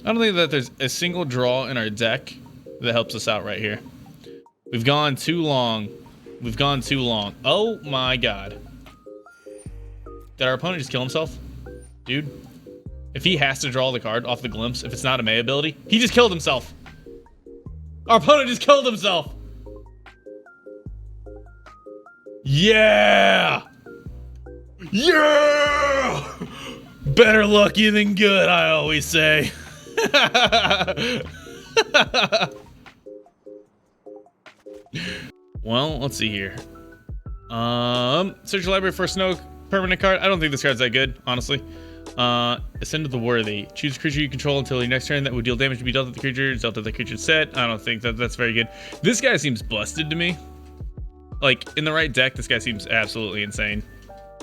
I don't think that there's a single draw in our deck that helps us out right here. We've gone too long. We've gone too long. Oh my god. Did our opponent just kill himself? Dude. If he has to draw the card off the glimpse, if it's not a May ability, he just killed himself. Our opponent just killed himself. Yeah! Yeah! Better lucky than good, I always say. Well, let's see here. Search your library for a snow permanent card. I don't think this card's that good, honestly. Ascend to the Worthy. Choose a creature you control until your next turn that would deal damage to be dealt at the creature. It's dealt at the creature's set. I don't think that's very good. This guy seems busted to me. Like, in the right deck, this guy seems absolutely insane.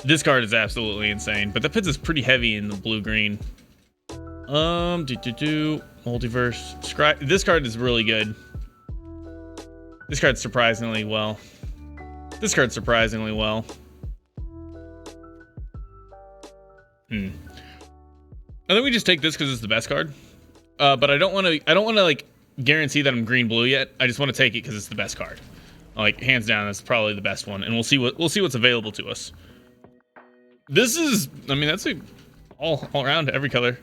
This card is absolutely insane, but that puts us pretty heavy in the blue-green. Multiverse. Scry. This card is really good. This card's surprisingly well. This card's surprisingly well. I think we just take this because it's the best card. But I don't want to like guarantee that I'm green blue yet. I just want to take it because it's the best card. Like, hands down, that's probably the best one, and we'll see what's available to us. This is, I mean, that's a all around every color.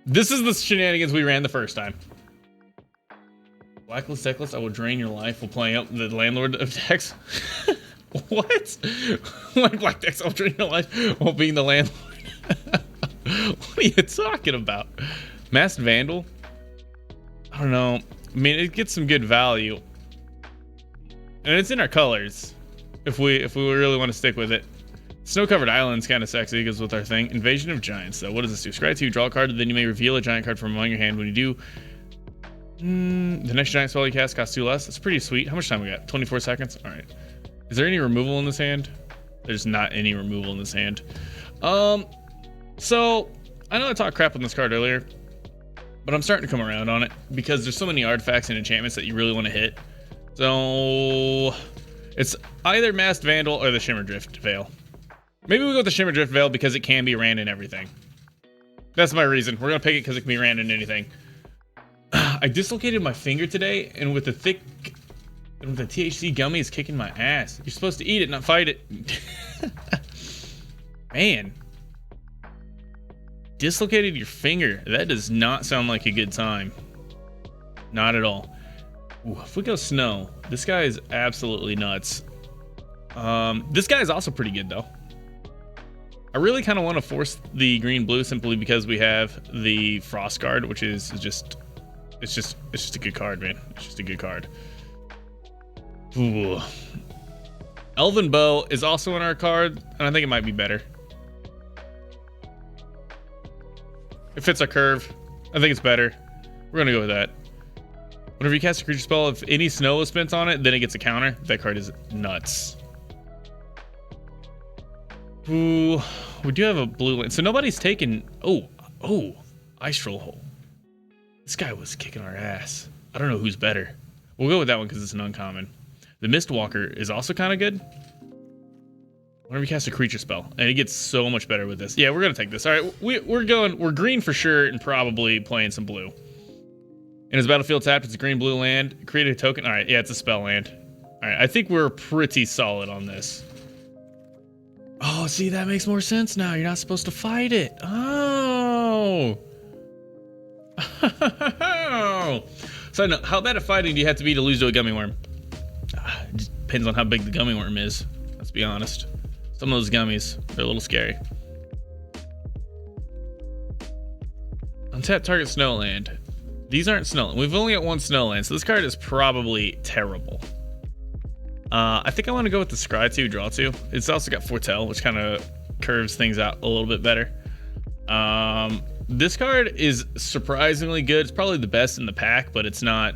This is the shenanigans we ran the first time. Blacklist decklist, I will drain your life while playing up the landlord of decks. What? Like black decks, I'll drain your life while being the landlord. What are you talking about? Masked Vandal? I don't know. I mean, it gets some good value. And it's in our colors. If we really want to stick with it. Snow-covered island's kind of sexy because with our thing. Invasion of Giants, though. What does this do? Scry 2, draw a card, then you may reveal a giant card from among your hand. When you do, the next giant spell you cast costs 2 less. That's pretty sweet. How much time we got? 24 seconds? Alright. Is there any removal in this hand? There's not any removal in this hand. So, I know I talked crap on this card earlier, but I'm starting to come around on it because there's so many artifacts and enchantments that you really want to hit. So, it's either Masked Vandal or the Shimmerdrift Veil. Maybe we go with the Shimmerdrift Veil because it can be ran in everything. That's my reason. We're going to pick it because it can be ran in anything. I dislocated my finger today, and with the THC gummy, it's kicking my ass. You're supposed to eat it, not fight it. Man. Dislocated your finger. That does not sound like a good time. Not at all. Ooh, if we go snow, this guy is absolutely nuts. This guy is also pretty good, though. I really kind of want to force the green-blue simply because we have the Frost card, which is just... It's just a good card, man. It's just a good card. Ooh. Elven Bow is also in our card, and I think it might be better. It fits our curve. I think it's better. We're gonna go with that. Whenever you cast a creature spell, if any snow is spent on it, then it gets a counter. That card is nuts. Ooh, we do have a blue land. So nobody's taken... Oh, Ice Troll Hole. This guy was kicking our ass. I don't know who's better. We'll go with that one because it's an uncommon. The Mistwalker is also kind of good. Whenever you cast a creature spell, and it gets so much better with this. Yeah, we're gonna take this. All right, we're green for sure, and probably playing some blue. And as battlefield tapped, it's a green-blue land. Create a token. All right, yeah, it's a spell land. All right, I think we're pretty solid on this. Oh, see, that makes more sense now. You're not supposed to fight it. Oh. So no, how bad at fighting do you have to be to lose to a gummy worm? It just depends on how big the gummy worm is. Let's be honest. Some of those gummies, they're a little scary. Untap target snowland. These aren't snowland. We've only got one snowland, so this card is probably terrible. I think I want to go with the Scry 2, Draw 2. It's also got Foretell, which kind of curves things out a little bit better. This card is surprisingly good. It's probably the best in the pack, but it's not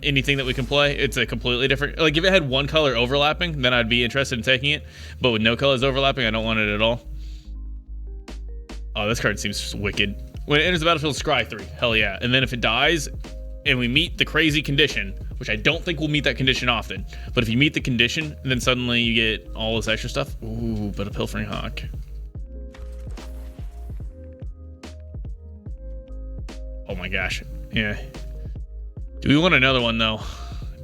anything that we can play. It's a completely different... Like, if it had one color overlapping, then I'd be interested in taking it. But with no colors overlapping, I don't want it at all. Oh, this card seems wicked. When it enters the battlefield, Scry 3. Hell yeah. And then if it dies, and we meet the crazy condition, which I don't think we'll meet that condition often, but if you meet the condition, then suddenly you get all this extra stuff. Ooh, but a Pilfering Hawk. Oh my gosh. Yeah. Do we want another one though?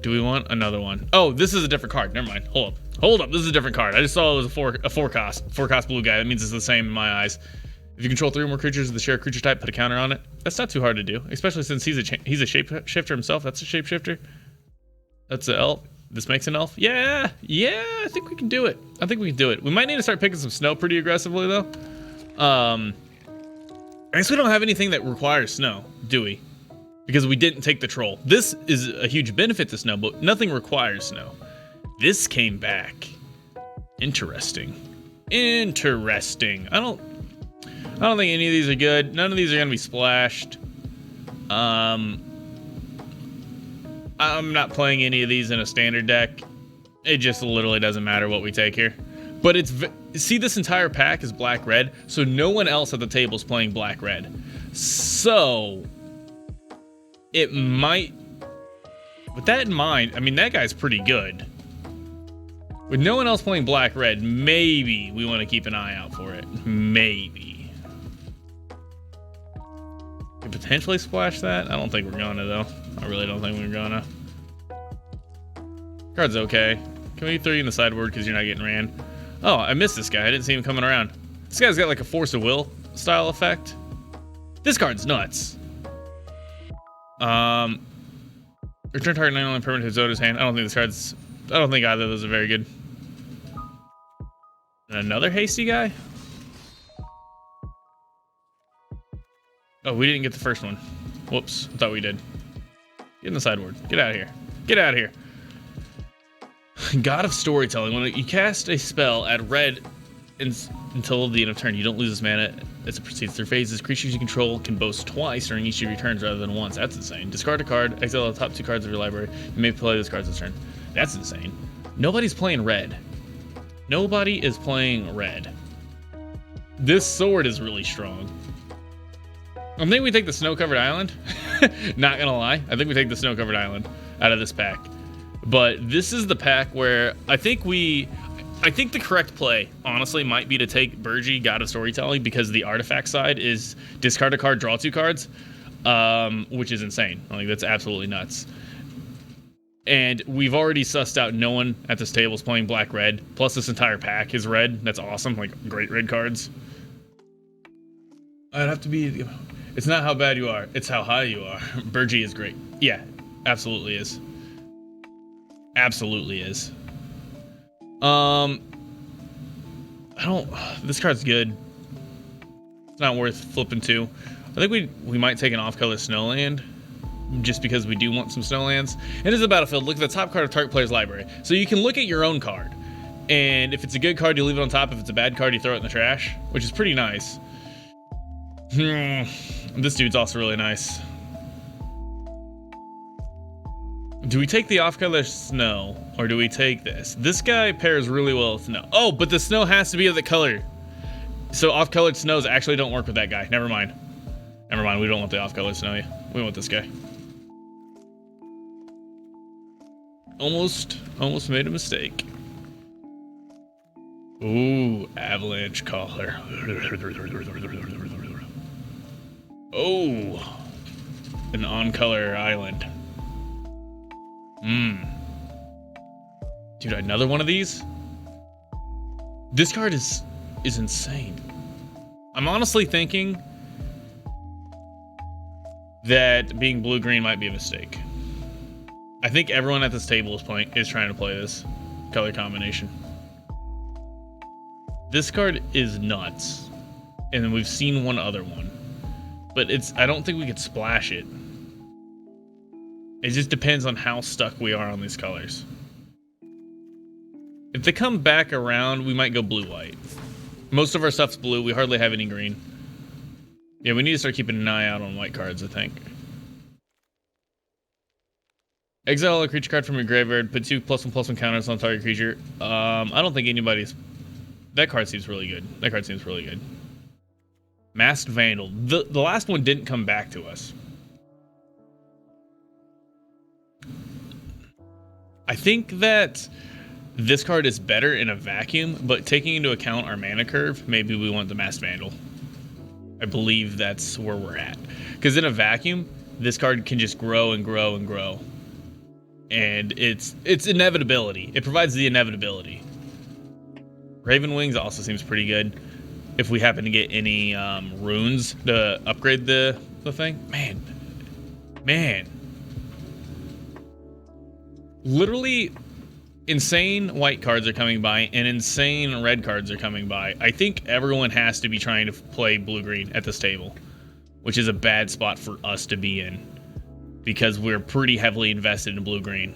Do we want another one? Oh, this is a different card. Never mind. Hold up. Hold up. This is a different card. I just saw it was a four cost blue guy. That means it's the same in my eyes. If you control 3 or more creatures of the shared creature type, put a counter on it. That's not too hard to do, especially since he's a shapeshifter himself. That's a shapeshifter. That's an elf. This makes an elf. Yeah, I think we can do it. I think we can do it. We might need to start picking some snow pretty aggressively though. I guess we don't have anything that requires snow, do we? Because we didn't take the troll. This is a huge benefit to snow, but nothing requires snow. This came back. Interesting. I don't think any of these are good. None of these are gonna be splashed. I'm not playing any of these in a standard deck. It just literally doesn't matter what we take here. But see, this entire pack is black-red, so no one else at the table is playing black-red. So it might, with that in mind, I mean, that guy's pretty good. With no one else playing black-red, maybe we want to keep an eye out for it. Maybe. Could potentially splash that. I don't think we're gonna though. I really don't think we're gonna. Card's okay. Can we throw you in the sideboard because you're not getting ran? Oh, I missed this guy. I didn't see him coming around. This guy's got like a Force of Will style effect. This card's nuts. Return target non-land permanent to Zoda's hand. I don't think either of those are very good. And another hasty guy? Oh, we didn't get the first one. Whoops, I thought we did. Get in the sideboard. Get out of here. Get out of here. God of Storytelling. When you cast a spell, add red until the end of turn. You don't lose this mana as it proceeds through phases. Creatures you control can boast twice during each of your turns rather than once. That's insane. Discard a card, exile the top 2 cards of your library. You may play those cards this turn. That's insane. Nobody's playing red. Nobody is playing red. This sword is really strong. I think we take the snow-covered island. Not gonna lie. I think we take the snow-covered island out of this pack. But this is the pack where I think the correct play, honestly, might be to take Burgi, God of Storytelling, because the artifact side is discard a card, draw 2 cards, which is insane. Like, that's absolutely nuts. And we've already sussed out no one at this table is playing black-red, plus this entire pack is red. That's awesome, like, great red cards. I'd have to be... It's not how bad you are, it's how high you are. Burgi is great. Yeah, absolutely is. Absolutely is. This card's good. It's not worth flipping to. I think we might take an off-color Snowland, just because we do want some Snowlands. It is a battlefield. Look at the top card of target player's library. So you can look at your own card, and if it's a good card, you leave it on top. If it's a bad card, you throw it in the trash, which is pretty nice. This dude's also really nice. Do we take the off-color snow, or do we take this? This guy pairs really well with snow. Oh, but the snow has to be of the color. So off-colored snows actually don't work with that guy. Never mind. Never mind, we don't want the off-colored snow. We want this guy. Almost made a mistake. Ooh, avalanche collar. Oh, an on-color island. Dude, another one of these? This card is insane. I'm honestly thinking that being blue-green might be a mistake. I think everyone at this table is trying to play this color combination. This card is nuts. And then we've seen one other one. But I don't think we could splash it. It just depends on how stuck we are on these colors. If they come back around, we might go blue-white. Most of our stuff's blue. We hardly have any green. Yeah, we need to start keeping an eye out on white cards, I think. Exile a creature card from your graveyard. Put 2+1/+1 counters on target creature. I don't think anybody's... That card seems really good. That card seems really good. Masked Vandal. The last one didn't come back to us. I think that this card is better in a vacuum, but taking into account our mana curve, maybe we want the Masked Vandal. I believe that's where we're at. Because in a vacuum, this card can just grow and grow and grow. And it's inevitability. It provides the inevitability. Raven Wings also seems pretty good. If we happen to get any runes to upgrade the thing. Man. Literally, insane white cards are coming by and insane red cards are coming by. I think everyone has to be trying to play blue-green at this table, which is a bad spot for us to be in because we're pretty heavily invested in blue-green.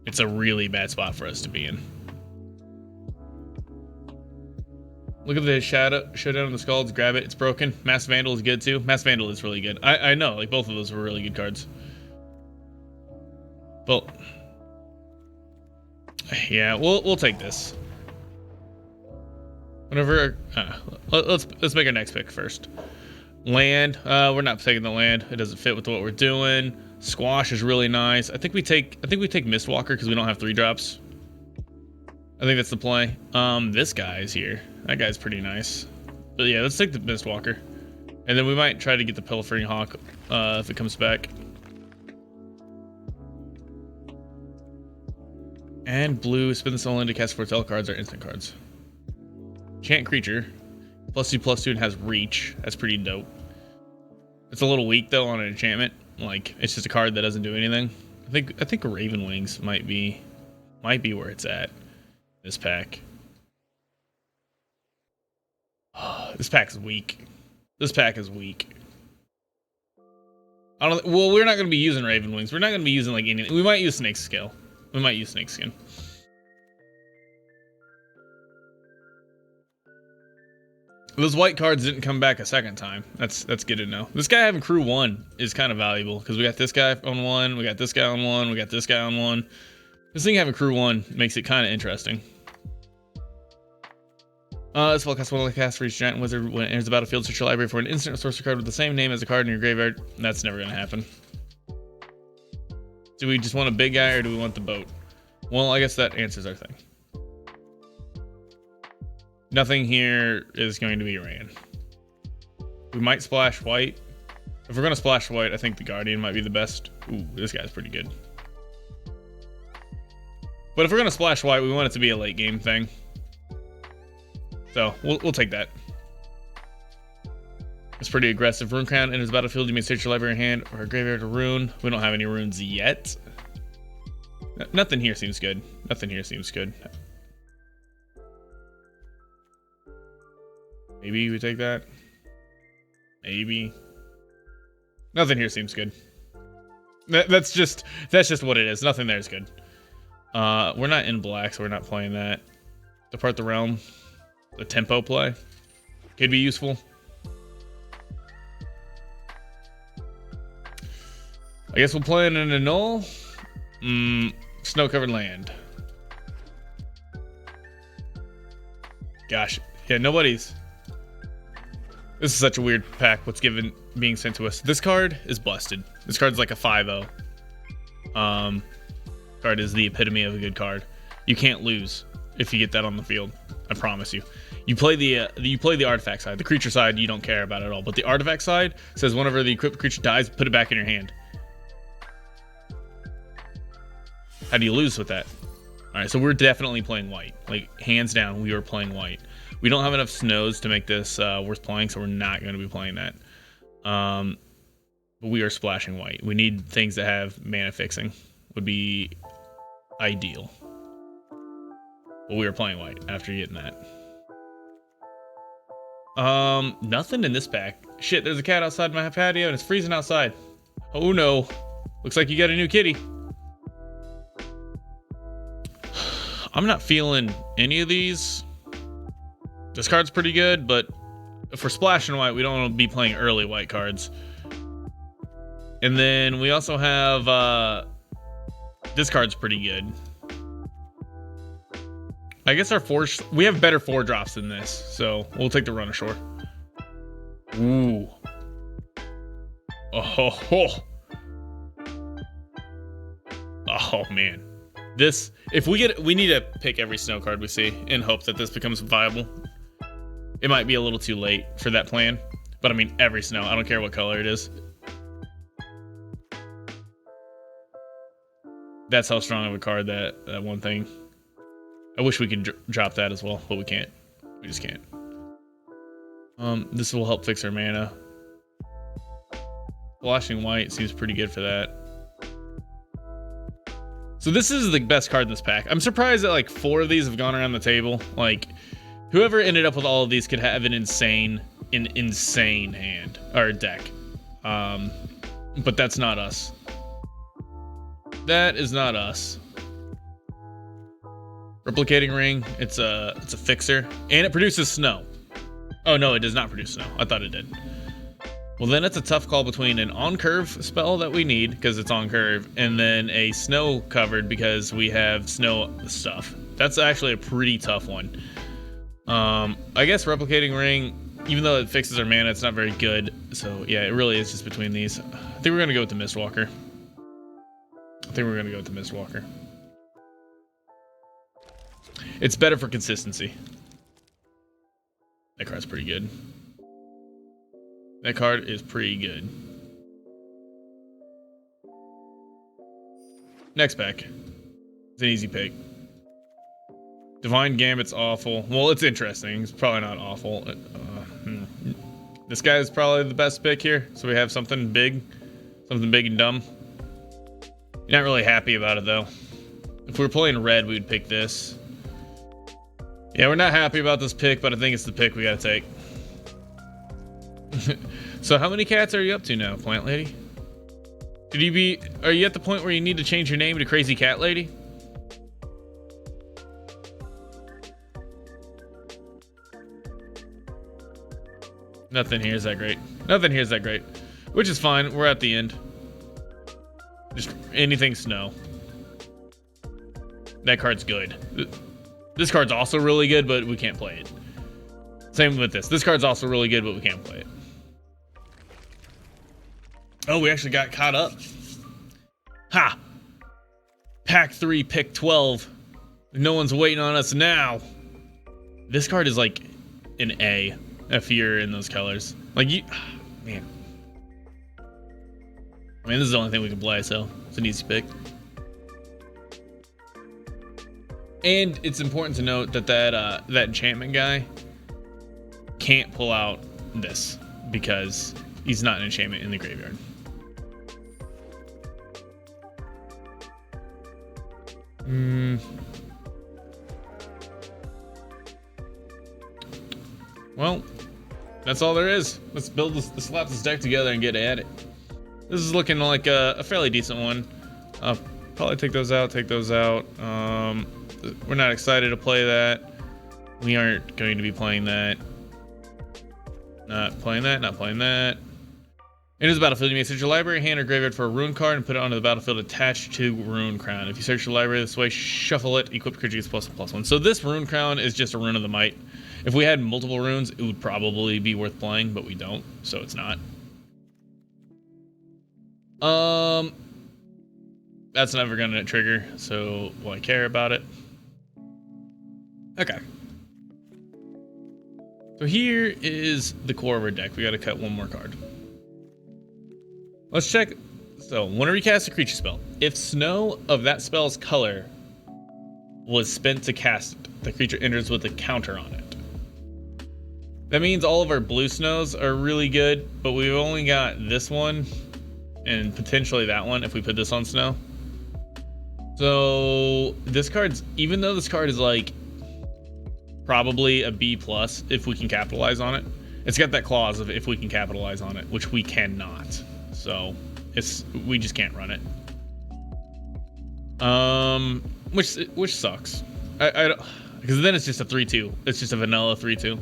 It's a really bad spot for us to be in. Look at the showdown of the Scalds. Grab it. It's broken. Mass Vandal is good too. Mass Vandal is really good. I know, like both of those were really good cards. Well, yeah, we'll take this. Whenever let's make our next pick first. Land. We're not taking the land. It doesn't fit with what we're doing. Squash is really nice. I think we take Mistwalker because we don't have 3-drops. I think that's the play. This guy is here. That guy's pretty nice. But yeah, let's take the Mistwalker. And then we might try to get the Pilfering Hawk if it comes back. And blue, spin the soul in to cast foretell cards or instant cards. Chant creature. +2/+2 and has reach. That's pretty dope. It's a little weak though on an enchantment. Like it's just a card that doesn't do anything. I think Raven Wings might be where it's at. This pack. This pack is weak. This pack is weak. Well, we're not going to be using Raven Wings. We're not going to be using like anything. We might use Snake Scale. We might use Snake Skin. Those white cards didn't come back a second time. That's good to know. This guy having crew 1 is kind of valuable because we got this guy on 1, we got this guy on 1, we got this guy on 1. This thing having crew 1 makes it kind of interesting. This spell casts 1 like cast for each giant wizard when it enters the battlefield. Search your library for an instant sorcery card with the same name as a card in your graveyard. That's never gonna happen. Do we just want a big guy or do we want the boat? Well, I guess that answers our thing. Nothing here is going to be ran. We might splash white. If we're gonna splash white, I think the Guardian might be the best. Ooh, this guy's pretty good. But if we're gonna splash white, we want it to be a late game thing. So we'll take that. It's pretty aggressive. Rune Crown enters the battlefield. You may search your library in hand or graveyard or rune. We don't have any runes yet. Nothing here seems good. Nothing here seems good. Maybe we take that. Maybe. Nothing here seems good. That's just what it is. Nothing there is good. We're not in black, so we're not playing that. Depart the Realm. The tempo play could be useful. I guess we'll play it in a null. Snow-covered land. Gosh, yeah, nobody's. This is such a weird pack. What's being sent to us? This card is busted. This card's like a 5/0. Card is the epitome of a good card. You can't lose if you get that on the field. I promise you. You play the artifact side. The creature side you don't care about at all. But the artifact side says whenever the equipped creature dies, put it back in your hand. How do you lose with that? All right, so we're definitely playing white. Like hands down, we are playing white. We don't have enough snows to make this worth playing, so we're not going to be playing that. But we are splashing white. We need things that have mana fixing. Would be ideal. But we are playing white after getting that. Nothing in this pack. Shit, there's a cat outside my patio and it's freezing outside. Oh no. Looks like you got a new kitty. I'm not feeling any of these. This card's pretty good, but if we're splashing white, we don't want to be playing early white cards. And then we also have, this card's pretty good. I guess we have better 4-drops than this, so we'll take the Run Ashore. Ooh. Oh. Oh man. We need to pick every snow card we see and hope that this becomes viable. It might be a little too late for that plan, but I mean, every snow, I don't care what color it is. That's how strong of a card that one thing. I wish we could drop that as well, but we can't. We just can't. This will help fix our mana. Flashing white seems pretty good for that. So this is the best card in this pack. I'm surprised that like 4 of these have gone around the table. Like, whoever ended up with all of these could have an insane hand or deck. But that's not us. That is not us. Replicating ring. It's a fixer, and it produces snow. Oh no, it does not produce snow. I thought it did. Well, then it's a tough call between an on-curve spell that we need because it's on curve, and then a snow covered because we have snow stuff. That's actually a pretty tough one. I guess replicating ring, even though it fixes our mana, it's not very good. So yeah, it really is just between these. I think we're gonna go with the Mistwalker. It's better for consistency. That card's pretty good. That card is pretty good. Next pack. It's an easy pick. Divine Gambit's awful. Well, it's interesting. It's probably not awful. This guy is probably the best pick here. So we have something big and dumb. You're not really happy about it though. If we were playing red, we would pick this. Yeah, we're not happy about this pick, but I think it's the pick we gotta take. So how many cats are you up to now, Plant Lady? Are you at the point where you need to change your name to Crazy Cat Lady? Nothing here is that great. Nothing here is that great. Which is fine, we're at the end. Just anything snow. That card's good. This card's also really good, but we can't play it. Same with this. This card's also really good, but we can't play it. Oh, we actually got caught up. Ha! Pack 3, pick 12. No one's waiting on us now. This card is like an A if you're in those colors. Like, man. I mean, this is the only thing we can play, so it's an easy pick. And it's important to note that that enchantment guy can't pull out this because he's not an enchantment in the graveyard. Well, that's all there is. Let's slap this deck together and get at it. This is looking like a fairly decent one. Probably take those out. We're not excited to play that. We aren't going to be playing that. Not playing that. It is a battlefield. You may search your library, hand or graveyard for a rune card and put it onto the battlefield attached to Rune Crown. If you search your library this way, shuffle it, equip creature gets +1/+1. So this Rune Crown is just a Rune of the Might. If we had multiple runes, it would probably be worth playing, but we don't, so it's not. That's never gonna trigger, so will I care about it? Okay. So here is the core of our deck. We gotta cut one more card. Let's check. So whenever you cast a creature spell, if snow of that spell's color was spent to cast it, the creature enters with a counter on it. That means all of our blue snows are really good, but we've only got this one and potentially that one if we put this on snow. So this card's, even though this card is like probably a B+ if we can capitalize on it, it's got that clause of if we can capitalize on it, which we cannot. So we just can't run it. Which sucks. I don't, because then it's just a 3/2. It's just a vanilla 3/2.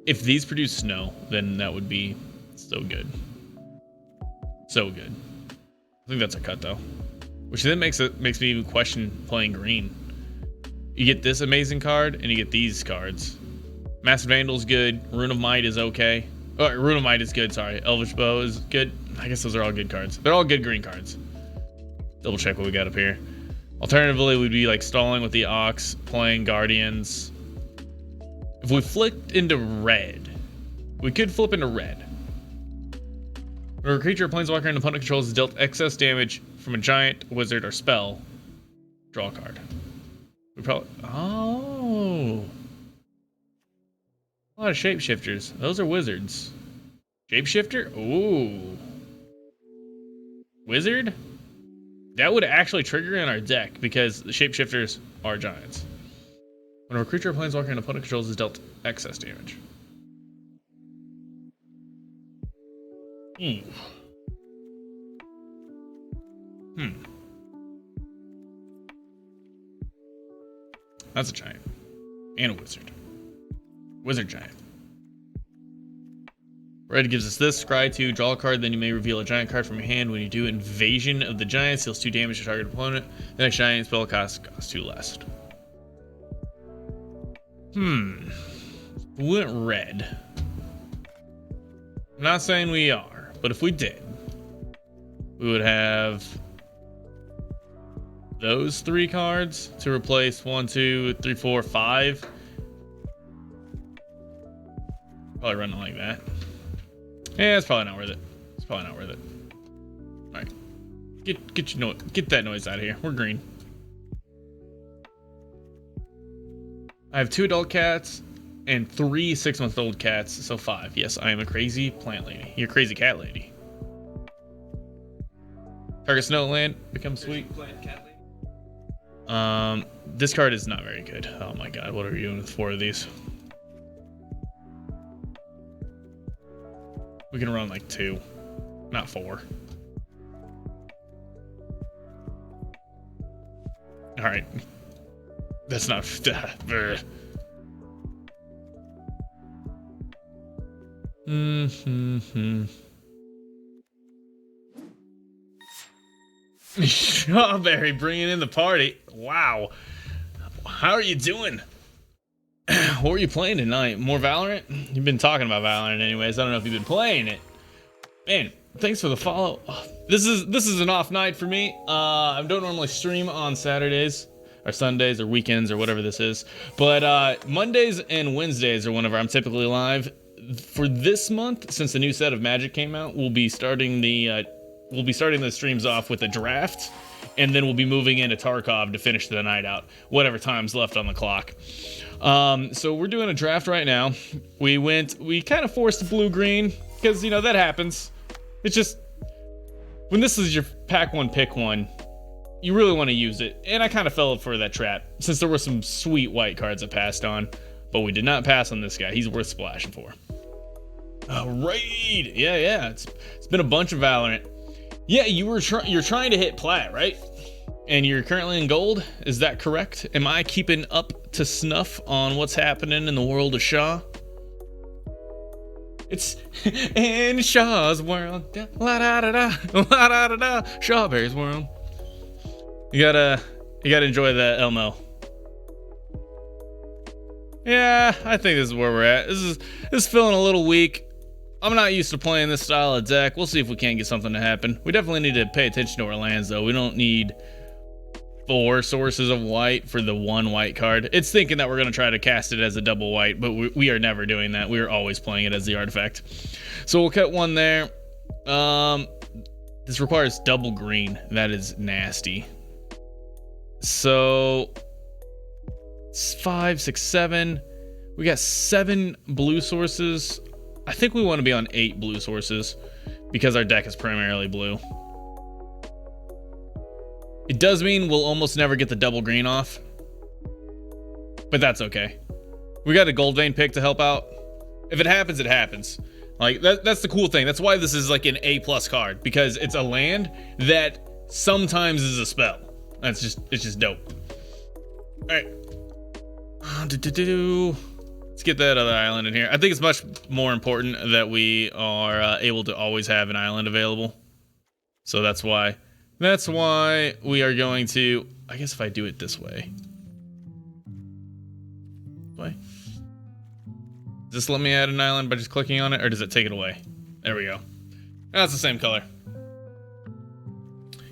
If these produce snow, then that would be so good. So good. I think that's a cut though. Which then makes me even question playing green. You get this amazing card and you get these cards. Massive Vandal's good. Rune of Might is okay. Oh, Rune of Might is good, sorry. Elvish Bow is good. I guess those are all good cards. They're all good green cards. Double check what we got up here. Alternatively, we'd be like stalling with the Ox, playing Guardians. If we flipped into red, we could flip into red. When a creature or planeswalker an opponent controls is dealt excess damage from a giant, wizard, or spell, draw a card. We probably... Oh. A lot of shapeshifters. Those are wizards. Shapeshifter? Ooh. Wizard? That would actually trigger in our deck because the shapeshifters are giants. When a creature or planeswalker an opponent controls is dealt excess damage. That's a giant. And a wizard. Wizard giant. Red gives us this. Scry 2, draw a card, then you may reveal a giant card from your hand. When you do, Invasion of the Giants deals 2 damage to target opponent. The next giant spell costs 2 less. We went red. I'm not saying we are, but if we did, we would have those 3 cards to replace 1, 2, 3, 4, 5. Probably run it like that. Yeah, it's probably not worth it. It's probably not worth it. All right, get that noise out of here. We're green. I have 2 adult cats and 3 6-month-old cats, so 5. Yes, I am a crazy plant lady. You're a crazy cat lady. Target Snowland becomes sweet. Plant cat lady. This card is not very good. Oh my god, what are we doing with 4 of these? We can run like 2, not 4. All right. That's not. Strawberry bringing in the party. Wow. How are you doing? What were you playing tonight? More Valorant? You've been talking about Valorant anyways. I don't know if you've been playing it. Man, thanks for the follow. This is an off night for me. I don't normally stream on Saturdays or Sundays or weekends or whatever this is. But Mondays and Wednesdays are whenever I'm typically live. For this month, since the new set of Magic came out, we'll be starting the streams off with a draft, and then we'll be moving into Tarkov to finish the night out, whatever time's left on the clock. So we're doing a draft right now. We kind of forced blue-green, because, you know, that happens. It's just, when this is your pack one, pick one, you really want to use it. And I kind of fell for that trap, since there were some sweet white cards that passed on, but we did not pass on this guy. He's worth splashing for. Raid! Yeah, it's been a bunch of Valorant. Yeah, you're trying to hit plat, right? And you're currently in gold, is that correct? Am I keeping up to snuff on what's happening in the world of Shaw? It's in Shaw's world. La da da da, la da da da, Shawberry's world. You gotta enjoy that, Elmo. Yeah, I think this is where we're at. This is feeling a little weak. I'm not used to playing this style of deck. We'll see if we can't get something to happen. We definitely need to pay attention to our lands, though. We don't need 4 sources of white for the 1 white card. It's thinking that we're going to try to cast it as a double white, but we are never doing that. We are always playing it as the artifact. So we'll cut 1 there. This requires double green. That is nasty. So 5, 6, 7. We got 7 blue sources. I think we want to be on 8 blue sources because our deck is primarily blue. It does mean we'll almost never get the double green off, but that's okay. We got a gold vein pick to help out. If it happens, it happens. Like that's the cool thing. That's why this is like an A+ card, because it's a land that sometimes is a spell. It's just dope. All right. Let's get that other island in here. I think it's much more important that we are able to always have an island available. So that's why we are going to, I guess if I do it this way. Does this let me add an island by just clicking on it, or does it take it away? There we go. That's the same color.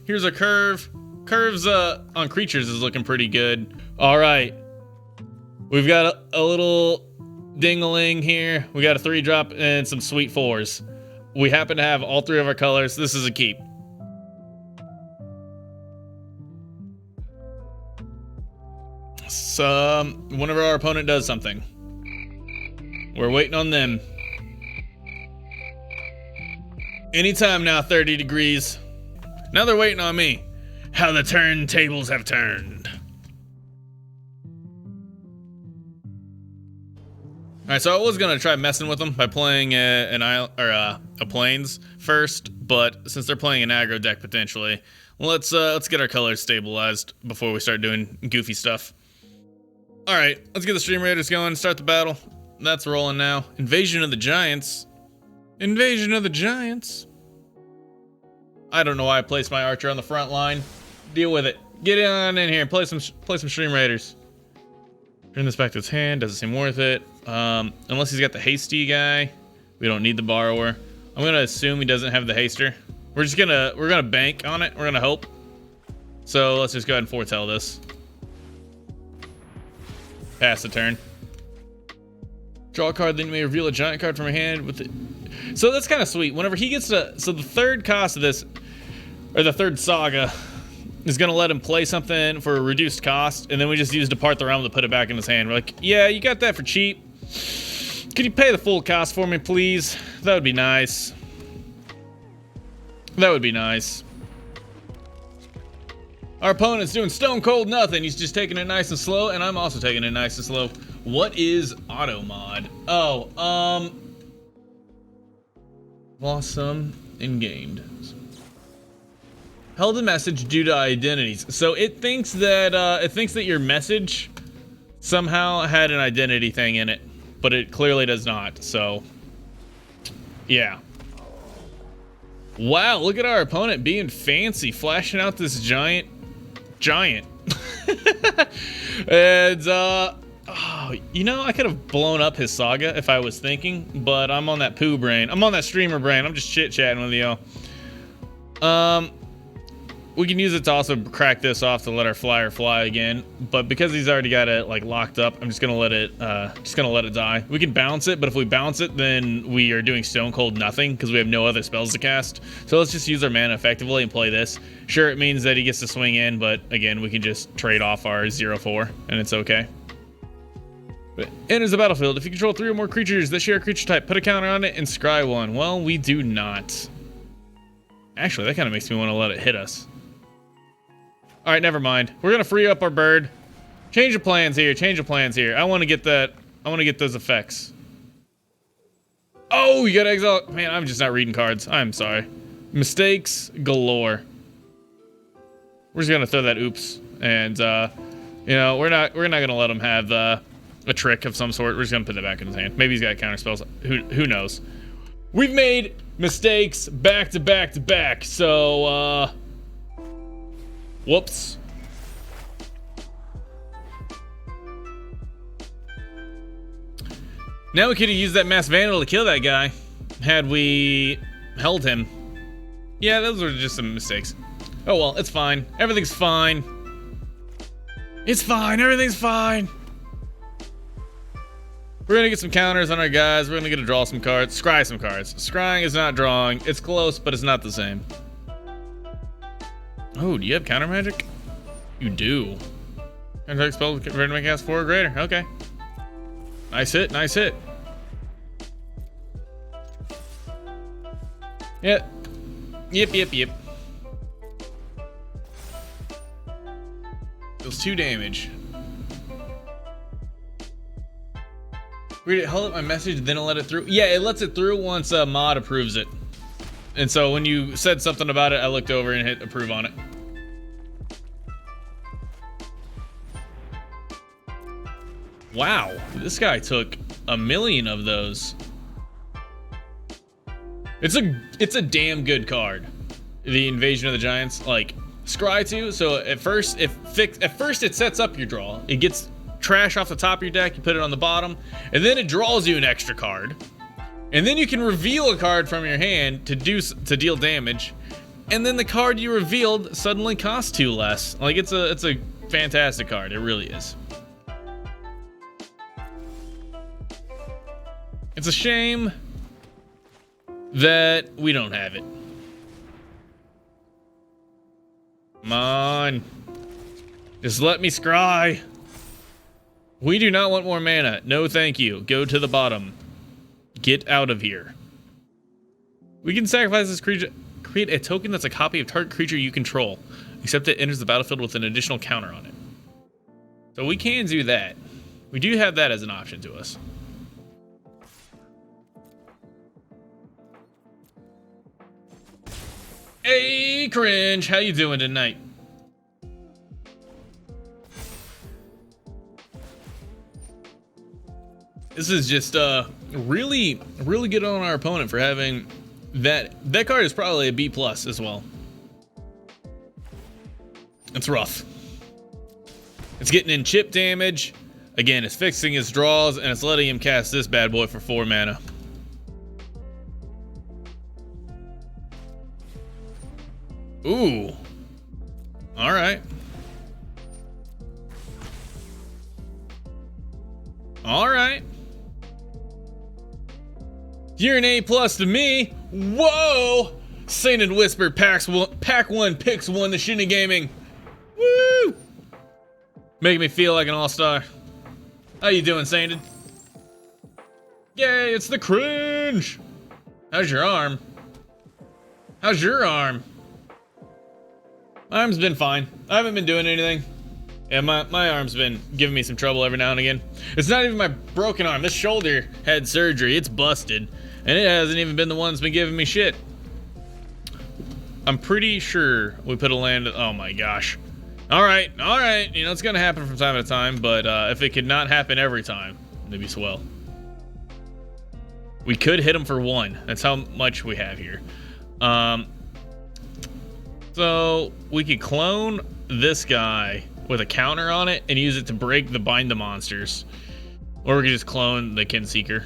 Here's a curve. Curves on creatures is looking pretty good. All right. We've got a little ding-a-ling here. We got a 3-drop and some sweet 4s. We happen to have all 3 of our colors. This is a keep. So, whenever our opponent does something, we're waiting on them. Anytime now, 30 degrees. Now they're waiting on me. How the turntables have turned. Alright, so I was gonna try messing with them by playing a plains first, but since they're playing an aggro deck potentially, let's get our colors stabilized before we start doing goofy stuff. Alright, let's get the Stream Raiders going, start the battle. That's rolling now. Invasion of the Giants. Invasion of the Giants. I don't know why I placed my archer on the front line. Deal with it. Get on in here and play some Stream Raiders. Turn this back to his hand. Doesn't seem worth it. Unless he's got the hasty guy. We don't need the borrower. I'm gonna assume he doesn't have the haster. We're gonna bank on it. We're gonna hope. So let's just go ahead and foretell this. Pass the turn. Draw a card, then you may reveal a giant card from your hand with it. So that's kind of sweet. Whenever he gets to, so the third cost of this, or the third saga, is gonna let him play something for a reduced cost, and then we just use Depart the Realm to put it back in his hand. We're like, yeah, you got that for cheap. Could you pay the full cost for me, please? That would be nice. That would be nice. Our opponent's doing stone cold nothing. He's just taking it nice and slow, and I'm also taking it nice and slow. What is auto mod? Oh, lost some and gained. Held a message due to identities. So it thinks that your message somehow had an identity thing in it, but it clearly does not. So yeah. Wow, look at our opponent being fancy, flashing out this giant. And oh, you know, I could have blown up his saga if I was thinking, but I'm on that poo brain. I'm on that streamer brain. I'm just chit-chatting with y'all. We can use it to also crack this off to let our flyer fly again, but because he's already got it like locked up, I'm just gonna let it die. We can bounce it, but if we bounce it, then we are doing stone cold nothing because we have no other spells to cast. So let's just use our mana effectively and play this. Sure, it means that he gets to swing in, but again, we can just trade off our 0/4 and it's okay. Enters the battlefield. If you control 3 or more creatures that share a creature type, put a counter on it and scry 1. Well, we do not. Actually, that kind of makes me want to let it hit us. All right, never mind. We're gonna free up our bird. Change of plans here. Change of plans here. I want to get that. I want to get those effects. Oh, you got exile. Man, I'm just not reading cards. I'm sorry. Mistakes galore. We're just gonna throw that oops, and you know, we're not gonna let him have a trick of some sort. We're just gonna put that back in his hand. Maybe he's got counter spells. Who knows? We've made mistakes back to back to back. So whoops. Now we could have used that Mass Vandal to kill that guy had we held him. Yeah, those were just some mistakes. Oh well, it's fine. Everything's fine. It's fine. Everything's fine. We're gonna get some counters on our guys. We're gonna get to draw some cards. Scry some cards. Scrying is not drawing. It's close, but it's not the same. Oh, do you have counter magic? You do. Counter spell ready to make cast 4 or greater. Okay. Nice hit, nice hit. Yep. Yep. Deals 2 damage. Read it, hold up my message, then I'll let it through. Yeah, it lets it through once mod approves it. And so when you said something about it, I looked over and hit approve on it. Wow, this guy took 1,000,000 of those. It's a damn good card. The Invasion of the Giants, like scry 2. So at first it sets up your draw. It gets trash off the top of your deck. You put it on the bottom, and then it draws you an extra card. And then you can reveal a card from your hand to deal damage, and then the card you revealed suddenly costs 2 less. Like it's a fantastic card. It really is. It's a shame that we don't have it. Come on. Just let me scry. We do not want more mana. No, thank you. Go to the bottom. Get out of here. We can sacrifice this creature. Create a token that's a copy of target creature you control, except it enters the battlefield with an additional counter on it. So we can do that. We do have that as an option to us. Hey, Cringe. How you doing tonight? This is just really good on our opponent for having that. That card is probably a B+ as well. It's rough. It's getting in chip damage. Again, it's fixing his draws, and it's letting him cast this bad boy for 4 mana. Ooh. All right. All right. You're an A+ to me. Whoa! Sainted Whisper pack 1 picks 1 the Shinny Gaming. Woo! Making me feel like an all-star. How you doing, Sainted? Yay, it's the Cringe. How's your arm? How's your arm? My arm's been fine. I haven't been doing anything. Yeah, my arm's been giving me some trouble every now and again. It's not even my broken arm. This shoulder had surgery. It's busted. And it hasn't even been the one that's been giving me shit. I'm pretty sure we put a land. Oh my gosh. All right. You know, it's going to happen from time to time. But if it could not happen every time, it'd be swell. We could hit him for 1. That's how much we have here. So we could clone this guy with a counter on it and use it to break the bind the monsters. Or we could just clone the Kinseeker.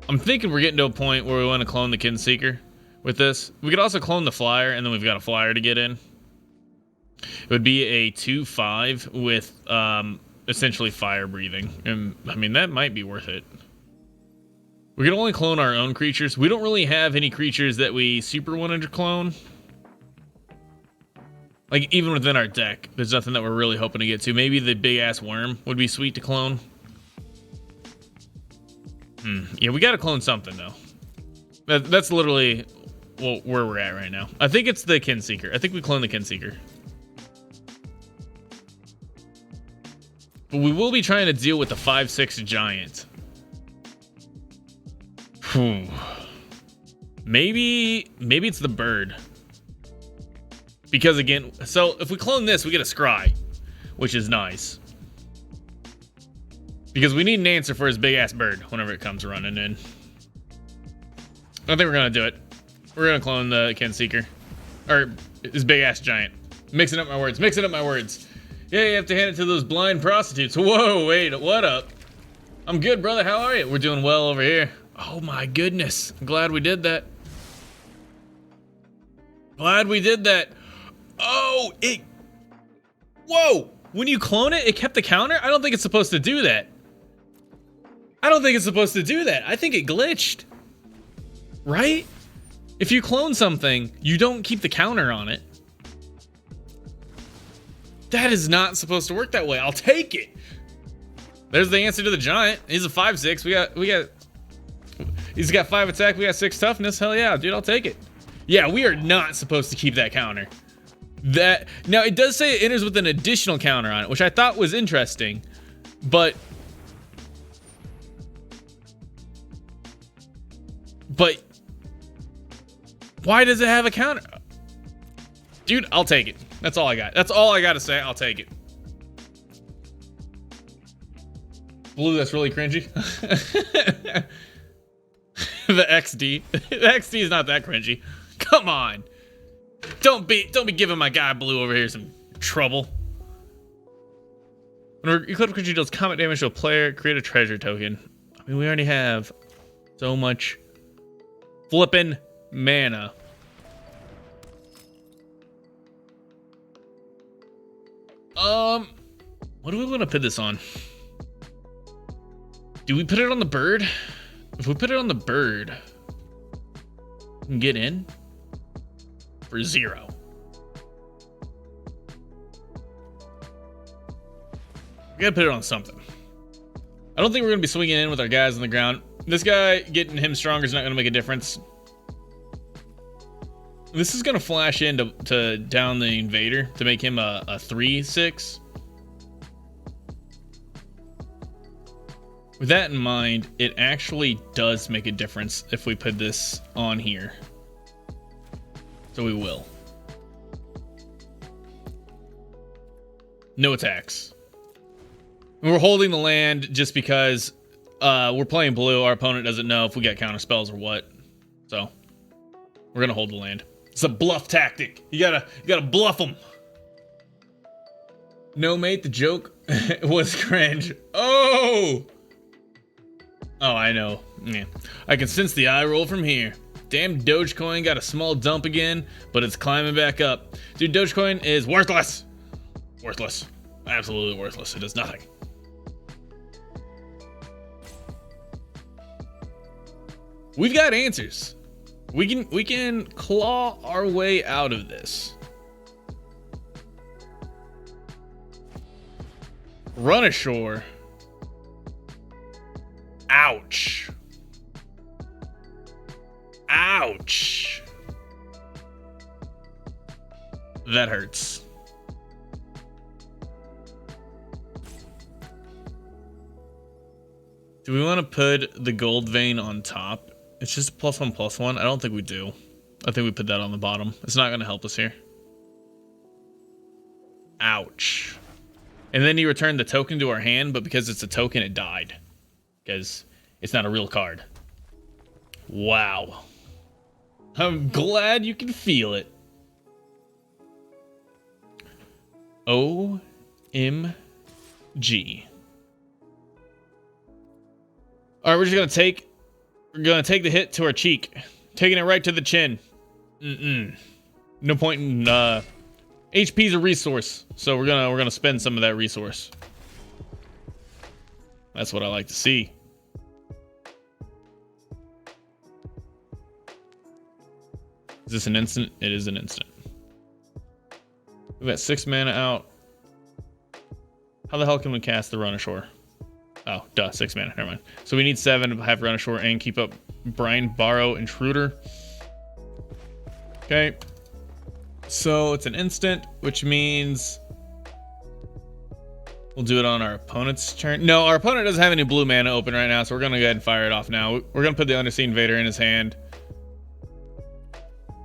I'm thinking we're getting to a point where we want to clone the Kinseeker with this. We could also clone the flyer, and then we've got a flyer to get in. It would be a 2/5 with essentially fire breathing. And I mean, that might be worth it. We can only clone our own creatures. We don't really have any creatures that we super wanted to clone. Like, even within our deck, there's nothing that we're really hoping to get to. Maybe the big-ass worm would be sweet to clone. Yeah, we gotta clone something, though. That's literally where we're at right now. I think it's the Kinseeker. I think we clone the Kinseeker. But we will be trying to deal with the 5/6 giant. Maybe it's the bird. Because again, so if we clone this, we get a scry, which is nice. Because we need an answer for his big ass bird whenever it comes running in. I think we're gonna do it. We're gonna clone the Kinseeker. Or his big ass giant. Mixing up my words. Yeah, you have to hand it to those blind prostitutes. Whoa, wait, what up? I'm good, brother. How are you? We're doing well over here. Oh my goodness. I'm glad we did that. Oh, whoa. When you clone it, it kept the counter? I don't think it's supposed to do that. I think it glitched. Right? If you clone something, you don't keep the counter on it. That is not supposed to work that way. I'll take it. There's the answer to the giant. He's a 5/6. He's got 5 attack. We got 6 toughness. Hell yeah, dude, I'll take it. Yeah, we are not supposed to keep that counter. Now it does say it enters with an additional counter on it, which I thought was interesting, but why does it have a counter? Dude, I'll take it. That's all I got. That's all I got to say. I'll take it. Blue, that's really cringy. The XD. The XD is not that cringy. Come on. Don't be giving my guy Blue over here some trouble. Whenever you click creature deals combat damage to a player, create a treasure token. I mean, we already have so much flippin' mana. What do we want to put this on? Do we put it on the bird? If we put it on the bird, we can get in for 0. We gotta put it on something. I don't think we're gonna be swinging in with our guys on the ground. This guy, getting him stronger is not gonna make a difference. This is gonna flash in to down the invader to make him a 3/6. With that in mind, it actually does make a difference if we put this on here. So we will. No attacks. We're holding the land just because we're playing blue. Our opponent doesn't know if we got counter spells or what. So we're gonna hold the land. It's a bluff tactic. You gotta bluff them. No, mate, the joke was cringe. Oh, I know. Yeah. I can sense the eye roll from here. Damn, Dogecoin got a small dump again, but it's climbing back up. Dude, Dogecoin is worthless. Worthless. Absolutely worthless. It does nothing. We've got answers. We can claw our way out of this. Run ashore. Ouch. Ouch. That hurts. Do we want to put the gold vein on top? It's just a +1/+1. I don't think we do. I think we put that on the bottom. It's not going to help us here. Ouch. And then you return the token to our hand, but because it's a token, it died. Because it's not a real card. Wow. I'm glad you can feel it. OMG. All right, we're just going to take... We're gonna take the hit to our cheek, taking it right to the chin. No point in HP's a resource, so we're gonna spend some of that resource. That's what I like to see. Is this an instant? It is an instant. We've got 6 mana out. How the hell can we cast the Run Ashore? Oh, duh, 6 mana, never mind. So we need 7 to have Run Ashore and keep up Brine, Borrow, Intruder. Okay. So it's an instant, which means we'll do it on our opponent's turn. No, our opponent doesn't have any blue mana open right now, so we're gonna go ahead and fire it off now. We're gonna put the Undersea Invader in his hand.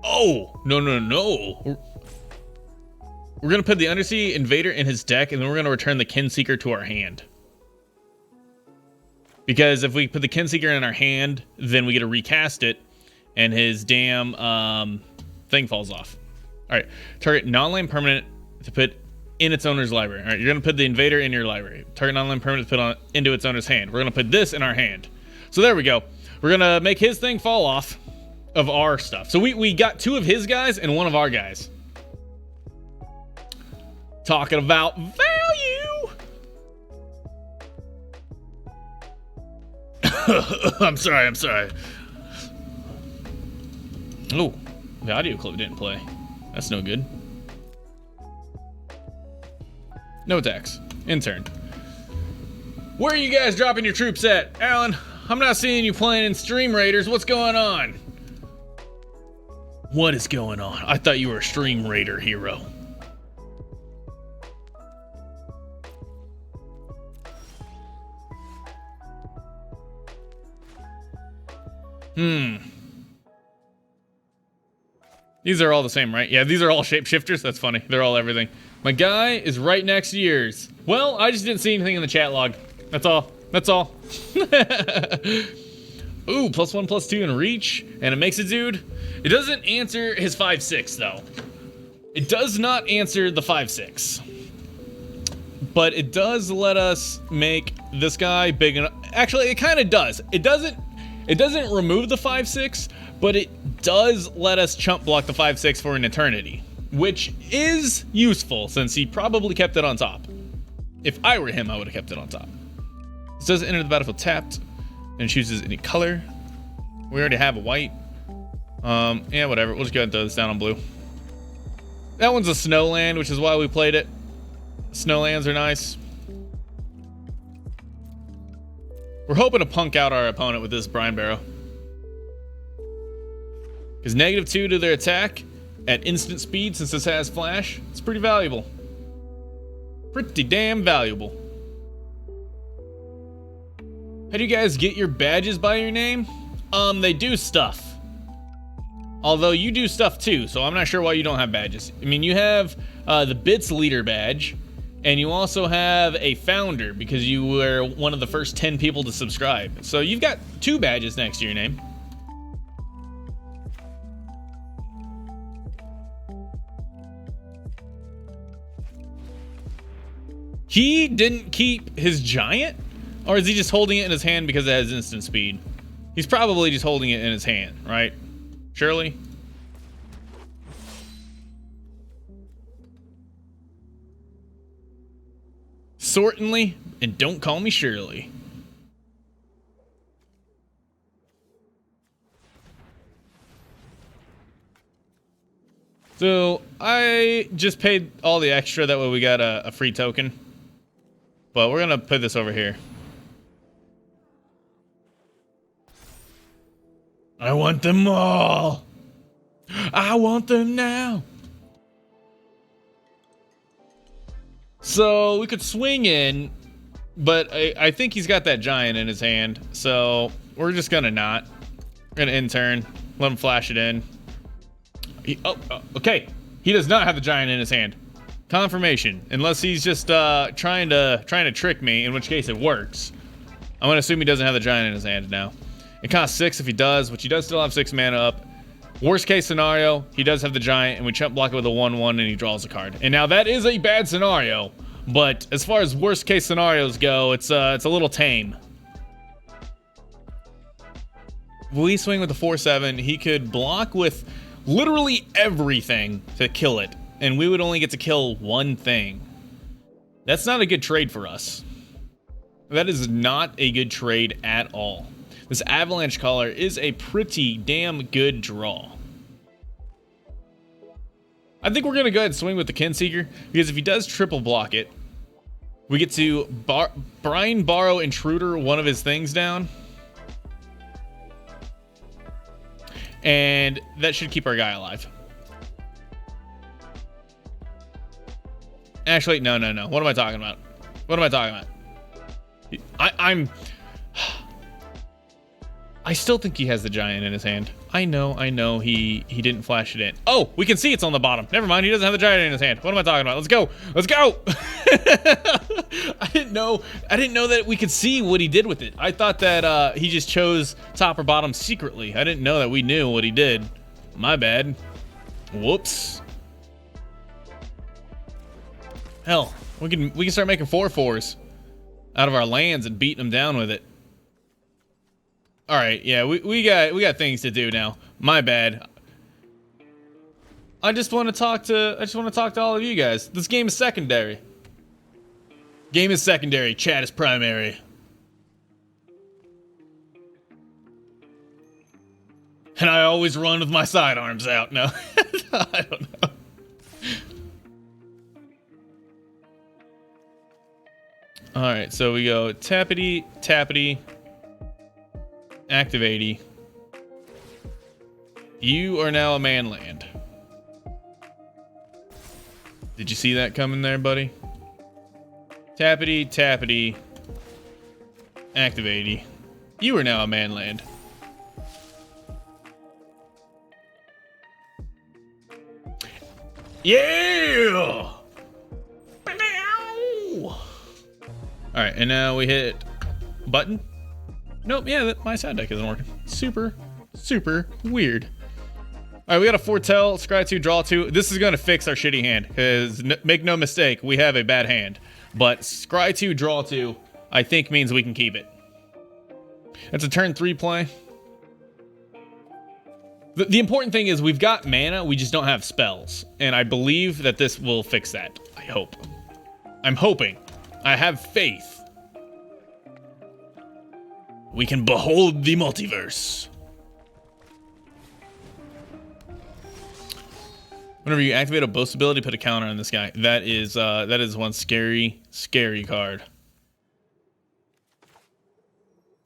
Oh, no. We're gonna put the Undersea Invader in his deck, and then we're gonna return the Kinseeker to our hand. Because if we put the Kinseeker in our hand, then we get to recast it, and his damn thing falls off. All right, target non-land permanent to put in its owner's library. All right, you're gonna put the invader in your library. Target non-land permanent to put into its owner's hand. We're gonna put this in our hand. So there we go. We're gonna make his thing fall off of our stuff. So we got 2 of his guys and 1 of our guys. Talking about value. I'm sorry. Oh, the audio clip didn't play. That's no good. No attacks. Intern. Where are you guys dropping your troops at? Alan, I'm not seeing you playing in Stream Raiders. What's going on? What is going on? I thought you were a Stream Raider hero. These are all the same, right? Yeah, these are all shapeshifters. That's funny. They're all everything. My guy is right next to yours. Well, I just didn't see anything in the chat log. That's all. That's all. Ooh, +1/+2 in reach. And it makes a dude. It doesn't answer his 5/6, though. It does not answer the 5/6. But it does let us make this guy big enough. Actually, it kind of does. It doesn't remove the 5/6, but it does let us chump block the 5/6 for an eternity, which is useful since he probably kept it on top. If I were him, I would have kept it on top. does enter the battlefield tapped and chooses any color. We already have a white. Yeah, whatever. We'll just go ahead and throw this down on blue. That one's a snowland, which is why we played it. Snowlands are nice. We're hoping to punk out our opponent with this Brine Barrow. Because -2 to their attack at instant speed, since this has flash, it's pretty valuable. Pretty damn valuable. How do you guys get your badges by your name? They do stuff. Although you do stuff too, so I'm not sure why you don't have badges. I mean, you have the Bits Leader badge, and you also have a Founder because you were one of the first 10 people to subscribe. So you've got 2 badges next to your name. He didn't keep his giant? Or is he just holding it in his hand because it has instant speed? He's probably just holding it in his hand, right? Shirley? Certainly, and don't call me Shirley. So, I just paid all the extra, that way we got a free token. But we're gonna put this over here. I want them all. I want them now. So we could swing in, but I think he's got that giant in his hand. So we're just gonna not. We're gonna end turn, let him flash it in. Okay. He does not have the giant in his hand. Confirmation. Unless he's just trying to trick me, in which case it works. I'm gonna assume he doesn't have the giant in his hand now. It costs 6 if he does, which he does still have 6 mana up. Worst case scenario, he does have the giant, and we chump block it with a 1/1, and he draws a card. And now that is a bad scenario, but as far as worst case scenarios go, it's a little tame. We swing with the 4/7. He could block with literally everything to kill it, and we would only get to kill one thing. That's not a good trade for us. That is not a good trade at all. This Avalanche Caller is a pretty damn good draw. I think we're going to go ahead and swing with the Kinseeker, because if he does triple block it, we get to Brine Barrow Intruder one of his things down. And that should keep our guy alive. Actually, no. What am I talking about? What am I talking about? I still think he has the giant in his hand. I know he didn't flash it in. Oh, we can see it's on the bottom. Never mind, he doesn't have the giant in his hand. What am I talking about? Let's go. Let's go. I didn't know that we could see what he did with it. I thought that he just chose top or bottom secretly. I didn't know that we knew what he did. My bad. Whoops. Hell, we can start making 4/4s out of our lands and beating them down with it. All right, yeah, we got things to do now. My bad. I just want to talk to all of you guys. This game is secondary. Game is secondary. Chat is primary. And I always run with my sidearms out. No, I don't know. All right, so we go tappity, tappity. Active 80. You are now a manland. Did you see that coming there, buddy? Tappity, tappity. Active 80. You are now a manland. Yeah! Alright, and now we hit button. Nope, yeah, my side deck isn't working. Super weird. All right, we got a foretell, scry 2, draw 2. This is going to fix our shitty hand, because make no mistake, we have a bad hand. But scry 2, draw 2, I think means we can keep it. It's a turn 3 play. The important thing is we've got mana, we just don't have spells. And I believe that this will fix that. I hope. I'm hoping. I have faith. We can behold the multiverse. Whenever you activate a boast ability, put a counter on this guy. That is one scary, scary card.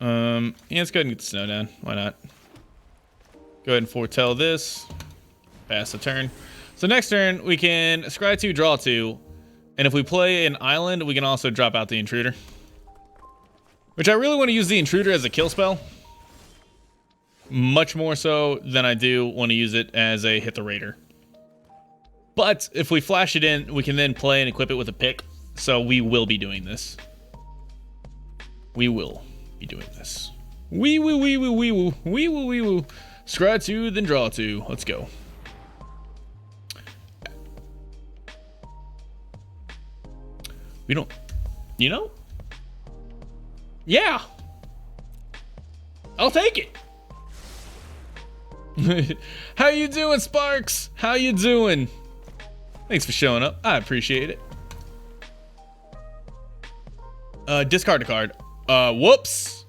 Yeah, let's go ahead and get the snow down. Why not? Go ahead and foretell this. Pass the turn. So next turn, we can scry 2, draw 2. And if we play an island, we can also drop out the intruder. Which I really want to use the intruder as a kill spell. Much more so than I do want to use it as a hit the raider. But if we flash it in, we can then play and equip it with a pick. So we will be doing this. We will be doing this. Wee woo wee woo wee woo wee woo wee woo. Scry 2, then draw 2. Let's go. We don't, you know? Yeah. I'll take it. How you doing, Sparks? How you doing? Thanks for showing up. I appreciate it. Discard a card. Whoops.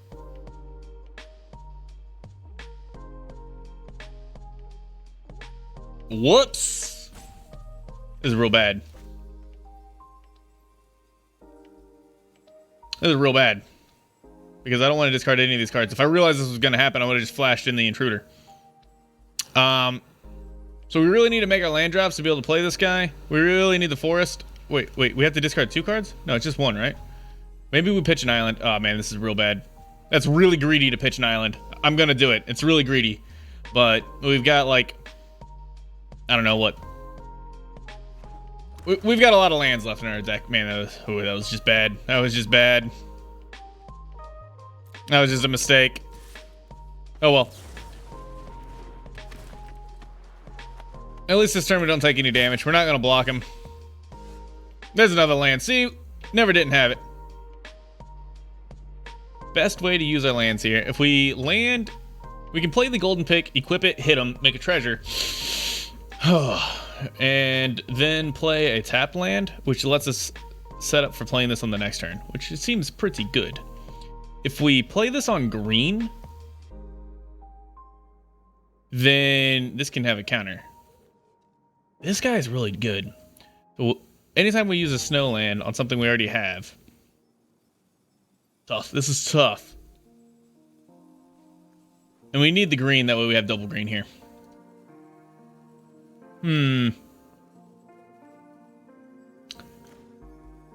Whoops. This is real bad. This is real bad. Because I don't want to discard any of these cards. If I realized this was going to happen, I would have just flashed in the intruder. So we really need to make our land drops to be able to play this guy. We really need the forest. Wait, we have to discard 2 cards? No, it's just 1, right? Maybe we pitch an island. Oh man, this is real bad. That's really greedy to pitch an island. I'm gonna do it. It's really greedy. But we've got like, I don't know what. We've got a lot of lands left in our deck. Man, that was just bad. That was just bad. That was just a mistake. Oh well. At least this turn we don't take any damage. We're not going to block him. There's another land. See? Never didn't have it. Best way to use our lands here. If we land, we can play the golden pick, equip it, hit him, make a treasure. And then play a tap land, which lets us set up for playing this on the next turn, which seems pretty good. If we play this on green, then this can have a counter. This guy is really good. So anytime we use a snow land on something we already have. Tough. This is tough. And we need the green, that way we have double green here.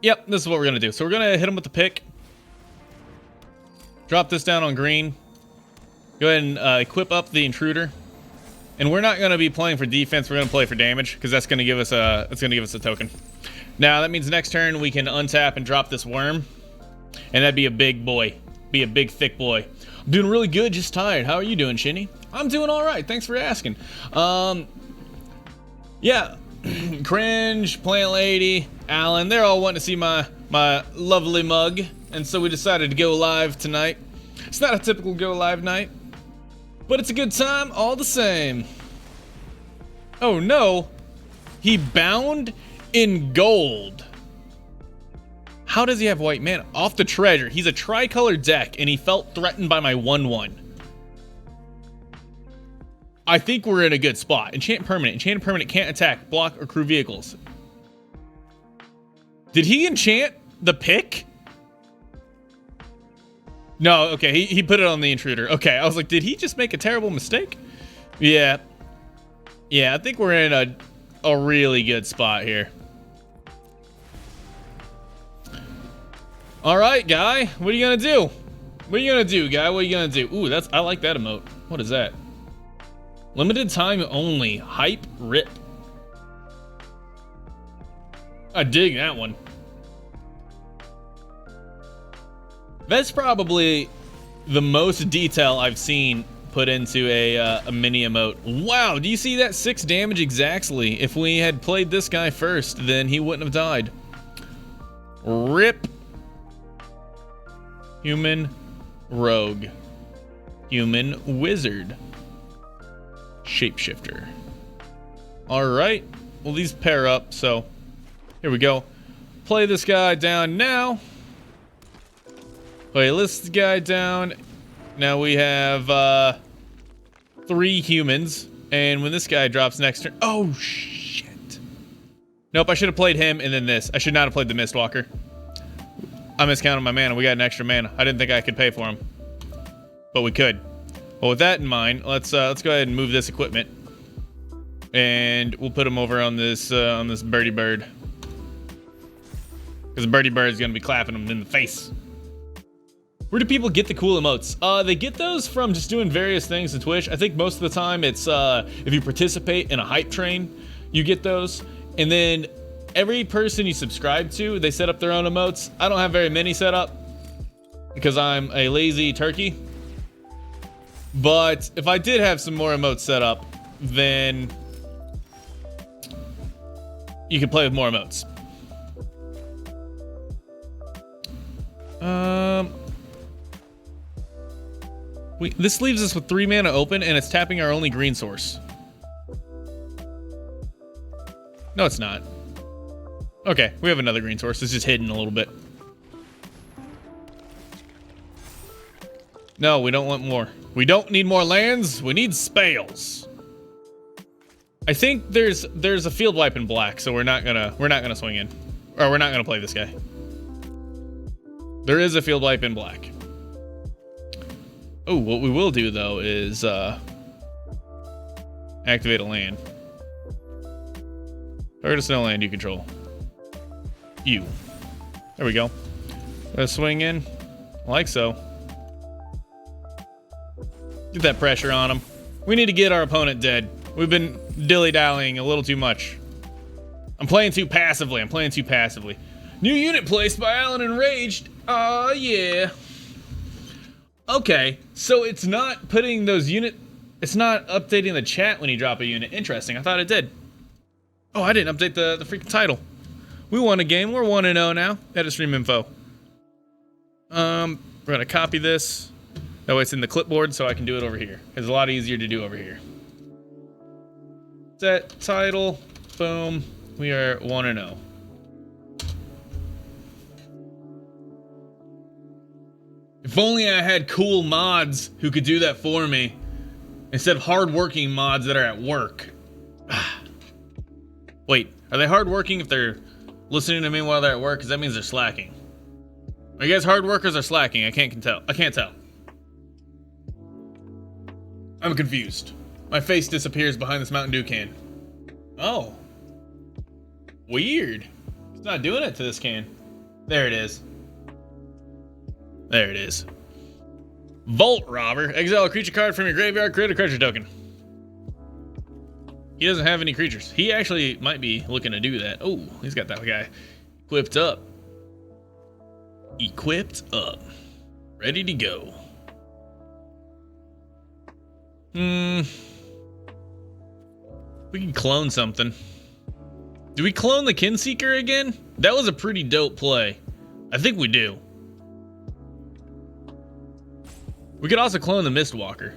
Yep, this is what we're going to do. So we're going to hit him with the pick. Drop this down on green. Go ahead and equip up the intruder. And we're not going to be playing for defense. We're going to play for damage because that's going to give us a token. Now that means next turn we can untap and drop this worm, and that'd be a big boy, be a big thick boy. I'm doing really good, just tired. How are you doing, Shinny? I'm doing all right. Thanks for asking. Yeah, Cringe, Plant Lady, Alan, they're all wanting to see my lovely mug, and so we decided to go live tonight. It's not a typical go live night, but it's a good time all the same. Oh no, he bound in gold. How does he have white mana? Off the treasure. He's a tricolor deck and he felt threatened by my 1/1. I think we're in a good spot. Enchant permanent. Enchanted permanent can't attack, block, or crew vehicles. Did he enchant the pick? No, okay, he put it on the intruder. Okay, I was like, did he just make a terrible mistake? Yeah. Yeah, I think we're in a really good spot here. All right, guy, what are you gonna do? What are you gonna do, guy? What are you gonna do? Ooh, I like that emote. What is that? Limited time only. Hype rip. I dig that one. That's probably the most detail I've seen put into a mini emote. Wow, do you see that? 6 damage exactly. If we had played this guy first, then he wouldn't have died. Rip. Human rogue. Human wizard. Shapeshifter. Alright. Well, these pair up, so here we go. Play this guy down now. Play this guy down. Now we have 3 humans, and when this guy drops next turn, oh shit! Nope, I should have played him and then this. I should not have played the Mistwalker. I miscounted my mana. We got an extra mana. I didn't think I could pay for him, but we could. Well, with that in mind, let's go ahead and move this equipment, and we'll put him over on this birdie bird, because the birdie bird is gonna be clapping him in the face. Where do people get the cool emotes? They get those from just doing various things in Twitch. I think most of the time it's if you participate in a hype train, you get those. And then every person you subscribe to, they set up their own emotes. I don't have very many set up because I'm a lazy turkey. But if I did have some more emotes set up, then you could play with more emotes. This leaves us with 3 mana open, and it's tapping our only green source. No, it's not. Okay, we have another green source. It's just hidden a little bit. No, we don't want more. We don't need more lands. We need spells. I think there's a field wipe in black, so we're not gonna swing in, or we're not gonna play this guy. There is a field wipe in black. Oh, what we will do though is activate a land. Target a snow land you control. You. There we go. Let's swing in, like so. Get that pressure on him. We need to get our opponent dead. We've been dilly-dallying a little too much. I'm playing too passively. New unit placed by Alan Enraged. Oh yeah. Okay, so it's not putting those it's not updating the chat when you drop a unit. Interesting, I thought it did. Oh, I didn't update the freaking title. We won a game, we're 1-0 now. Edit stream info. We're gonna copy this. That way it's in the clipboard so I can do it over here. It's a lot easier to do over here. Set title, boom. We are 1-0. If only I had cool mods who could do that for me, instead of hardworking mods that are at work. Wait, are they hardworking if they're listening to me while they're at work? Because that means they're slacking. Are you guys hard workers or slacking? I can't tell. I'm confused. My face disappears behind this Mountain Dew can. Oh. Weird. It's not doing it to this can. There it is. There it is. Vault Robber. Exile a creature card from your graveyard, create a creature token. He doesn't have any creatures. He actually might be looking to do that. Oh, he's got that guy equipped up. Equipped up. Ready to go. We can clone something. Do we clone the Kinseeker again? That was a pretty dope play. I think we do. We could also clone the Mistwalker.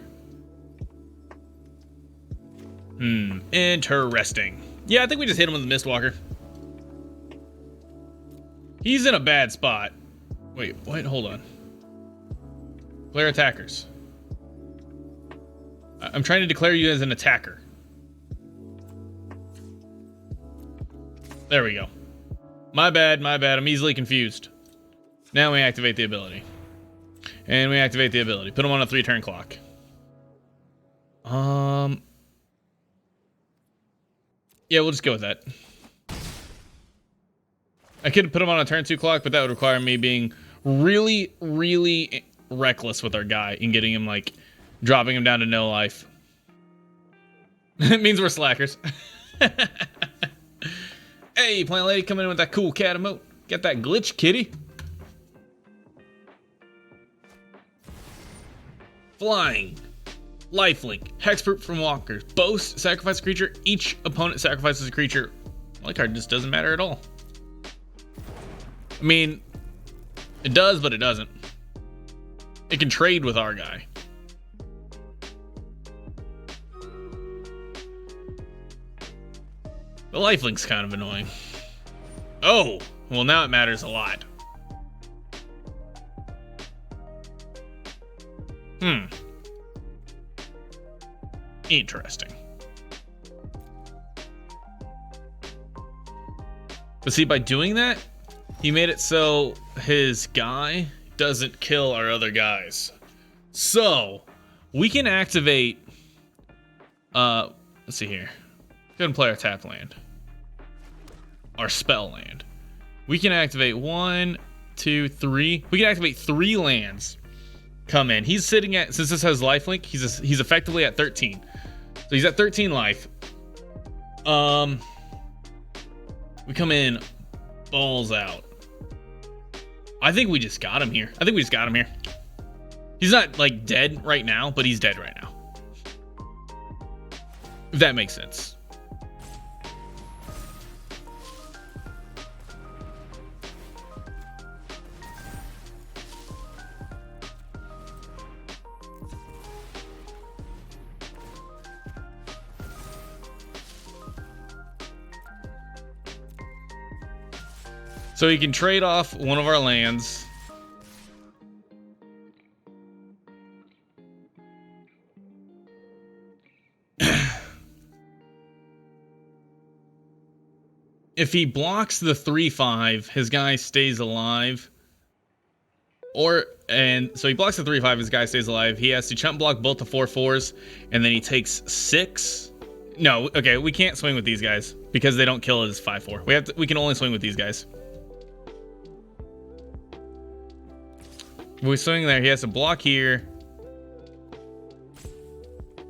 Interesting. Yeah, I think we just hit him with the Mistwalker. He's in a bad spot. Wait, hold on. Declare attackers. I'm trying to declare you as an attacker. There we go. My bad. I'm easily confused. Now we activate the ability. And we activate the ability. Put him on a 3-turn clock. Yeah, we'll just go with that. I could put him on a turn 2 clock, but that would require me being really, really reckless with our guy and getting him, like, dropping him down to no life. It means we're slackers. Hey, Plant Lady, coming in with that cool cat emote. Get that glitch, kitty. Flying. Lifelink. Hexproof from walkers. Boast. Sacrifice a creature. Each opponent sacrifices a creature. My card just doesn't matter at all. I mean, it does, but it doesn't. It can trade with our guy. The lifelink's kind of annoying. Oh, well now it matters a lot. Interesting. But see, by doing that, he made it so his guy doesn't kill our other guys. So, we can activate... let's see here. Go ahead and play our tap land. Our spell land. We can activate 1, 2, 3. We can activate 3 lands. Come in. He's sitting at... Since this has lifelink, he's effectively at 13. So he's at 13 life. We come in, balls out. I think we just got him here. He's not like dead right now, but he's dead right now. If that makes sense. So he can trade off one of our lands. If he blocks the 3/5, his guy stays alive. So he blocks the 3/5, his guy stays alive. He has to chump block both the 4/4s, and then he takes 6. No, okay, we can't swing with these guys because they don't kill his 5/4. We can only swing with these guys. We're swinging there. He has to block here.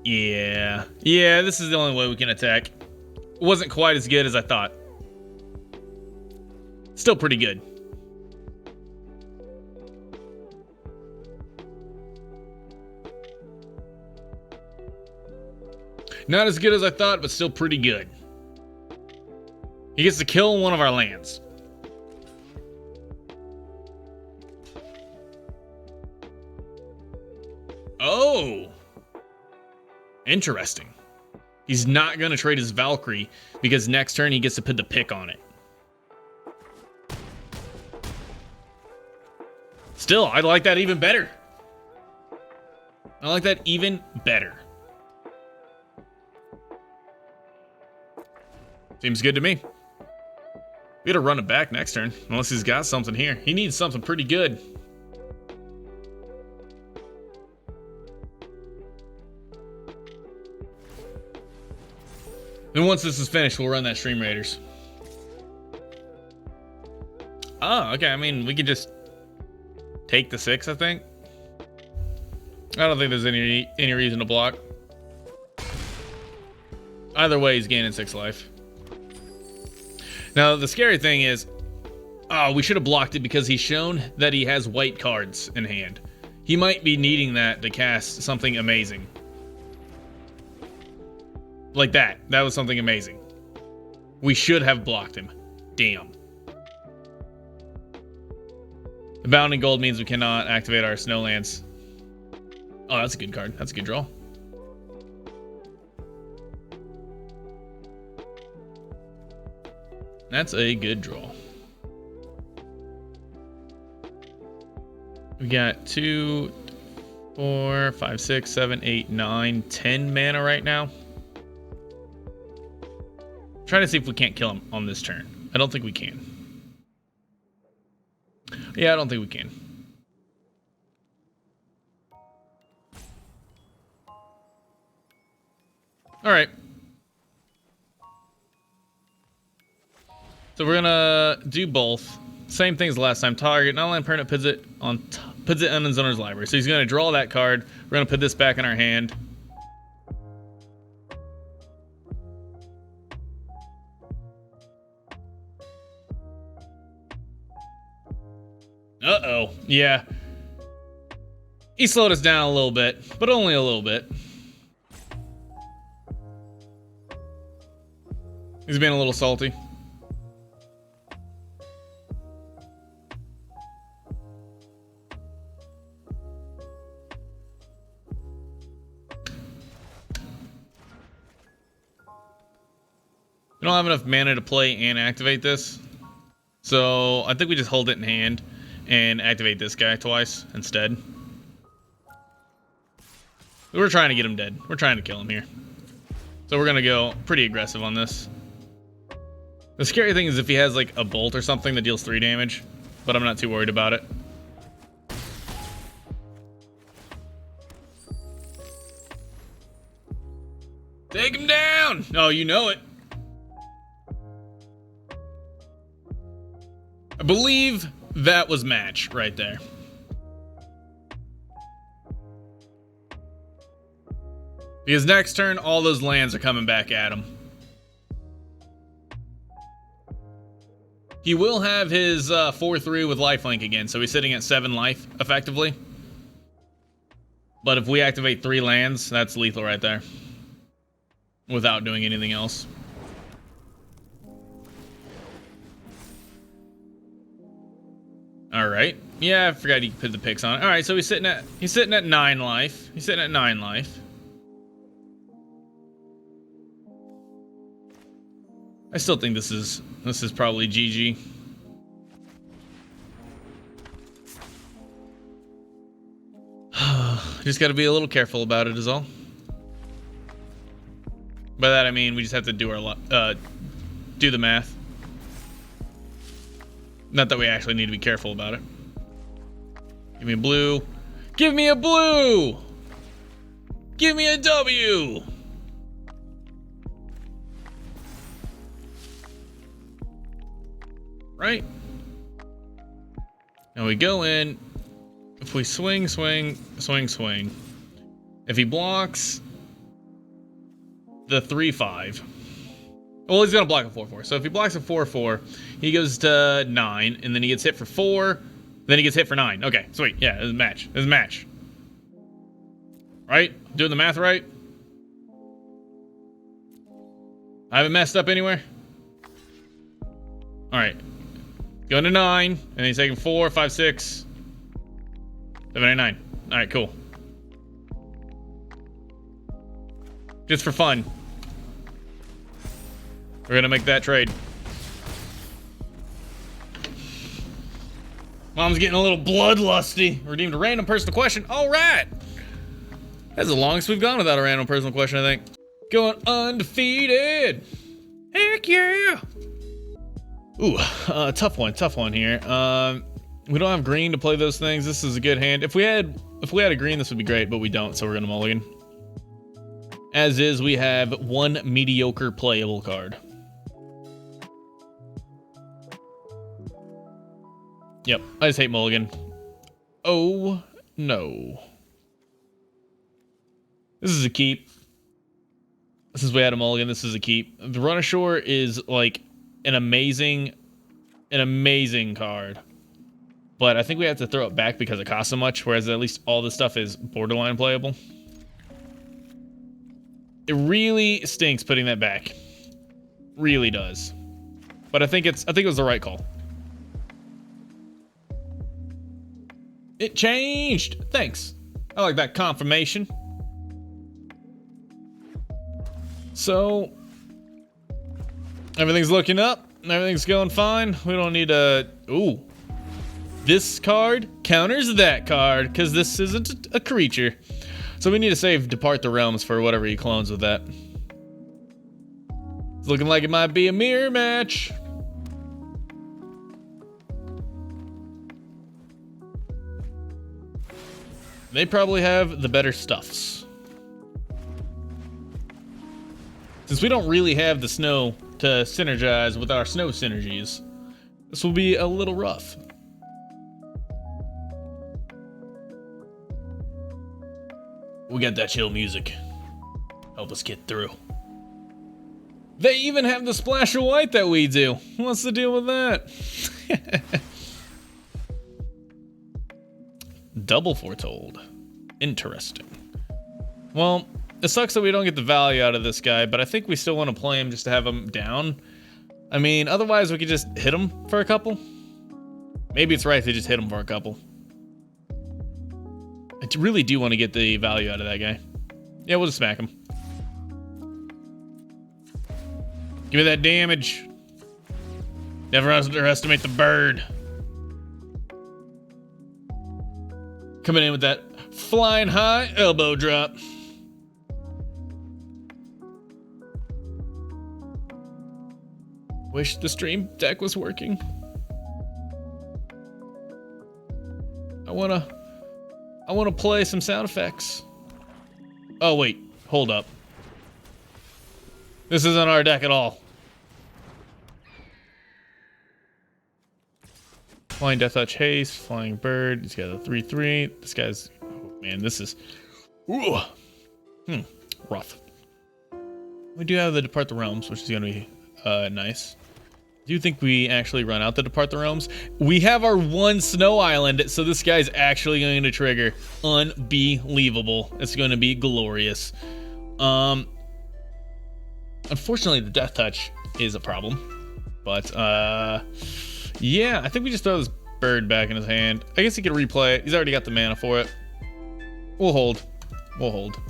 Yeah, this is the only way we can attack. It wasn't quite as good as I thought. Still pretty good. Not as good as I thought, but still pretty good. He gets to kill one of our lands. Oh, interesting. He's not going to trade his Valkyrie because next turn he gets to put the pick on it. Still, I like that even better. Seems good to me. We gotta run it back next turn, unless he's got something here. He needs something pretty good. And once this is finished, we'll run that Stream Raiders. Oh, okay. I mean, we could just take the 6, I think. I don't think there's any reason to block. Either way, he's gaining 6 life. Now, the scary thing is, we should have blocked it because he's shown that he has white cards in hand. He might be needing that to cast something amazing. Like that. That was something amazing. We should have blocked him. Damn. The Bounding Gold means we cannot activate our Snowlands. Oh, that's a good card. That's a good draw. That's a good draw. We got 2, 4, 5, 6, 7, 8, 9, 10 mana right now. Trying to see if we can't kill him on this turn. I don't think we can. Yeah, I don't think we can. All right. So we're gonna do both. Same thing as last time. Target non-land permanent puts it in his owner's library. So he's gonna draw that card. We're gonna put this back in our hand. Uh-oh. Yeah. He slowed us down a little bit, but only a little bit. He's being a little salty. We don't have enough mana to play and activate this. So I think we just hold it in hand and activate this guy twice instead. We're trying to get him dead. We're trying to kill him here. So we're gonna go pretty aggressive on this. The scary thing is if he has like a bolt or something that deals 3 damage, but I'm not too worried about it. Take him down! Oh, you know it. I believe that was match right there. Because next turn, all those lands are coming back at him. He will have his 4/3 with lifelink again, so he's sitting at 7 life, effectively. But if we activate 3 lands, that's lethal right there. Without doing anything else. Alright. Yeah, I forgot you could put the picks on it. Alright, so he's sitting at 9 life. He's sitting at 9 life. I still think this is probably GG. Just gotta be a little careful about it is all. By that I mean we just have to do our do the math. Not that we actually need to be careful about it. Give me a blue. Give me a blue! Give me a W! Right? Now we go in. If we swing, swing, swing, swing. If he blocks the 3/5. Well, he's gonna block a 4/4. So if he blocks a 4/4, he goes to 9, and then he gets hit for 4. Then he gets hit for 9. Okay, sweet. Yeah, it's a match. It's a match. Right? Doing the math right? I haven't messed up anywhere. All right. Going to 9, and he's taking 4, 5, 6, 7, 8, 9. All right, cool. Just for fun. We're gonna make that trade. Mom's getting a little bloodlusty. Redeemed a random personal question. All right. That's the longest we've gone without a random personal question, I think. Going undefeated. Heck yeah. Ooh, tough one here. We don't have green to play those things. This is a good hand. If we had a green, this would be great, but we don't, so we're gonna mulligan. As is, we have 1 mediocre playable card. Yep, I just hate mulligan. Oh no. This is a keep. Since we had a mulligan, this is a keep. The Run Ashore is like an amazing card. But I think we have to throw it back because it costs so much, whereas at least all this stuff is borderline playable. It really stinks putting that back. Really does. But I think it was the right call. It changed. Thanks. I like that confirmation. So everything's looking up. Everything's going fine. We don't need a... Ooh. This card counters that card because this isn't a creature. So we need to save Depart the Realms for whatever he clones with that. It's looking like it might be a mirror match. They probably have the better stuffs. Since we don't really have the snow to synergize with our snow synergies, this will be a little rough. We got that chill music. Help us get through. They even have the splash of white that we do. What's the deal with that? Double foretold. Interesting. Well, it sucks that we don't get the value out of this guy, but I think we still want to play him just to have him down. I mean, otherwise we could just hit him for a couple. Maybe it's right to just hit him for a couple. I really do want to get the value out of that guy. Yeah, we'll just smack him. Give me that damage. Never underestimate the bird. Coming in with that flying high elbow drop. Wish the stream deck was working. I wanna play some sound effects. Oh wait, hold up. This isn't our deck at all. Flying Death Touch Haste, Flying Bird. He's got a 3/3. This guy's, oh man, this is, ooh, rough. We do have the Depart the Realms, which is gonna be nice. Do you think we actually run out the Depart the Realms? We have our one snow island, so this guy's actually going to trigger. Unbelievable. It's going to be glorious. Unfortunately, the Death Touch is a problem. But, yeah, I think we just throw this bird back in his hand. I guess he could replay it. He's already got the mana for it. We'll hold. We'll hold.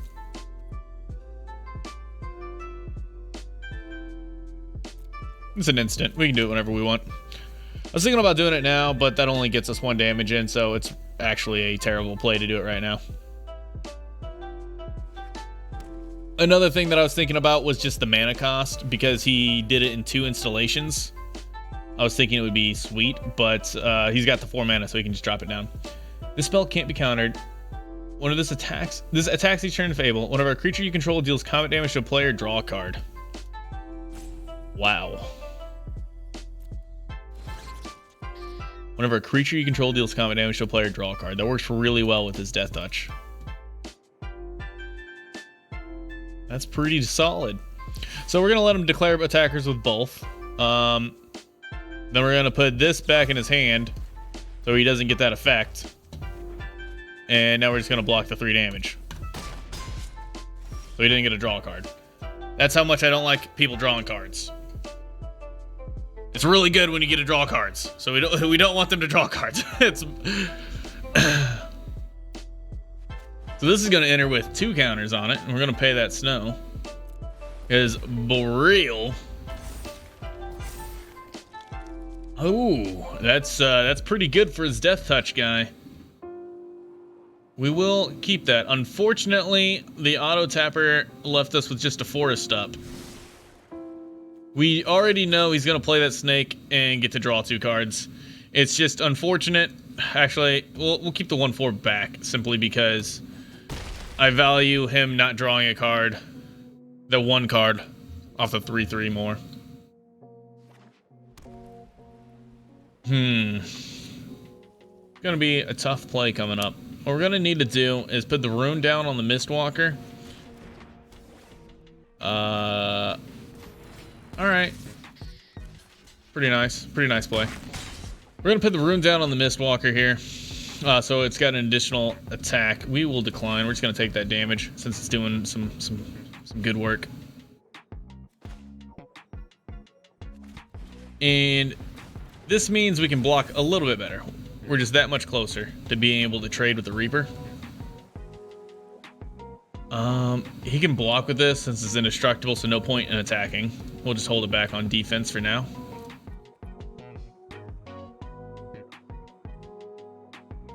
It's an instant. We can do it whenever we want. I was thinking about doing it now, but that only gets us 1 damage in, so it's actually a terrible play to do it right now. Another thing that I was thinking about was just the mana cost, because he did it in 2 installations. I was thinking it would be sweet, but he's got the 4 mana, so he can just drop it down. This spell can't be countered. One of this attacks each turn in Fable. Whenever a creature you control deals combat damage to a player, draw a card. Wow. Whenever a creature you control deals combat damage to a player, draw a card. That works really well with his Death Touch. That's pretty solid. So we're going to let him declare attackers with both. Then we're going to put this back in his hand so he doesn't get that effect. And now we're just going to block the 3 damage. So he didn't get a draw card. That's how much I don't like people drawing cards. It's really good when you get to draw cards. So we don't want them to draw cards. It's So this is going to enter with 2 counters on it, and we're going to pay that snow. Is Boreal. Oh, that's pretty good for his Death Touch guy. We will keep that. Unfortunately, the auto tapper left us with just a forest up. We already know he's going to play that snake and get to draw 2 cards. It's just unfortunate. Actually, we'll keep the 1/4 back simply because I value him not drawing a card. The 1 card off the 3/3 more. Gonna be a tough play coming up. What we're gonna need to do is put the rune down on the Mistwalker. Alright. Pretty nice play. We're gonna put the rune down on the Mistwalker here. So it's got an additional attack. We will decline. We're just gonna take that damage since it's doing some good work. And this means we can block a little bit better. We're just that much closer to being able to trade with the Reaper. He can block with this since it's indestructible, so no point in attacking. We'll just hold it back on defense for now.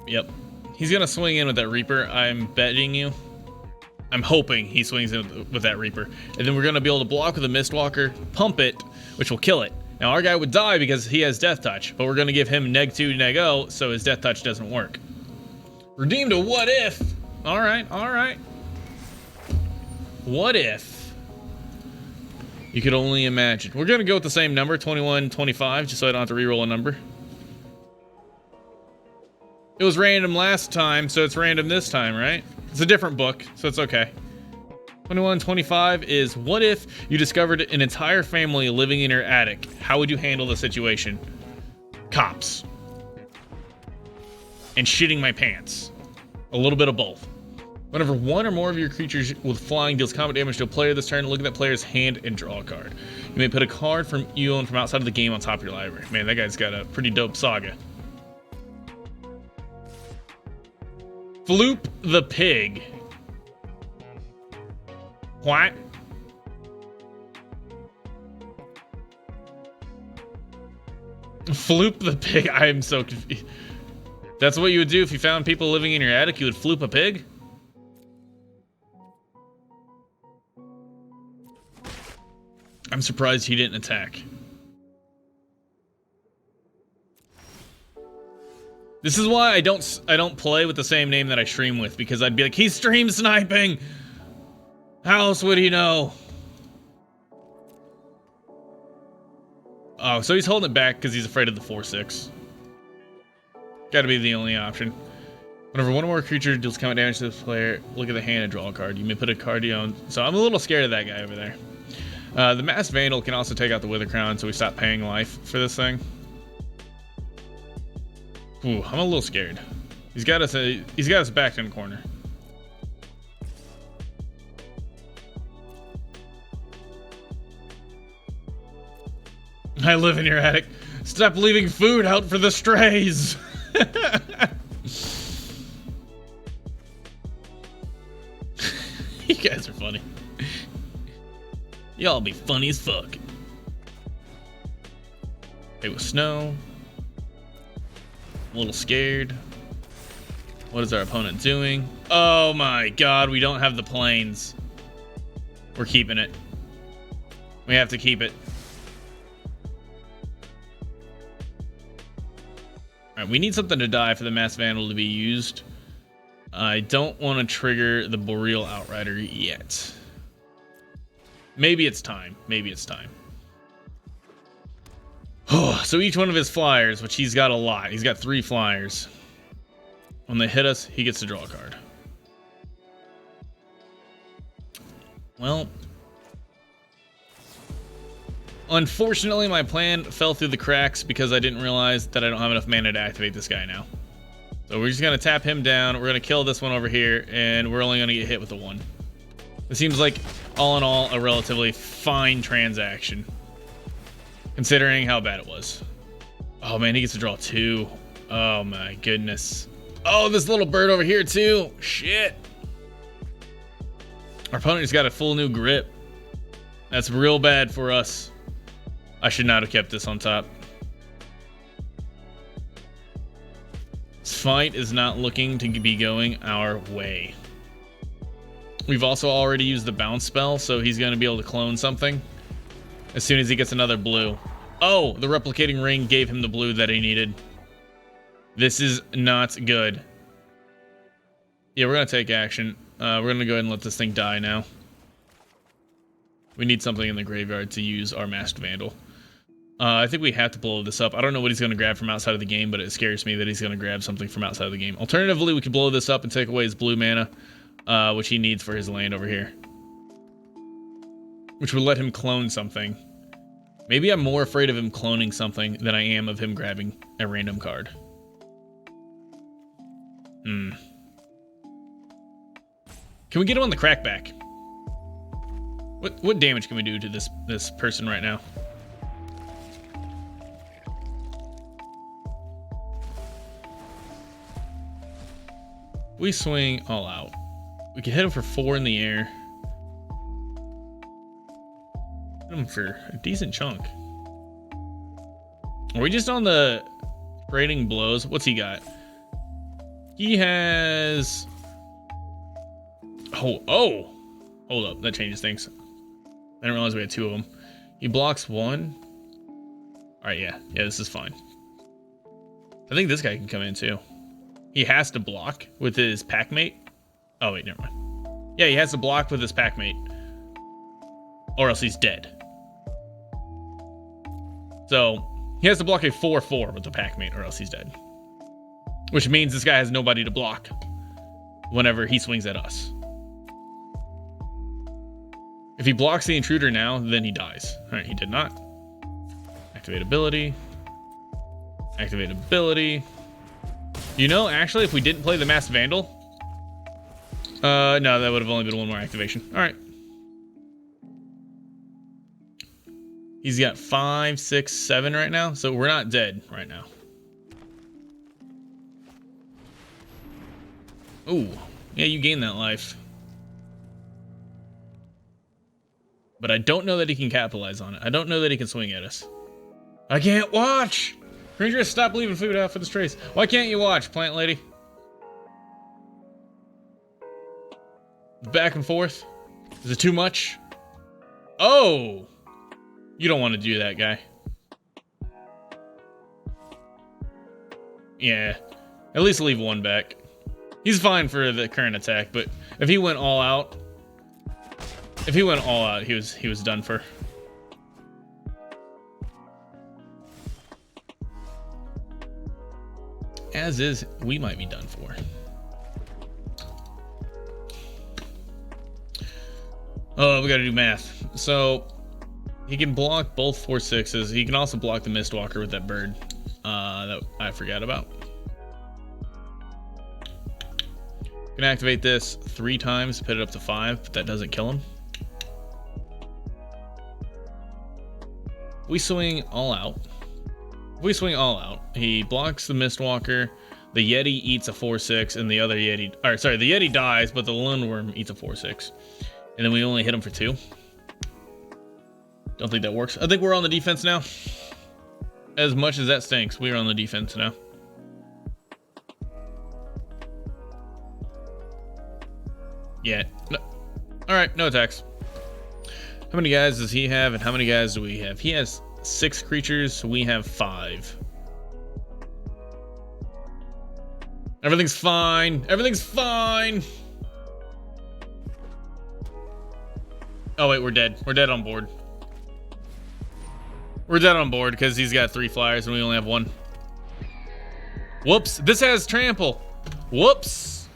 Yep. He's gonna swing in with that Reaper. I'm betting you. I'm hoping he swings in with that Reaper. And then we're gonna be able to block with a Mistwalker, pump it, which will kill it. Now our guy would die because he has Death Touch, but we're gonna give him -2, -0, so his Death Touch doesn't work. Redeemed a what if. Alright. What if? You could only imagine. We're gonna go with the same number, 21, 25, just so I don't have to reroll a number. It was random last time, so it's random this time, right? It's a different book, so it's okay. 21, 25 is, what if you discovered an entire family living in your attic? How would you handle the situation? Cops. And shitting my pants. A little bit of both. Whenever 1 or more of your creatures with flying deals combat damage to a player this turn, look at that player's hand and draw a card. You may put a card from you own from outside of the game on top of your library. Man, that guy's got a pretty dope saga. Floop the pig. What? Floop the pig? I am so confused. That's what you would do if you found people living in your attic? You would floop a pig? I'm surprised he didn't attack. This is why I don't play with the same name that I stream with, because I'd be like, he's stream sniping. How else would he know? Oh, so he's holding it back because he's afraid of the 4/6. Gotta be the only option. Whenever one or more creature deals combat damage to this player, look at the hand and draw a card. You may put a card you own. So I'm a little scared of that guy over there. The Masked Vandal can also take out the Wither Crown, so we stop paying life for this thing. Ooh, I'm a little scared. He's got us backed in the corner. I live in your attic. Stop leaving food out for the strays. You guys are funny. Y'all be funny as fuck. It was snow. A little scared. What is our opponent doing? Oh my god, we don't have the planes. We're keeping it. We have to keep it. Alright, we need something to die for the Masked Vandal to be used. I don't want to trigger the Boreal Outrider yet. Maybe it's time. Maybe it's time. Oh, so each one of his flyers, which he's got a lot. He's got 3 flyers. When they hit us, he gets to draw a card. Well, unfortunately, my plan fell through the cracks because I didn't realize that I don't have enough mana to activate this guy now. So we're just going to tap him down. We're going to kill this one over here, and we're only going to get hit with the 1. It seems like, all in all, a relatively fine transaction, considering how bad it was. Oh man, he gets to draw 2. Oh my goodness. Oh, this little bird over here too. Shit. Our opponent has got a full new grip. That's real bad for us. I should not have kept this on top. This fight is not looking to be going our way. We've also already used the bounce spell, so he's going to be able to clone something as soon as he gets another blue. Oh, the replicating ring gave him the blue that he needed. This is not good. Yeah, we're going to take action. We're going to go ahead and let this thing die now. We need something in the graveyard to use our Masked Vandal. I think we have to blow this up. I don't know what he's going to grab from outside of the game, but it scares me that he's going to grab something from outside of the game. Alternatively, we could blow this up and take away his blue mana, which he needs for his land over here. Which would let him clone something. Maybe I'm more afraid of him cloning something than I am of him grabbing a random card. Can we get him on the crackback? What damage can we do to this person right now? We swing all out. We can hit him for 4 in the air. Hit him for a decent chunk. Are we just on the trading blows? What's he got? He has... Oh! Hold up, that changes things. I didn't realize we had 2 of them. He blocks 1. Alright, yeah, this is fine. I think this guy can come in too. He has to block with his packmate. Oh wait, never mind. Yeah, he has to block with his packmate, or else he's dead. So he has to block a 4/4 with the packmate, or else he's dead. Which means this guy has nobody to block whenever he swings at us. If he blocks the intruder now, then he dies. All right, he did not. Activate ability. Activate ability. You know, actually, if we didn't play the Masked Vandal, no, that would have only been 1 more activation. All right. He's got 5, 6, 7 right now, so we're not dead right now. Ooh, yeah, you gain that life. But I don't know that he can capitalize on it. I don't know that he can swing at us. I can't watch! Rangers, stop leaving food out for the strays. Why can't you watch, plant lady? Back and forth. Is it too much? Oh! You don't want to do that, guy. Yeah. At least leave one back. He's fine for the current attack, but if he went all out, he was done for. As is, we might be done for. Oh, we gotta do math. So he can block both 4/6s. He can also block the Mistwalker with that bird that I forgot about. Can activate this 3 times, put it up to 5, but that doesn't kill him. We swing all out. If we swing all out, he blocks the Mistwalker, the Yeti eats a 4/6, and the other Yeti, or sorry, the Yeti dies, but the Lone Worm eats a 4/6. And then we only hit him for 2. Don't think that works. I think we're on the defense now. As much as that stinks, we're on the defense now. Yeah. No. All right, no attacks. How many guys does he have, and how many guys do we have? He has 6 creatures, we have 5. Everything's fine. Everything's fine. Oh wait, we're dead. We're dead on board. We're dead on board because he's got 3 flyers and we only have 1. Whoops. This has trample. Whoops.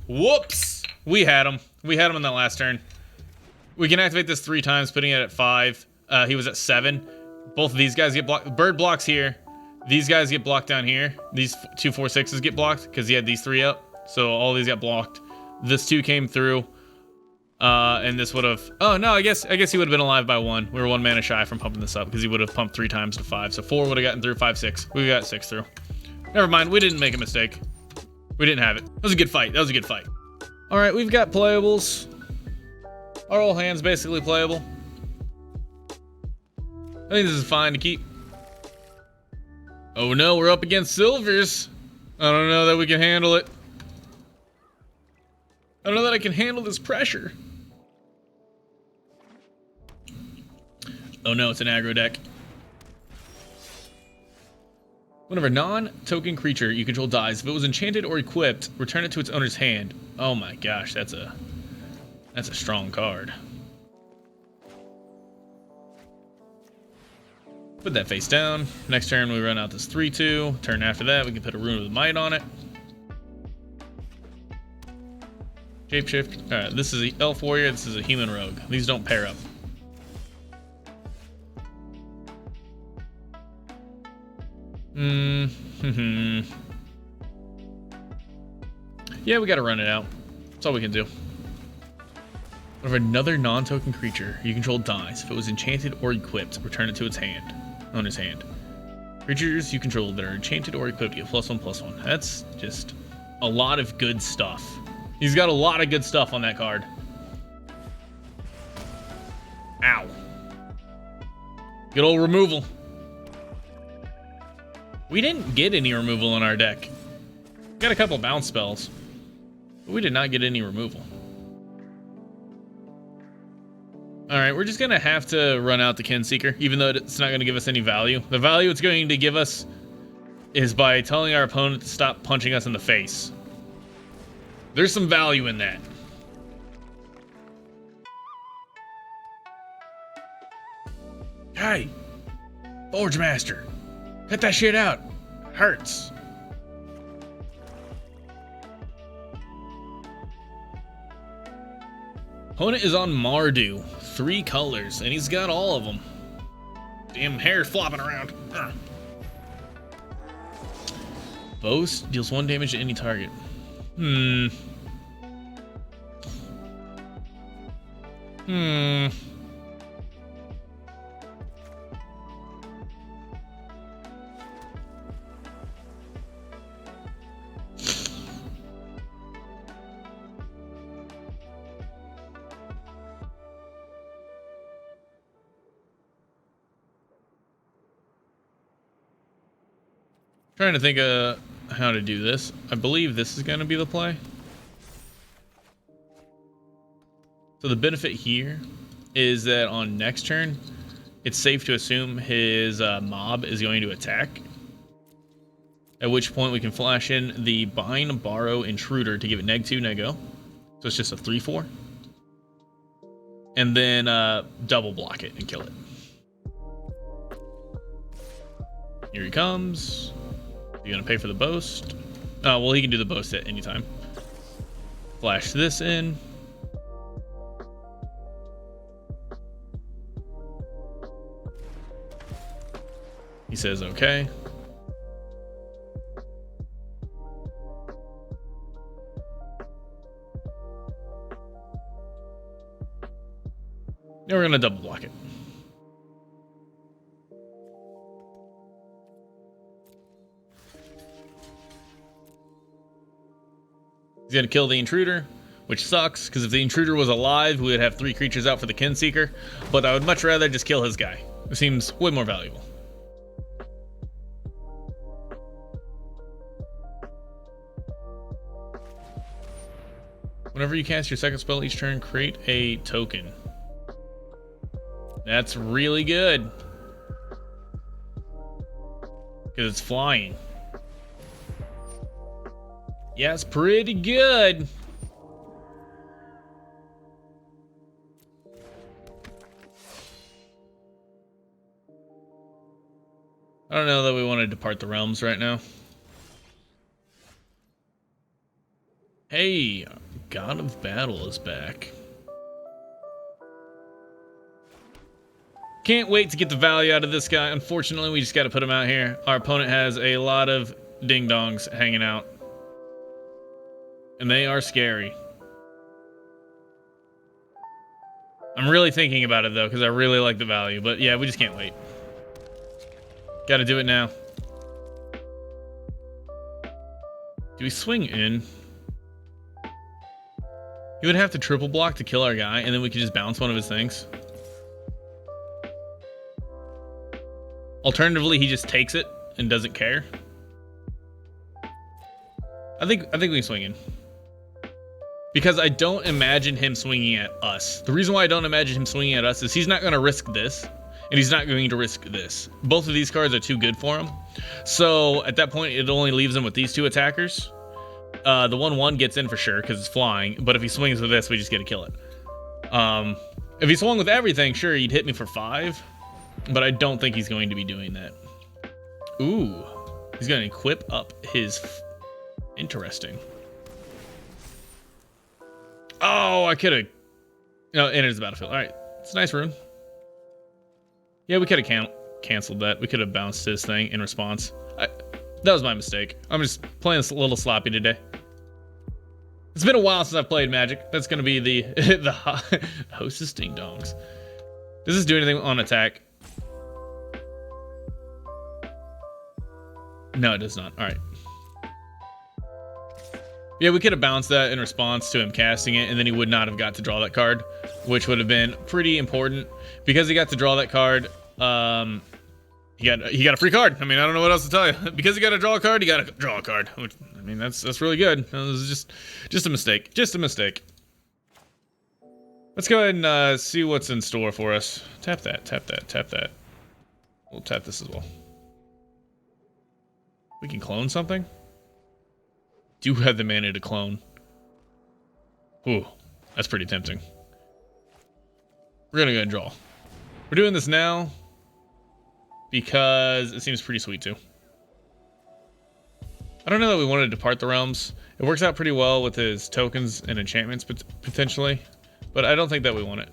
Whoops. We had him. We had him in that last turn. We can activate this 3 times, putting it at 5. He was at 7. Both of these guys get blocked. Bird blocks here. These guys get blocked down here. These 2 4/6s get blocked because he had these 3 up. So all these got blocked. This 2 came through. And this would have... Oh, no, I guess he would have been alive by 1. We were 1 mana shy from pumping this up because he would have pumped 3 times to 5. So 4 would have gotten through, 5, 6. We got 6 through. Never mind. We didn't make a mistake. We didn't have it. That was a good fight. That was a good fight. All right, we've got playables. Our whole hand's basically playable. I think this is fine to keep. Oh, no, we're up against silvers. I don't know that we can handle it. I don't know that I can handle this pressure. Oh no, it's an aggro deck. Whenever a non-token creature you control dies, if it was enchanted or equipped, return it to its owner's hand. Oh my gosh, that's a strong card. Put that face down. Next turn we run out this 3/2. Turn after that we can put a Rune of Might on it. Shapeshift. Alright, this is an Elf Warrior, this is a Human Rogue. These don't pair up. Yeah, we gotta run it out. That's all we can do. Whenever another non-token creature you control dies, if it was enchanted or equipped, return it to its hand. Owner's hand. Creatures you control that are enchanted or equipped get +1/+1. That's just a lot of good stuff. He's got a lot of good stuff on that card. Ow. Good old removal. We didn't get any removal in our deck. We got a couple bounce spells, but we did not get any removal. Alright, we're just gonna have to run out the Kinseeker, even though it's not gonna give us any value. The value it's going to give us is by telling our opponent to stop punching us in the face. There's some value in that. Hey, Forge Master, cut that shit out. Hurts. Opponent is on Mardu, 3 colors, and he's got all of them. Damn hair flopping around. Boast deals 1 damage to any target. Trying to think of how to do this. I believe this is going to be the play. So the benefit here is that on next turn, it's safe to assume his mob is going to attack. At which point we can flash in the Bind, Borrow, Intruder to give it -2, -0. So it's just a 3/4. And then double block it and kill it. Here he comes. You gonna pay for the boast? Oh, well, he can do the boast at any time. Flash this in. He says okay. Now we're gonna double block it. He's gonna kill the intruder, which sucks, because if the intruder was alive, we would have 3 creatures out for the Kinseeker, but I would much rather just kill his guy. It seems way more valuable. Whenever you cast your second spell each turn, create a token. That's really good. Because it's flying. Yeah, it's pretty good. I don't know that we want to depart the realms right now. Hey, God of Battle is back. Can't wait to get the value out of this guy. Unfortunately, we just got to put him out here. Our opponent has a lot of ding-dongs hanging out. And they are scary. I'm really thinking about it, though, because I really like the value. But yeah, we just can't wait. Got to do it now. Do we swing in? He would have to triple block to kill our guy, and then we could just bounce one of his things. Alternatively, he just takes it and doesn't care. I think we swing in. Because I don't imagine him swinging at us. The reason why I don't imagine him swinging at us is he's not going to risk this, and he's not going to risk this. Both of these cards are too good for him. So at that point, it only leaves him with these 2 attackers. The 1/1 gets in for sure because it's flying, but if he swings with this, we just get to kill it. If he swung with everything, sure, he'd hit me for 5, but I don't think he's going to be doing that. Ooh, he's going to equip up his... Interesting. Oh, I could have... No, enters the battlefield. All right, it's a nice rune. Yeah, we could have canceled that. We could have bounced his thing in response. That was my mistake. I'm just playing a little sloppy today. It's been a while since I've played Magic. That's going to be the hostess ding dongs. Does this do anything on attack? No, it does not. All right. Yeah, we could have bounced that in response to him casting it, and then he would not have got to draw that card, which would have been pretty important. Because he got to draw that card, he got a free card. I mean, I don't know what else to tell you. Because he got to draw a card, he got to draw a card. Which, I mean, that's really good. It was just a mistake. Just a mistake. Let's go ahead and see what's in store for us. Tap that, tap that, tap that. We'll tap this as well. We can clone something? Do have the mana to clone. Ooh, that's pretty tempting. We're gonna go ahead and draw. We're doing this now because it seems pretty sweet too. I don't know that we want to depart the realms. It works out pretty well with his tokens and enchantments potentially, but I don't think that we want it.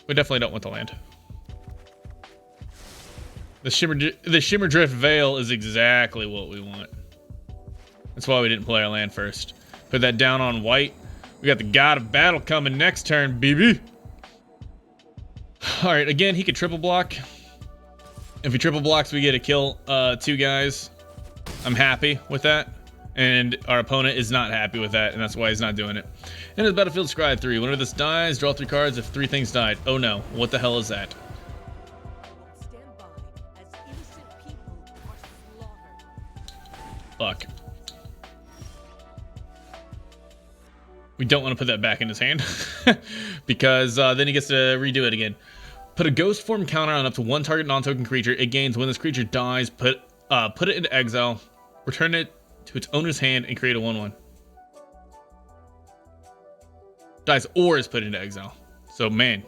We definitely don't want the land. The Shimmer Drift Veil is exactly what we want. That's why we didn't play our land first. Put that down on white. We got the God of Battle coming next turn, baby. All right, again, he could triple block. If he triple blocks, we get to kill 2 guys. I'm happy with that. And our opponent is not happy with that, and that's why he's not doing it. And his battlefield scribe 3. Whenever this dies, draw 3 cards if 3 things died. Oh no, what the hell is that? Fuck. We don't want to put that back in his hand because then he gets to redo it again. Put a ghost form counter on up to 1 target non-token creature. It gains when this creature dies. Put it into exile. Return it to its owner's hand and create a 1/1. Dies or is put into exile. So, man,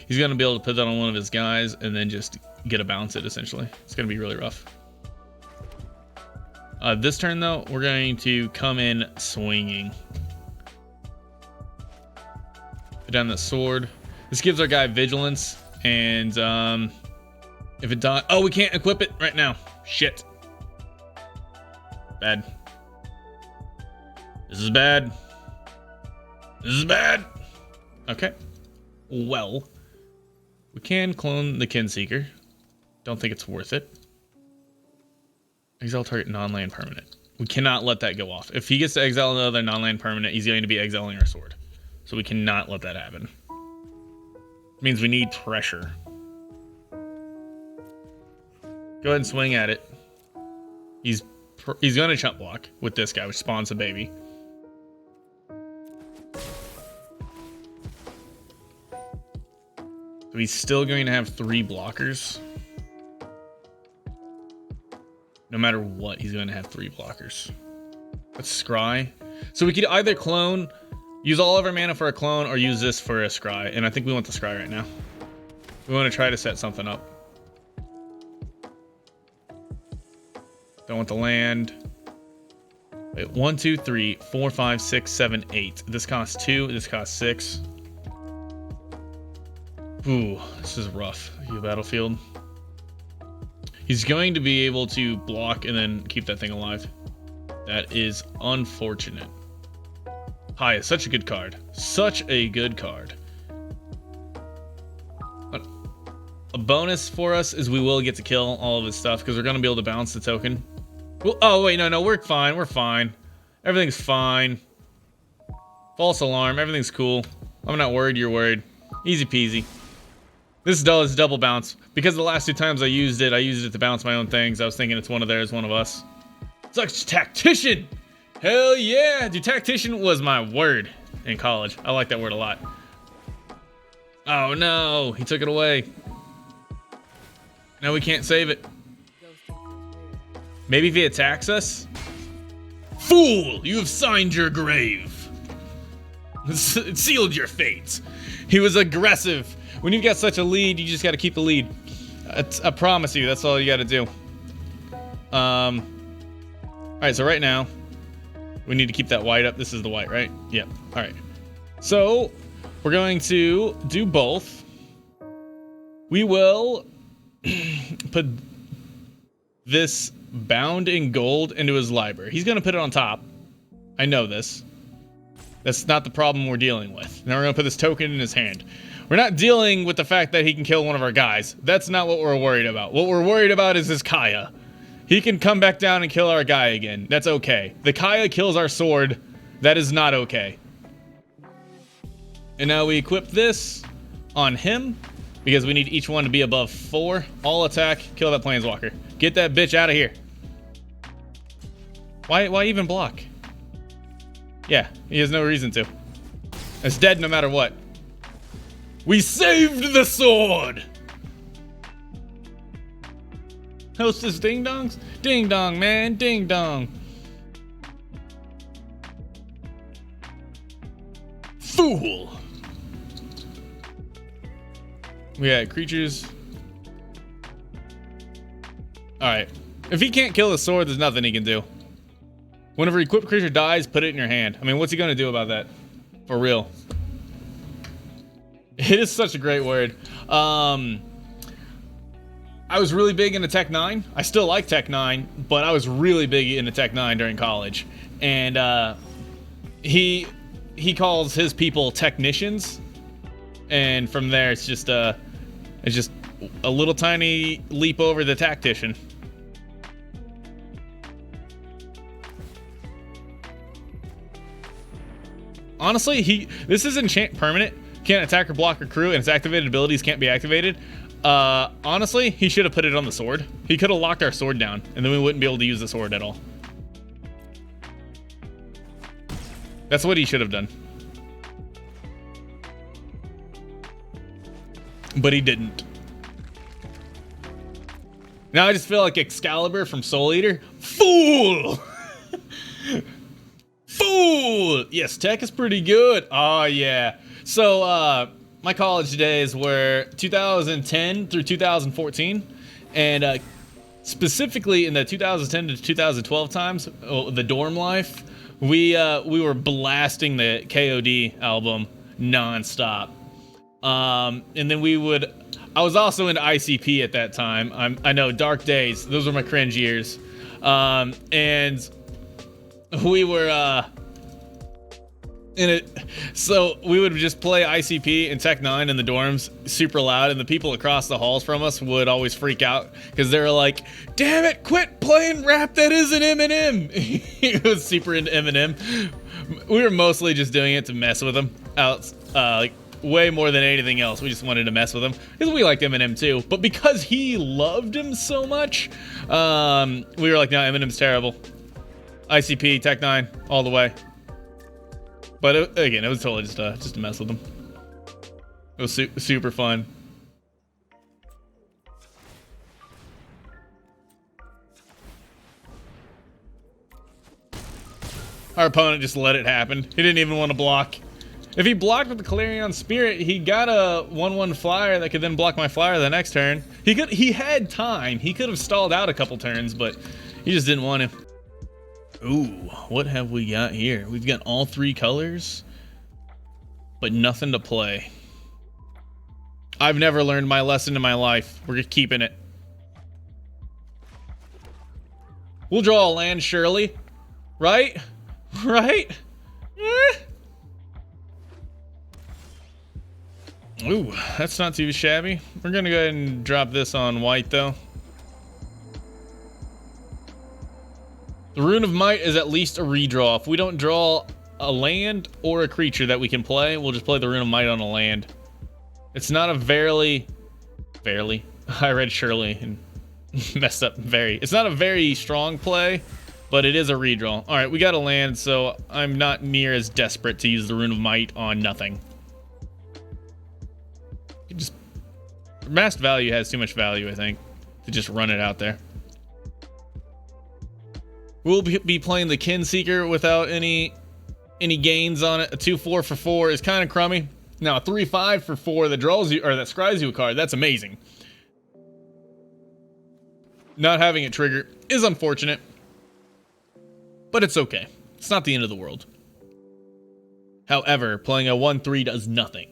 he's going to be able to put that on one of his guys and then just get a bounce it, essentially. It's going to be really rough. This turn, though, we're going to come in swinging. Put down the sword. This gives our guy vigilance, and if it dies... Oh, we can't equip it right now. Shit. Bad. This is bad. This is bad. Okay. Well, we can clone the Kinseeker. Don't think it's worth it. Exile target non-land permanent. We cannot let that go off. If he gets to exile another non-land permanent, he's going to be exiling our sword. So we cannot let that happen. It means we need pressure. Go ahead and swing at it. He's going to chump block with this guy, which spawns a baby. So he's still going to have 3 blockers. No matter what, he's going to have 3 blockers. Let's scry. So we could either clone, use all of our mana for a clone, or use this for a scry. And I think we want the scry right now. We want to try to set something up. Don't want the land. Wait, 1, 2, 3, 4, 5, 6, 7, 8. This costs 2. This costs 6. Ooh, this is rough. You battlefield. He's going to be able to block and then keep that thing alive. That is unfortunate. Hi, it's such a good card. Such a good card. A bonus for us is we will get to kill all of his stuff because we're going to be able to bounce the token. Well, oh, wait, no, we're fine. We're fine. Everything's fine. False alarm. Everything's cool. I'm not worried. You're worried. Easy peasy. This does double bounce. Because the last 2 times I used it to bounce my own things. I was thinking it's one of theirs, one of us. Such tactician! Hell yeah! Dude, tactician was my word in college. I like that word a lot. Oh no, he took it away. Now we can't save it. Maybe if he attacks us? Fool! You have signed your grave. Sealed your fate. He was aggressive. When you've got such a lead, you just got to keep the lead. I promise you, that's all you got to do. All right, so right now, we need to keep that white up. This is the white, right? Yep. All right. So we're going to do both. We will put this bound in gold into his library. He's going to put it on top. I know this. That's not the problem we're dealing with. Now we're going to put this token in his hand. We're not dealing with the fact that he can kill one of our guys. That's not what we're worried about. What we're worried about is his Kaya. He can come back down and kill our guy again. That's okay. The Kaya kills our sword. That is not okay. And now we equip this on him because we need each one to be above 4. All attack, kill that planeswalker. Get that bitch out of here. Why even block? Yeah, he has no reason to. It's dead no matter what. We saved the sword! Hostess ding dongs? Ding dong, man, ding dong. Fool! We got creatures. Alright. If he can't kill the sword, there's nothing he can do. Whenever equipped creature dies, put it in your hand. I mean, what's he gonna do about that? For real. It is such a great word. I was really big into Tech 9. I still like Tech 9, but I was really big into Tech 9 during college. And he calls his people technicians. And from there, it's just a little tiny leap over the tactician. Honestly, this is enchant permanent. Can't attack or block or crew, and its activated abilities can't be activated. Honestly, he should have put it on the sword. He could have locked our sword down, and then we wouldn't be able to use the sword at all. That's what he should have done. But he didn't. Now I just feel like Excalibur from Soul Eater. Fool! Ooh, yes, tech is pretty good. Oh, yeah. So, my college days were 2010 through 2014. And, specifically in the 2010 to 2012 times, the dorm life, we were blasting the KOD album nonstop. And then I was also into ICP at that time. I know, dark days. Those were my cringe years. And we were, in it, so we would just play ICP and Tech 9 in the dorms super loud, and the people across the halls from us would always freak out because they were like, damn it, quit playing rap that isn't Eminem. He was super into Eminem. We were mostly just doing it to mess with him out, like way more than anything else. We just wanted to mess with him because we liked Eminem too, but because he loved him so much, we were like, no, Eminem's terrible. ICP, Tech 9, all the way. But again, it was totally just to mess with them. It was super fun. Our opponent just let it happen. He didn't even want to block. If he blocked with the Clarion Spirit, he got a 1/1 flyer that could then block my flyer the next turn. He had time. He could have stalled out a couple turns, but he just didn't want to. Ooh, what have we got here? We've got all three colors, but nothing to play. I've never learned my lesson in my life. We're keeping it. We'll draw a land, surely. Right? Right? Ooh, that's not too shabby. We're gonna go ahead and drop this on white, though. The Rune of Might is at least a redraw. If we don't draw a land or a creature that we can play, we'll just play the Rune of Might on a land. It's not a fairly, I read Shirley and messed up very. It's not a very strong play, but it is a redraw. All right, we got a land, so I'm not near as desperate to use the Rune of Might on nothing. Just masked value has too much value, I think, to just run it out there. We'll be playing the Kinseeker without any gains on it. A 2/4 for 4 is kind of crummy. Now a 3/5 for 4 that draws you, or that scries you a card, that's amazing. Not having it trigger is unfortunate, but it's okay. It's not the end of the world. However, playing a 1/3 does nothing.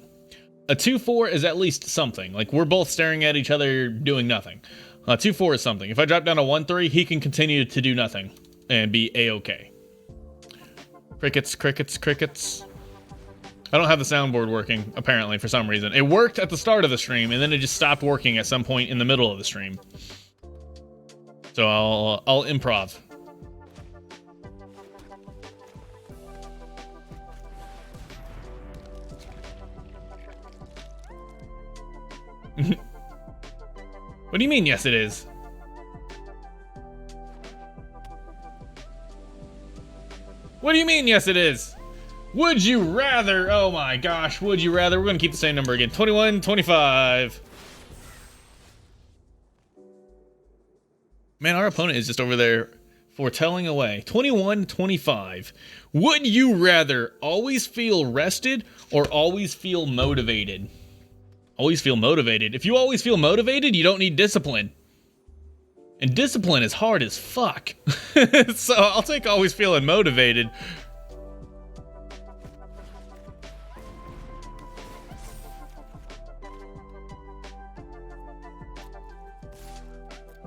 A 2/4 is at least something. Like, we're both staring at each other doing nothing. 2/4 is something. If I drop down a 1/3, he can continue to do nothing and be a-okay. Crickets, crickets, crickets. I don't have the soundboard working, apparently, for some reason. It worked at the start of the stream, and then it just stopped working at some point in the middle of the stream. So I'll improv. What do you mean, yes it is? What do you mean, yes it is? Would you rather? Oh my gosh, would you rather? We're gonna keep the same number again. 21, 25. Man, our opponent is just over there foretelling away. 21, 25. Would you rather always feel rested or always feel motivated? Always feel motivated. If you always feel motivated, you don't need discipline. And discipline is hard as fuck. So I'll take always feeling motivated.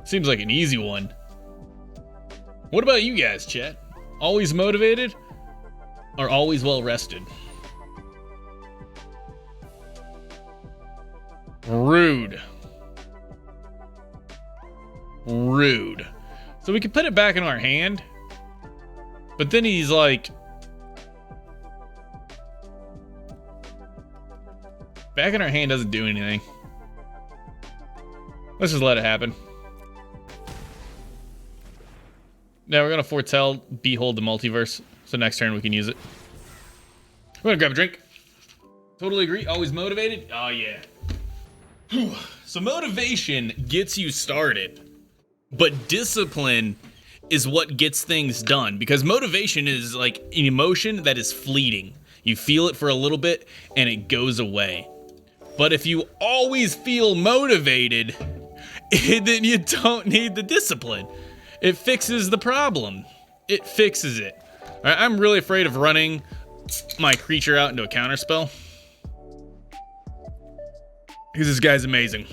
Seems like an easy one. What about you guys, chat? Always motivated or always well rested? Rude. Rude. So we could put it back in our hand, but then he's like, back in our hand doesn't do anything. Let's just let it happen. Now we're gonna foretell Behold the Multiverse, so next turn we can use it. We're gonna grab a drink. Totally agree. Always motivated. Oh yeah. So motivation gets you started, but discipline is what gets things done, because motivation is like an emotion that is fleeting. You feel it for a little bit and it goes away. But if you always feel motivated, then you don't need the discipline. It fixes the problem. It fixes it. All right, I'm really afraid of running my creature out into a counterspell, because this guy's amazing.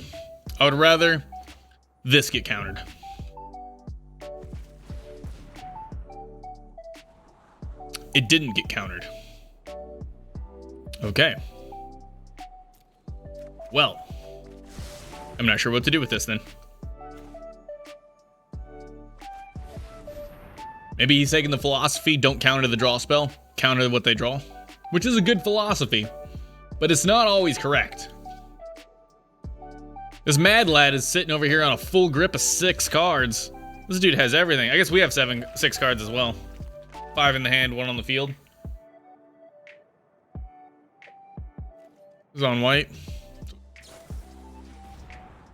I would rather this get countered. It didn't get countered. Okay. Well, I'm not sure what to do with this then. Maybe he's taking the philosophy, don't counter the draw spell, counter what they draw, which is a good philosophy, but it's not always correct. This mad lad is sitting over here on a full grip of 6 cards. This dude has everything. I guess we have 6 cards as well. 5 in the hand, 1 on the field. He's on white.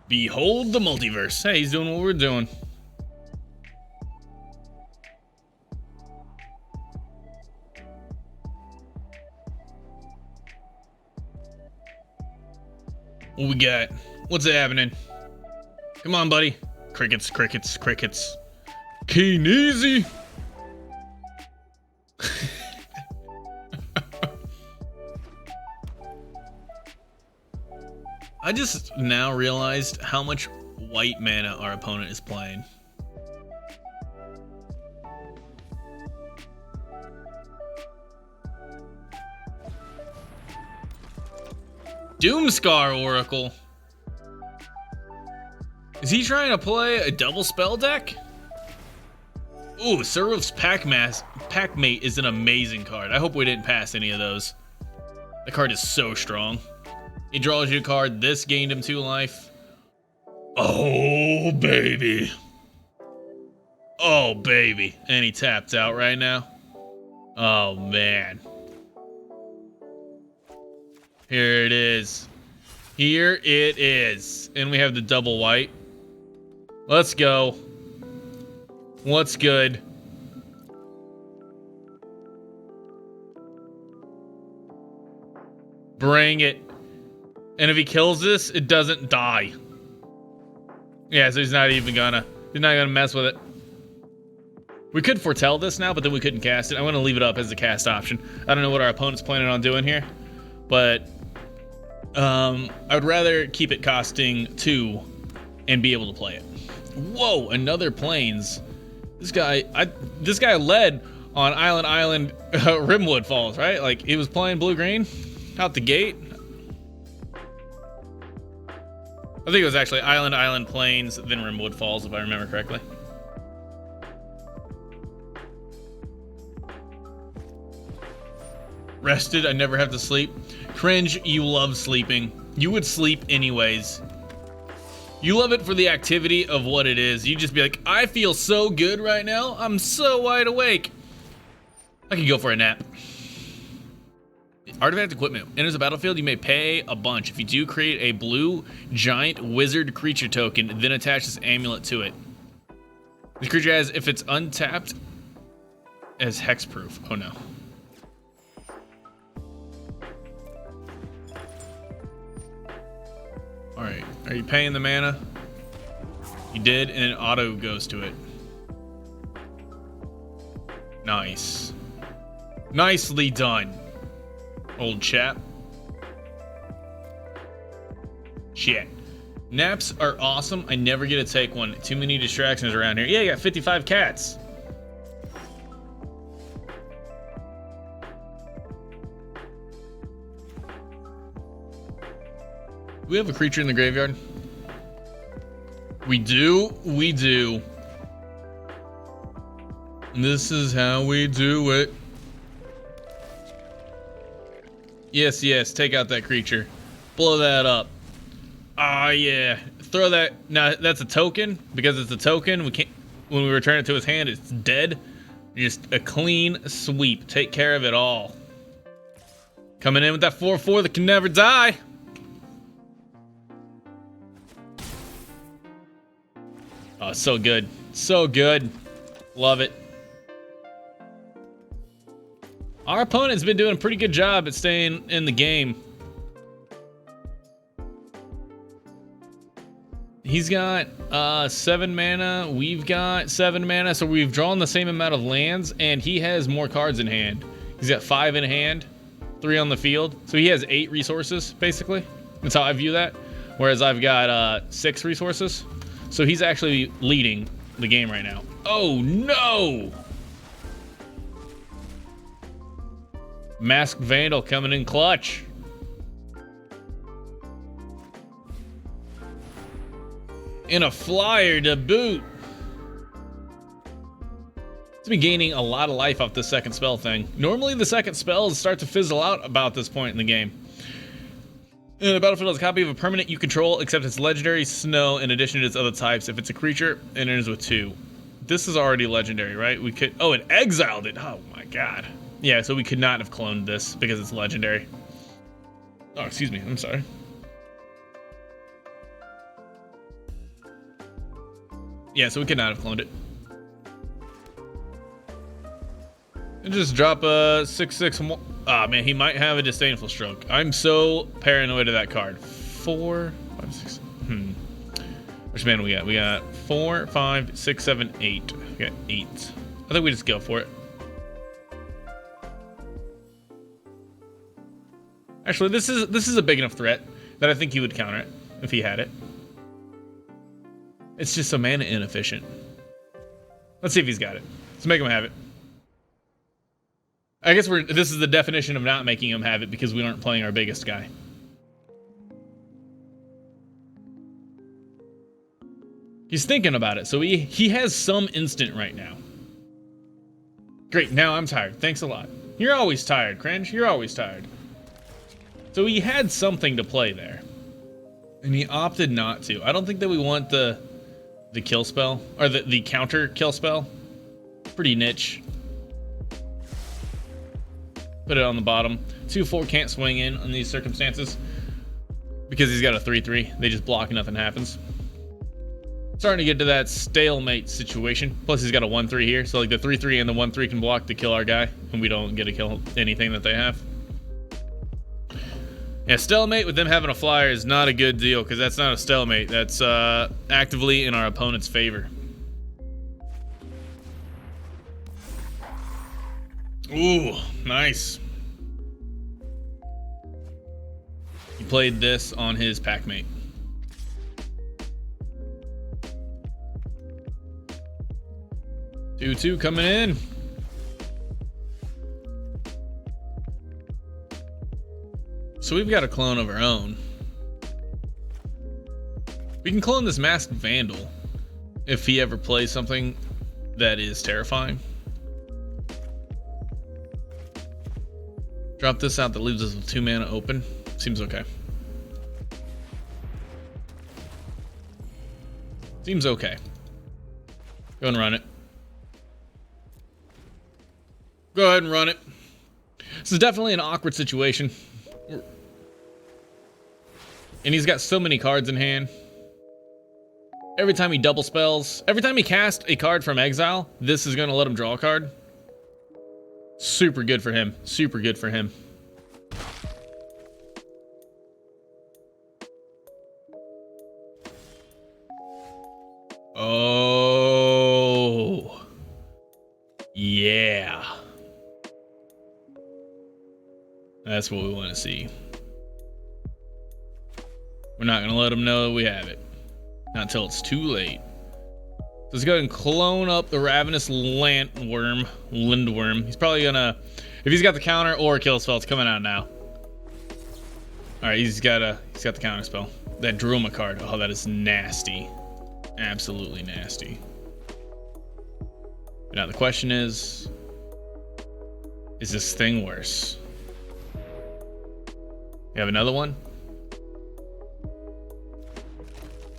Behold the multiverse. Hey, he's doing what we're doing. What we got? What's happening? Come on, buddy. Crickets, crickets, crickets. Keen easy. I just now realized how much white mana our opponent is playing. Doomscar Oracle. Is he trying to play a double spell deck? Ooh, Serif's Packmate is an amazing card. I hope we didn't pass any of those. The card is so strong. He draws you a card. This gained him 2 life. Oh, baby. Oh, baby. And he tapped out right now. Oh, man. Here it is. Here it is. And we have the double white. Let's go. What's good? Bring it. And if he kills this, it doesn't die. Yeah, so he's not gonna mess with it. We could foretell this now, but then we couldn't cast it. I want to leave it up as the cast option. I don't know what our opponent's planning on doing here, but I would rather keep it costing 2 and be able to play it. Whoa, another planes. This guy led on Island Rimwood Falls, right? Like, he was playing blue-green out the gate. I think it was actually Island Plains, then Rimwood Falls, if I remember correctly. Rested, I never have to sleep. Cringe, you love sleeping. You would sleep anyways. You love it for the activity of what it is. You just be like, I feel so good right now. I'm so wide awake. I could go for a nap. Artifact equipment. Enters the battlefield, you may pay a bunch. If you do, create a blue giant wizard creature token, then attach this amulet to it. This creature has, if it's untapped, as hexproof. Oh no. Alright, are you paying the mana? You did, and it auto goes to it. Nice. Nicely done, old chap. Shit. Naps are awesome. I never get to take one. Too many distractions around here. Yeah, you got 55 cats. Do we have a creature in the graveyard? We do. We do. This is how we do it. Yes, yes. Take out that creature. Blow that up. Ah, yeah. Throw that. Now, that's a token. Because it's a token, we can't. When we return it to his hand, it's dead. Just a clean sweep. Take care of it all. Coming in with that 4/4 that can never die. Oh, so good. So good. Love it. Our opponent's been doing a pretty good job at staying in the game. He's got 7 mana. We've got 7 mana. So we've drawn the same amount of lands, and he has more cards in hand. He's got 5 in hand, 3 on the field. So he has 8 resources, basically. That's how I view that. Whereas I've got 6 resources. So he's actually leading the game right now. Oh, no! Masked Vandal coming in clutch. And a flyer to boot. It's been gaining a lot of life off this second spell thing. Normally the second spells start to fizzle out about this point in the game. The battlefield is a copy of a permanent you control, except it's legendary snow in addition to its other types. If it's a creature, it enters with 2. This is already legendary, right? We could... Oh, it exiled it. Oh my god. Yeah, so we could not have cloned this because it's legendary. Oh, excuse me. I'm sorry. Yeah, so we could not have cloned it. And just drop a 6/6. Ah, man, he might have a disdainful stroke. I'm so paranoid of that card. 4, 5, 6. Which mana we got? We got 4, 5, 6, 7, 8. We got 8. I think we just go for it. Actually, this is a big enough threat that I think he would counter it if he had it. It's just so mana inefficient. Let's see if he's got it. Let's make him have it. I guess this is the definition of not making him have it because we aren't playing our biggest guy. He's thinking about it, so he has some instant right now. Great, now I'm tired. Thanks a lot. You're always tired, Cringe. You're always tired. So he had something to play there. And he opted not to. I don't think that we want the kill spell, or the counter kill spell. Pretty niche. Put it on the bottom. 2/4 can't swing in on these circumstances because he's got a 3/3. They just block and nothing happens. Starting to get to that stalemate situation. Plus he's got a 1/3 here, so like the 3/3 and the 1/3 can block to kill our guy, and we don't get to kill anything that they have. Yeah, stalemate with them having a flyer is not a good deal because that's not a stalemate. That's actively in our opponent's favor. Ooh, nice. He played this on his packmate. Two coming in. So we've got a clone of our own. We can clone this Masked Vandal if he ever plays something that is terrifying. Drop this out that leaves us with 2 mana open. Seems okay. Seems okay. Go and run it. Go ahead and run it. This is definitely an awkward situation. And he's got so many cards in hand. Every time he double spells, every time he casts a card from exile, this is going to let him draw a card. Super good for him. Super good for him. Oh. Yeah. That's what we want to see. We're not going to let him know that we have it. Not until it's too late. Let's go ahead and clone up the Ravenous Lindworm. He's probably going to... If he's got the counter or kill spell, it's coming out now. Alright, he's got the counter spell. That Druma card. Oh, that is nasty. Absolutely nasty. Now the question is this thing worse? You have another one?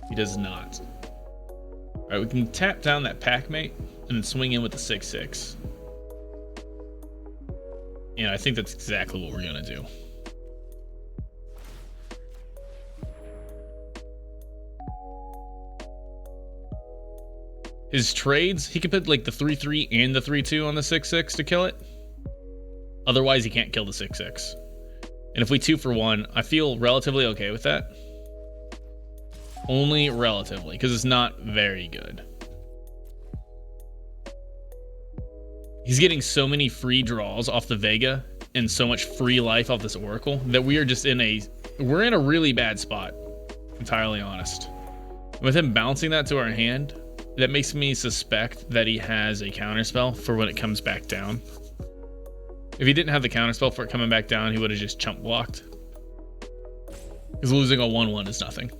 He does not. Alright, we can tap down that packmate and then swing in with the 6/6. And I think that's exactly what we're gonna do. His trades, he can put like the 3/3 and the 3/2 on the 6/6 to kill it. Otherwise, he can't kill the 6/6. And if we 2 for 1, I feel relatively okay with that. Only relatively, because it's not very good. He's getting so many free draws off the Vega and so much free life off this Oracle that we are just we're in a really bad spot, entirely honest. With him bouncing that to our hand, that makes me suspect that he has a counterspell for when it comes back down. If he didn't have the counterspell for it coming back down, he would have just chump blocked. Because losing a 1/1 is nothing.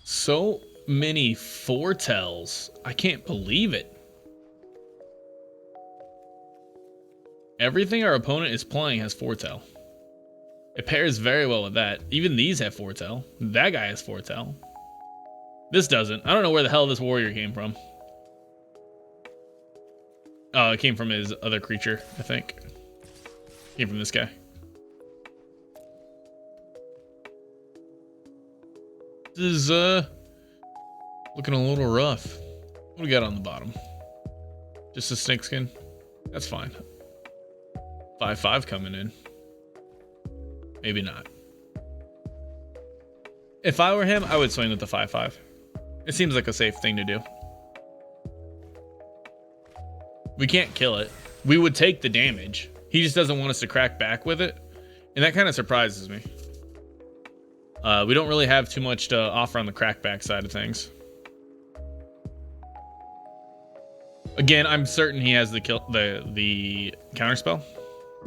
So many foretells. I can't believe it. Everything our opponent is playing has foretell. It pairs very well with that. Even these have foretell. That guy has foretell. This doesn't. I don't know where the hell this warrior came from. Oh, it came from his other creature, I think. Came from this guy. This is looking a little rough. What do we got on the bottom? Just a snakeskin? That's fine. 5/5 coming in. Maybe not. If I were him, I would swing with the 5/5. It seems like a safe thing to do. We can't kill it. We would take the damage. He just doesn't want us to crack back with it. And that kind of surprises me. We don't really have too much to offer on the crackback side of things. Again, I'm certain he has the counterspell.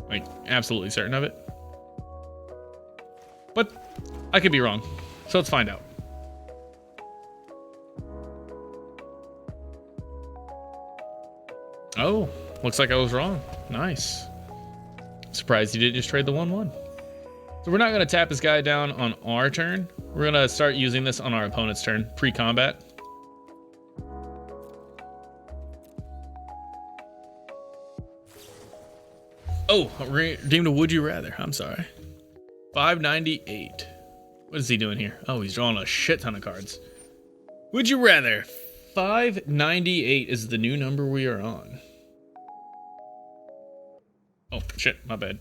Like, absolutely certain of it. But I could be wrong. So let's find out. Oh, looks like I was wrong. Nice. Surprised you didn't just trade the 1/1. So we're not going to tap this guy down on our turn. We're going to start using this on our opponent's turn, pre-combat. Oh, redeemed a Would You Rather. I'm sorry. 598. What is he doing here? Oh, he's drawing a shit ton of cards. Would you rather? 598 is the new number we are on. Oh, shit. My bad.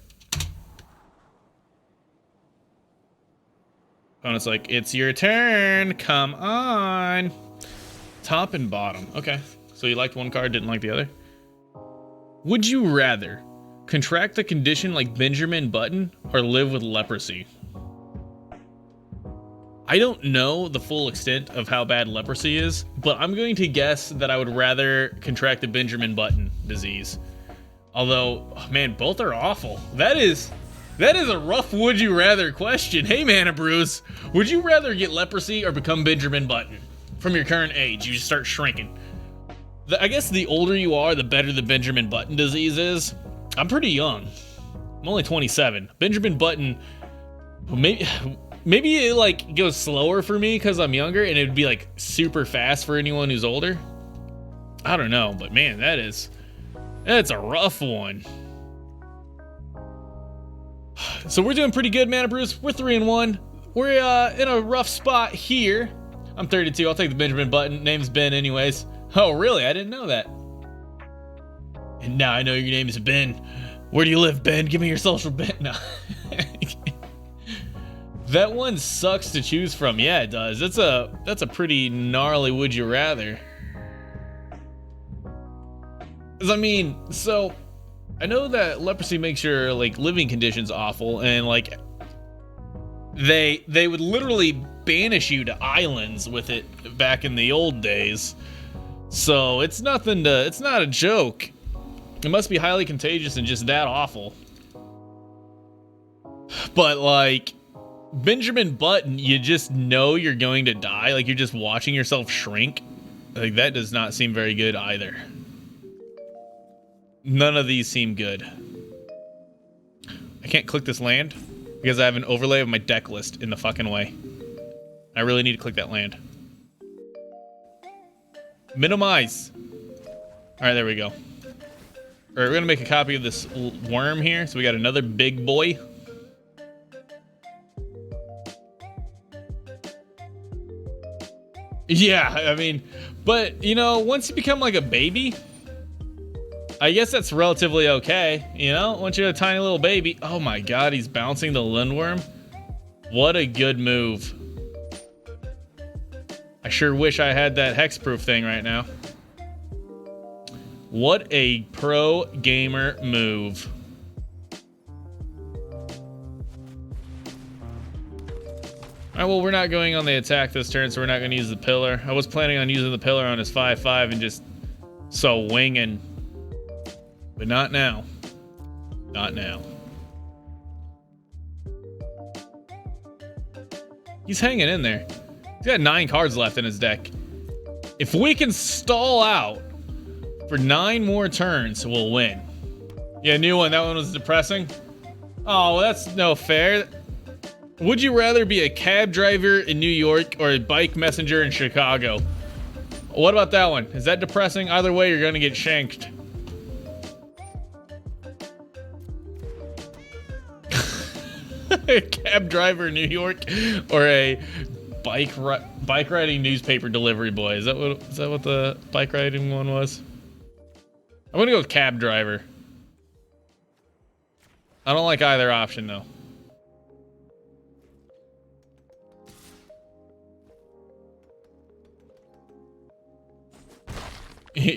Opponent's like, it's your turn. Come on. Top and bottom. Okay. So you liked one card, didn't like the other? Would you rather contract the condition like Benjamin Button or live with leprosy? I don't know the full extent of how bad leprosy is, but I'm going to guess that I would rather contract the Benjamin Button disease. Although, oh man, both are awful. That is a rough would you rather question. Hey, Mana Brews, would you rather get leprosy or become Benjamin Button? From your current age, you just start shrinking. I guess the older you are, the better the Benjamin Button disease is. I'm pretty young. I'm only 27. Benjamin Button, maybe it like goes slower for me because I'm younger, and it'd be like super fast for anyone who's older. I don't know, but man, that's a rough one. So we're doing pretty good, Mana Brews. We're 3-1. We're in a rough spot here. I'm 32. I'll take the Benjamin Button. Name's Ben anyways. Oh, really? I didn't know that. And now I know your name is Ben. Where do you live, Ben? Give me your social Ben. No. That one sucks to choose from. Yeah, it does. That's a pretty gnarly would you rather. 'Cause I mean, so I know that leprosy makes your like living conditions awful, and like they would literally banish you to islands with it back in the old days. So it's not a joke. It must be highly contagious and just that awful. But like Benjamin Button, you just know you're going to die. Like you're just watching yourself shrink. Like that does not seem very good either. None of these seem good. I can't click this land because I have an overlay of my deck list in the fucking way. I really need to click that land. Minimize. All right, there we go. All right, we're gonna make a copy of this worm here. So we got another big boy. Yeah, I mean, but you know, once you become like a baby, I guess that's relatively okay. You know, once you're a tiny little baby. Oh my God, he's bouncing the Lindworm. What a good move. I sure wish I had that hexproof thing right now. What a pro gamer move. Alright, well, we're not going on the attack this turn, so we're not going to use the pillar. I was planning on using the pillar on his 5/5 and just winging. But not now. Not now. He's hanging in there. He's got 9 cards left in his deck. If we can stall out for 9 more turns, we'll win. Yeah, new one. That one was depressing. Oh, well, that's no fair. Would you rather be a cab driver in New York or a bike messenger in Chicago? What about that one? Is that depressing? Either way, you're going to get shanked. A cab driver in New York or a bike riding newspaper delivery boy. Is that what the bike riding one was? I'm gonna go with cab driver. I don't like either option though.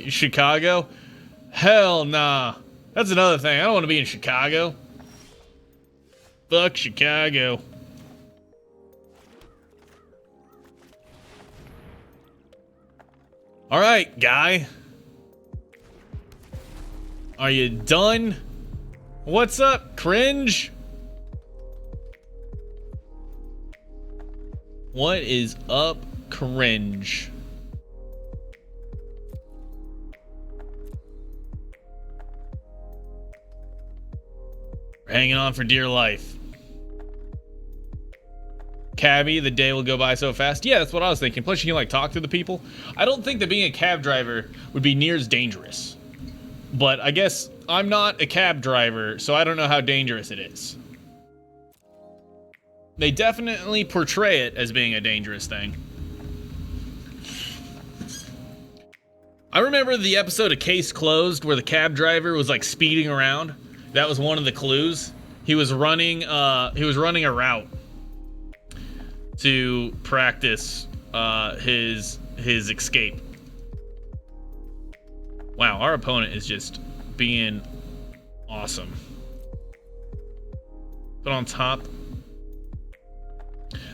Chicago? Hell nah. That's another thing. I don't want to be in Chicago. Fuck Chicago. All right, guy. Are you done? What's up, cringe? What is up, cringe? We're hanging on for dear life. Cabby, the day will go by so fast. Yeah, that's what I was thinking. Plus, you can like talk to the people. I don't think that being a cab driver would be near as dangerous. But I guess I'm not a cab driver, so I don't know how dangerous it is. They definitely portray it as being a dangerous thing. I remember the episode of Case Closed where the cab driver was like speeding around. That was one of the clues. He was running a route to practice his escape. Wow, our opponent is just being awesome. Put on top.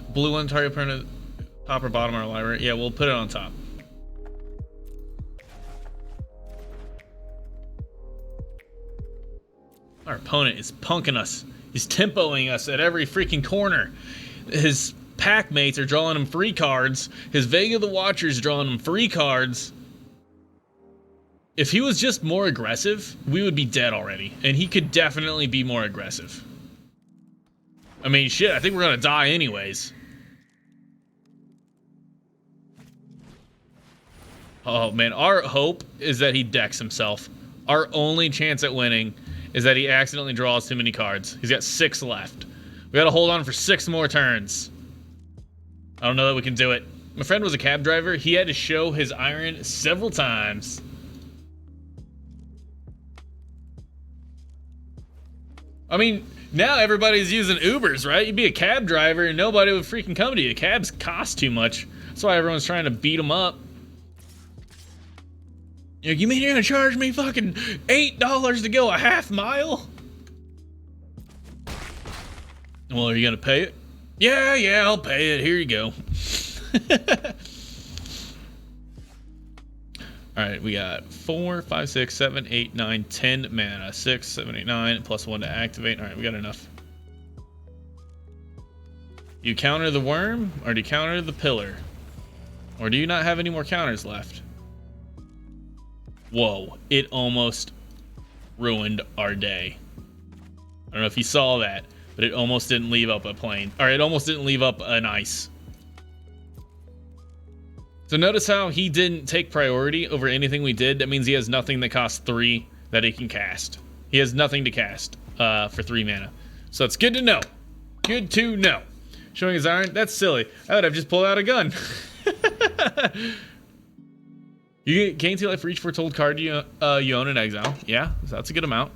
Blue one target opponent, top or bottom of our library. Yeah, we'll put it on top. Our opponent is punking us. He's tempoing us at every freaking corner. His pack mates are drawing him free cards. His Vega the Watcher's drawing him free cards. If he was just more aggressive, we would be dead already. And he could definitely be more aggressive. I mean, shit, I think we're gonna die anyways. Oh man, our hope is that he decks himself. Our only chance at winning is that he accidentally draws too many cards. He's got 6 left. We gotta hold on for 6 more turns. I don't know that we can do it. My friend was a cab driver. He had to show his iron several times. I mean, now everybody's using Ubers, right? You'd be a cab driver and nobody would freaking come to you. Cabs cost too much. That's why everyone's trying to beat them up. You mean you're gonna charge me fucking $8 to go a half mile? Well, are you gonna pay it? Yeah, I'll pay it. Here you go. Alright, we got 4, 5, 6, 7, 8, 9, 10 mana. 6, 7, 8, 9, plus 1 to activate. Alright, we got enough. You counter the worm, or do you counter the pillar? Or do you not have any more counters left? Whoa, it almost ruined our day. I don't know if you saw that, but it almost didn't leave up a plane. Or it almost didn't leave up an ice. So notice how he didn't take priority over anything we did. That means he has nothing that costs 3 that he can cast. He has nothing to cast for 3 mana. So it's good to know. Good to know. Showing his iron? That's silly. I would have just pulled out a gun. You gain 2 life for each foretold card you own in exile. Yeah, that's a good amount.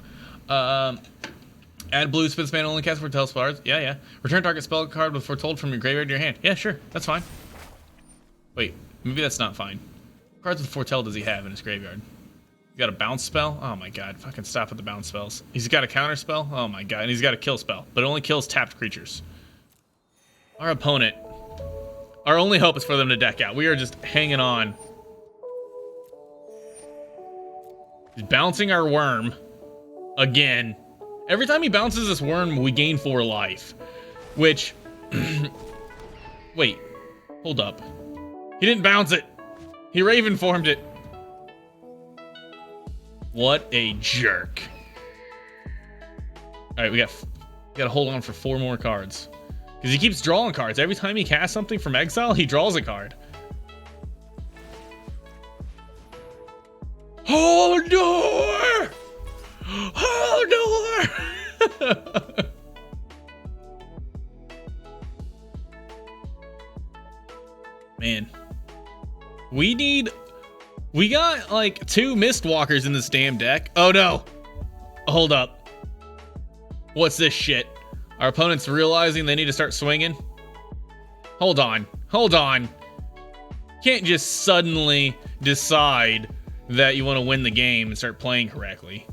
Add blue, spin span, only cast foretell spells. Yeah. Return target spell card with foretold from your graveyard to your hand. Yeah, sure. That's fine. Wait, maybe that's not fine. What cards with foretell does he have in his graveyard? He's got a bounce spell? Oh my god, fucking stop with the bounce spells. He's got a counter spell? Oh my god, and he's got a kill spell, but it only kills tapped creatures. Our opponent, our only hope is for them to deck out. We are just hanging on. He's bouncing our worm again. Every time he bounces this worm, we gain 4 life. Which, wait, hold up. He didn't bounce it. He Raven formed it. What a jerk. All right, we gotta hold on for 4 more cards. Because he keeps drawing cards. Every time he casts something from exile, he draws a card. Hold door! Hold door! Man. We got like 2 Mistwalkers in this damn deck. Oh no. Hold up. What's this shit? Our opponent's realizing they need to start swinging. Hold on. Hold on. Can't just suddenly decide that you want to win the game and start playing correctly.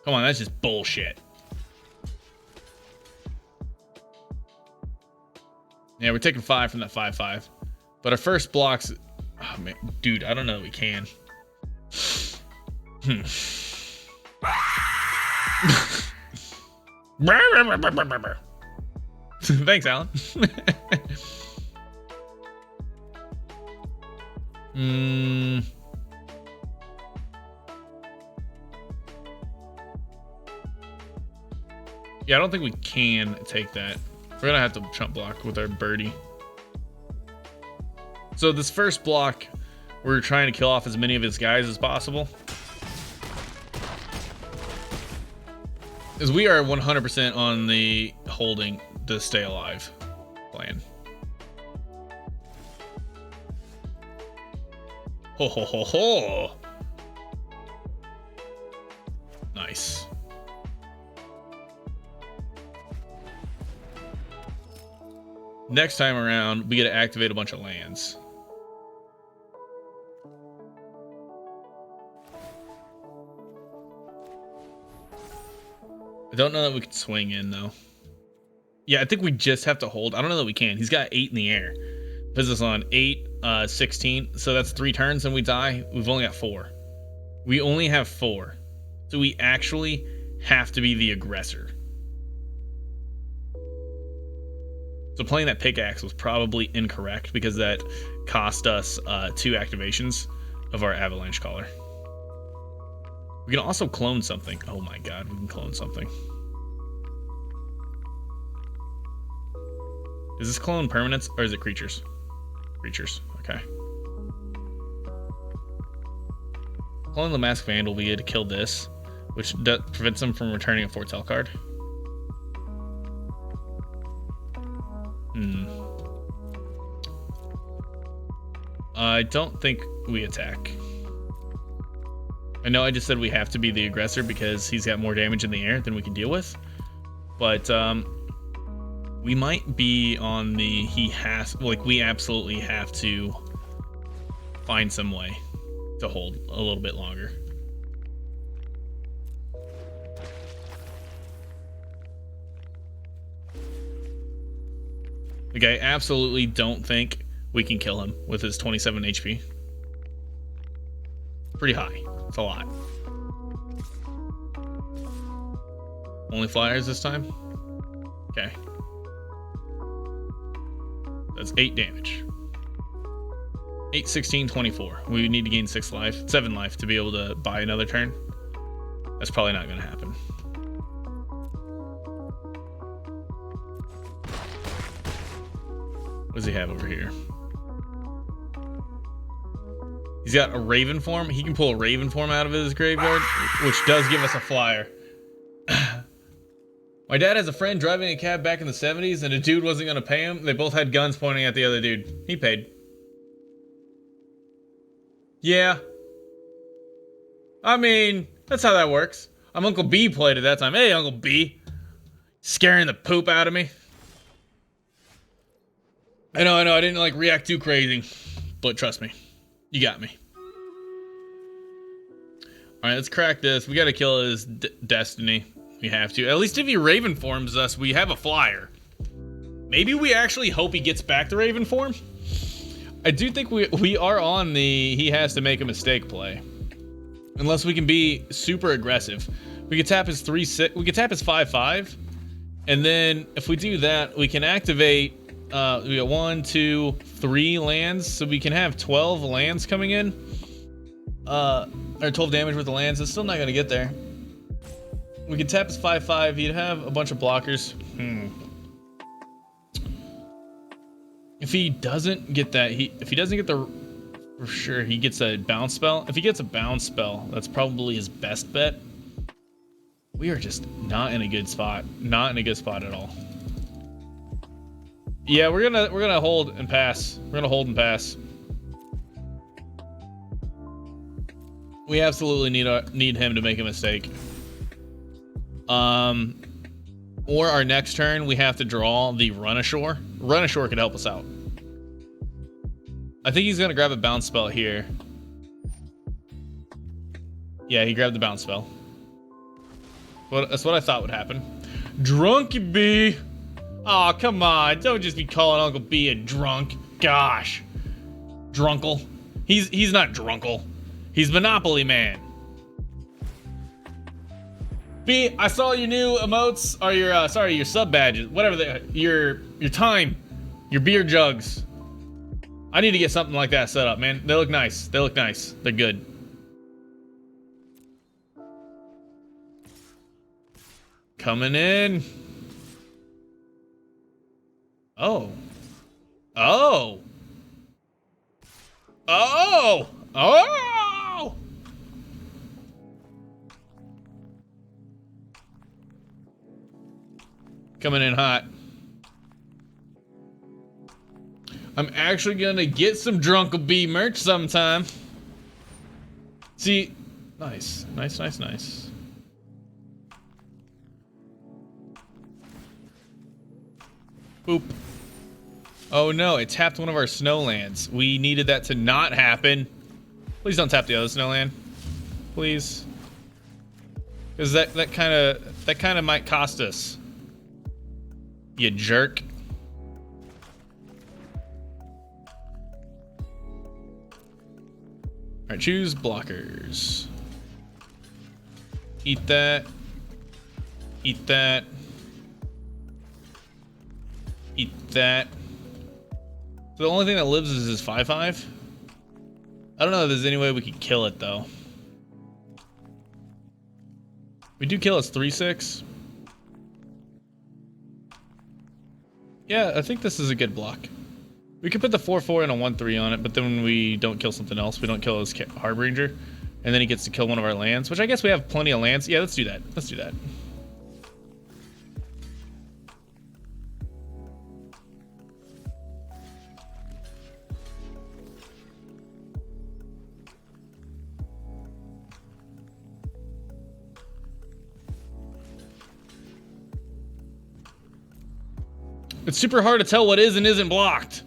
Come on, that's just bullshit. Yeah, we're taking 5 from that 5/5. But our first blocks... Oh, man. Dude, I don't know that we can. Thanks, Alan. Yeah, I don't think we can take that. We're gonna have to chump block with our birdie. So this first block, we're trying to kill off as many of his guys as possible. As we are 100% on the holding to stay alive plan. Ho ho ho ho! Nice. Next time around, we get to activate a bunch of lands. I don't know that we can swing in, though. Yeah, I think we just have to hold. I don't know that we can. He's got 8 in the air. Puts us on 8, 16. So that's 3 turns and we die. We've only got 4. We only have 4. So we actually have to be the aggressor. So playing that pickaxe was probably incorrect because that cost us 2 activations of our Avalanche Caller. We can also clone something. Oh my god, we can clone something. Is this clone permanents or is it creatures? Creatures, okay. Clone the Mask Vandal we had to kill this, which prevents them from returning a foretell card. I don't think we attack. I know I just said we have to be the aggressor because he's got more damage in the air than we can deal with. But we might be on the we absolutely have to find some way to hold a little bit longer. Like, I absolutely don't think we can kill him with his 27 HP. Pretty high. It's a lot. Only flyers this time? Okay. That's 8 damage. 8, 16, 24. We need to gain 7 life to be able to buy another turn. That's probably not going to happen. What does he have over here? He's got a Raven form. He can pull a Raven form out of his graveyard, which does give us a flyer. My dad has a friend driving a cab back in the 70s, and a dude wasn't going to pay him. They both had guns pointing at the other dude. He paid. Yeah. I mean, that's how that works. Uncle B played at that time. Hey, Uncle B. Scaring the poop out of me. I know, I didn't like react too crazy. But trust me, you got me. Alright, let's crack this. We gotta kill his destiny. We have to. At least if he Raven forms us, we have a flyer. Maybe we actually hope he gets back to Raven form. I do think we are on the he has to make a mistake play. Unless we can be super aggressive. We could tap his 3/6. We could tap his 5/5. And then if we do that, we can activate we got 1, 2, 3 lands. So we can have 12 lands coming in. Or 12 damage with the lands. It's still not gonna get there. We could tap his 5/5. He'd have a bunch of blockers. If he doesn't get that, if he doesn't get the, for sure he gets a bounce spell. If he gets a bounce spell, that's probably his best bet. We are just not in a good spot. Not in a good spot at all. Yeah, we're gonna hold and pass. We're gonna hold and pass. We absolutely need him to make a mistake. Or our next turn, we have to draw the Run Ashore. Run Ashore could help us out. I think he's gonna grab a bounce spell here. Yeah, he grabbed the bounce spell. Well, that's what I thought would happen. Drunky B. Aw, oh, come on. Don't just be calling Uncle B a drunk. Gosh. Drunkle. He's not drunkle. He's Monopoly Man. B, I saw your new emotes, or your sorry, your sub badges, whatever they, your time, your beer jugs. I need to get something like that set up, man. They look nice. They look nice. They're good. Coming in. Oh. Oh. Oh. Oh. Coming in hot. I'm actually gonna get some Drunkle B merch sometime. See, nice, nice, nice, nice. Boop. Oh no, it tapped one of our snowlands. We needed that to not happen. Please don't tap the other snowland. Please. Because that kind of might cost us. You jerk. Alright, choose blockers. Eat that. Eat that. Eat that. So the only thing that lives is his 5/5. I don't know if there's any way we could kill it though. We do kill his 3/6. Yeah, I think this is a good block. We could put the 4/4 and a 1/3 on it, but then we don't kill something else. We don't kill his Harbinger, and then he gets to kill one of our lands, which I guess we have plenty of lands. Yeah, let's do that. Let's do that. It's super hard to tell what is and isn't blocked.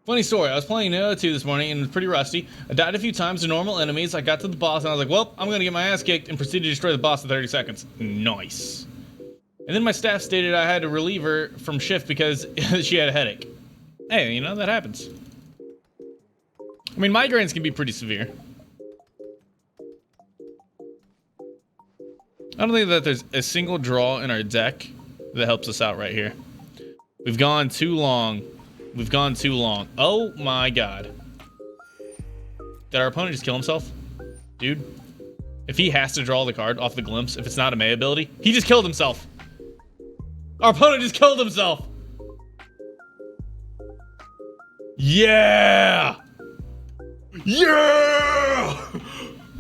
Funny story, I was playing Neo 2 this morning and it was pretty rusty. I died a few times to normal enemies. I got to the boss and I was like, well, I'm gonna get my ass kicked, and proceeded to destroy the boss in 30 seconds. Nice. And then my staff stated I had to relieve her from shift because she had a headache. Hey, you know, that happens. I mean, migraines can be pretty severe. I don't think that there's a single draw in our deck that helps us out right here. We've gone too long. We've gone too long. Oh my god. Did our opponent just kill himself? Dude? If he has to draw the card off the glimpse, if it's not a May ability, he just killed himself. Our opponent just killed himself. Yeah! Yeah!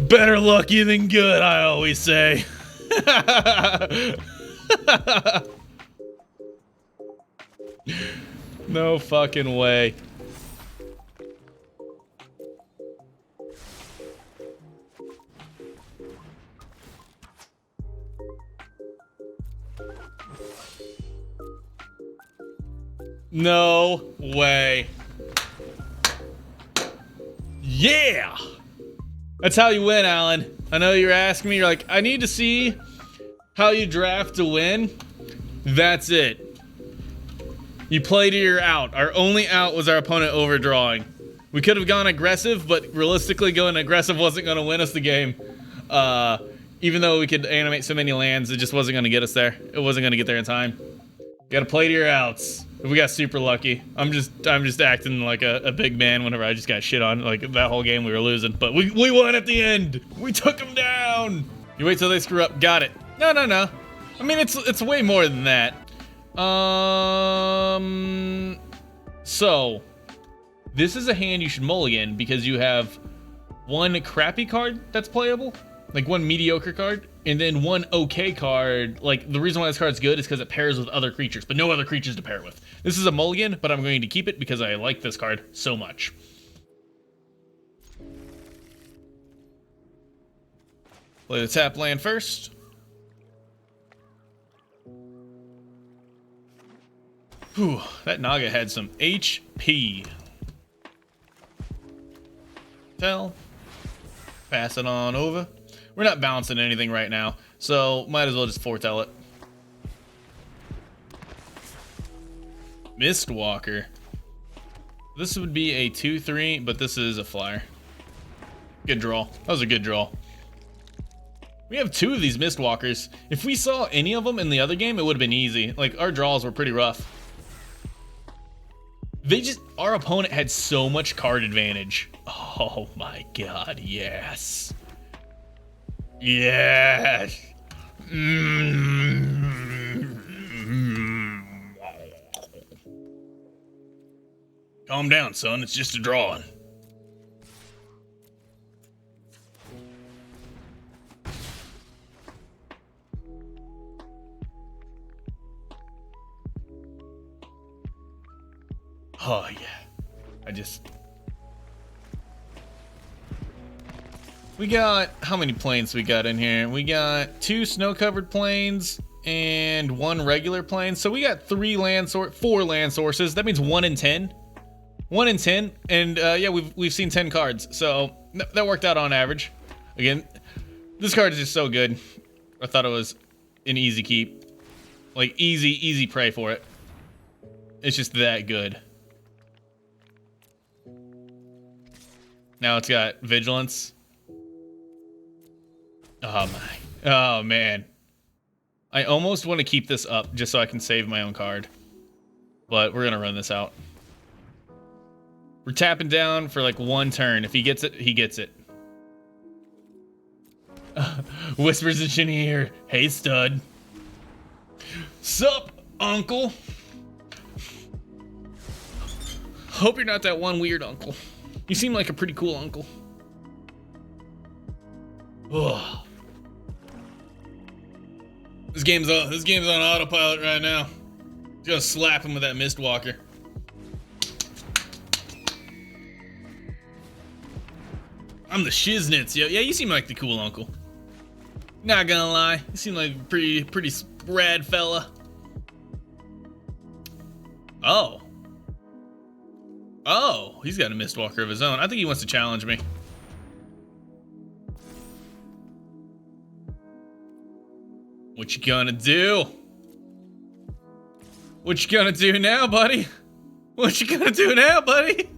Better lucky than good, I always say. No fucking way. No way. Yeah! That's how you win, Alan. I know you're asking me, you're like, I need to see how you draft to win. That's it. You play to your out. Our only out was our opponent overdrawing. We could have gone aggressive, but realistically going aggressive wasn't going to win us the game. Even though we could animate so many lands, it just wasn't going to get us there. It wasn't going to get there in time. You got to play to your outs. We got super lucky. I'm just acting like a big man whenever I just got shit on. Like that whole game we were losing, but we won at the end. We took them down. You wait till they screw up. Got it. No. I mean, it's way more than that. So this is a hand you should mulligan because you have one crappy card that's playable, like one mediocre card, and then one okay card. Like the reason why this card's good is because it pairs with other creatures, but no other creatures to pair it with. This is a mulligan, but I'm going to keep it because I like this card so much. Play the tap land first. Whew, that Naga had some HP. Tell. Pass it on over. We're not bouncing anything right now, so might as well just foretell it. Mistwalker. This would be a 2/3, but this is a flyer. Good draw. That was a good draw. We have two of these Mistwalkers. If we saw any of them in the other game, it would have been easy. Like, our draws were pretty rough. Our opponent had so much card advantage. Oh my god, yes. Yes. Calm down, son. It's just a drawing. Oh, yeah. We got, how many planes we got in here? We got 2 snow-covered planes and 1 regular plane. So we got 4 land sources. That means 1 in 10. 1 in 10. And yeah, we've seen 10 cards. So that worked out on average. Again, this card is just so good. I thought it was an easy keep. Like, easy prey for it. It's just that good. Now it's got vigilance. Oh my. Oh man. I almost want to keep this up just so I can save my own card. But we're gonna run this out. We're tapping down for like 1 turn. If he gets it, he gets it. Whispers in Shinny ear. Hey stud. Sup, uncle? Hope you're not that one weird uncle. You seem like a pretty cool uncle. Ugh. This game's on autopilot right now. Just gonna slap him with that Mistwalker. I'm the shiznits, yo. Yeah, you seem like the cool uncle. Not gonna lie, you seem like a pretty rad fella. Oh. Oh, he's got a Mistwalker of his own. I think he wants to challenge me. What you gonna do? What you gonna do now, buddy? What you gonna do now, buddy?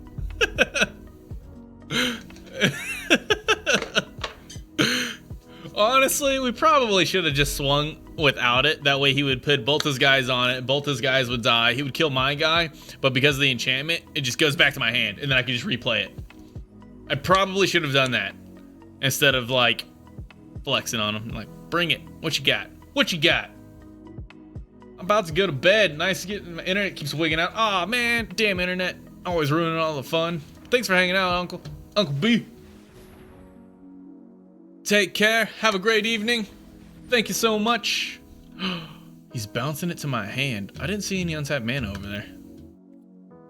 Honestly, we probably should have just swung without it. That way he would put both his guys on it. Both his guys would die. He would kill my guy, but because of the enchantment, it just goes back to my hand, and then I can just replay it. I probably should have done that instead of like flexing on him. Like, bring it. What you got? What you got? I'm about to go to bed. Nice to get my internet keeps wigging out. Aw, man. Damn internet. Always ruining all the fun. Thanks for hanging out, Uncle. Uncle B. Take care. Have a great evening. Thank you so much. He's bouncing it to my hand. I didn't see any untapped mana over there.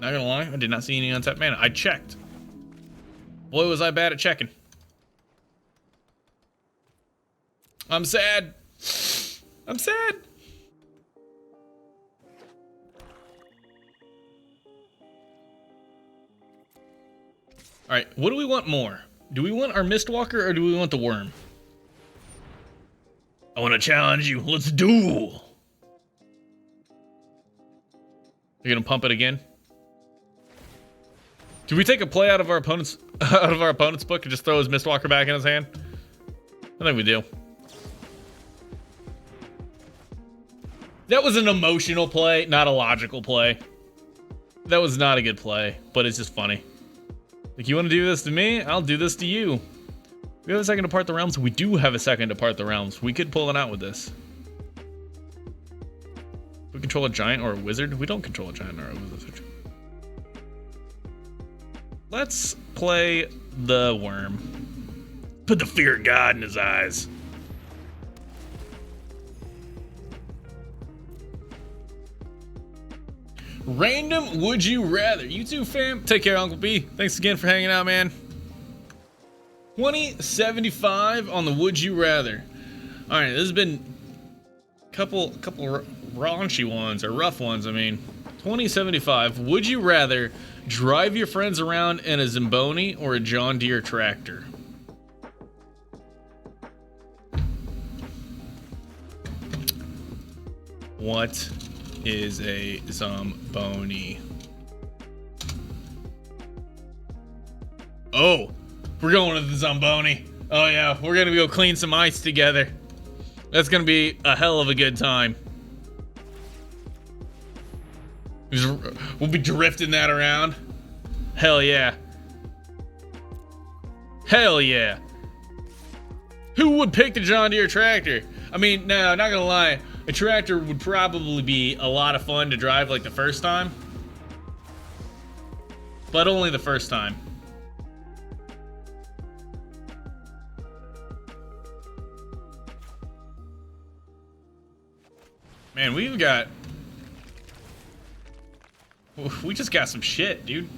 Not gonna lie, I did not see any untapped mana. I checked. Boy, was I bad at checking. I'm sad. I'm sad. All right, what do we want more? Do we want our Mistwalker or do we want the Worm? I want to challenge you. Let's duel. You're gonna pump it again? Do we take a play out of our opponent's book and just throw his Mistwalker back in his hand? I think we do. That was an emotional play, not a logical play. That was not a good play, but it's just funny. Like, you want to do this to me? I'll do this to you. We have a second to part the realms. We do have a second to part the realms. We could pull it out with this. We control a giant or a wizard. We don't control a giant or a wizard. Let's play the Worm. Put the fear of God in his eyes. Random would you rather? You too, fam. Take care, Uncle B. Thanks again for hanging out, man. 2075 on the would you rather. All right, this has been a couple raunchy ones or rough ones. I mean, 2075. Would you rather drive your friends around in a Zamboni or a John Deere tractor? What is a Zamboni? Oh, we're going to the Zamboni. Oh yeah, we're gonna go clean some ice together. That's gonna be a hell of a good time. We'll be drifting that around. Hell yeah. Hell yeah. Who would pick the John Deere tractor? I mean, no, not gonna lie. A tractor would probably be a lot of fun to drive like the first time. But only the first time. Man, we just got some shit, dude.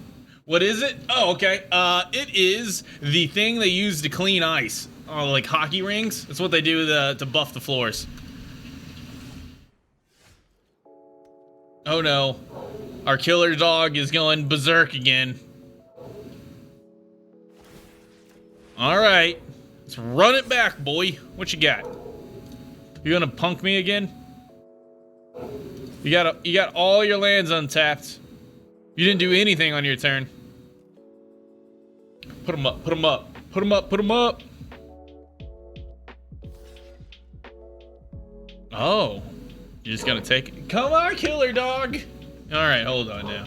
What is it? Oh, okay. It is the thing they use to clean ice. Oh, like hockey rings. That's what they do to buff the floors. Oh no. Our killer dog is going berserk again. Alright. Let's run it back, boy. What you got? You gonna punk me again? You got all your lands untapped. You didn't do anything on your turn. Put them up, put them up, put them up, put them up. Oh. You're just gonna take it. Come on, killer dog. Alright, hold on now.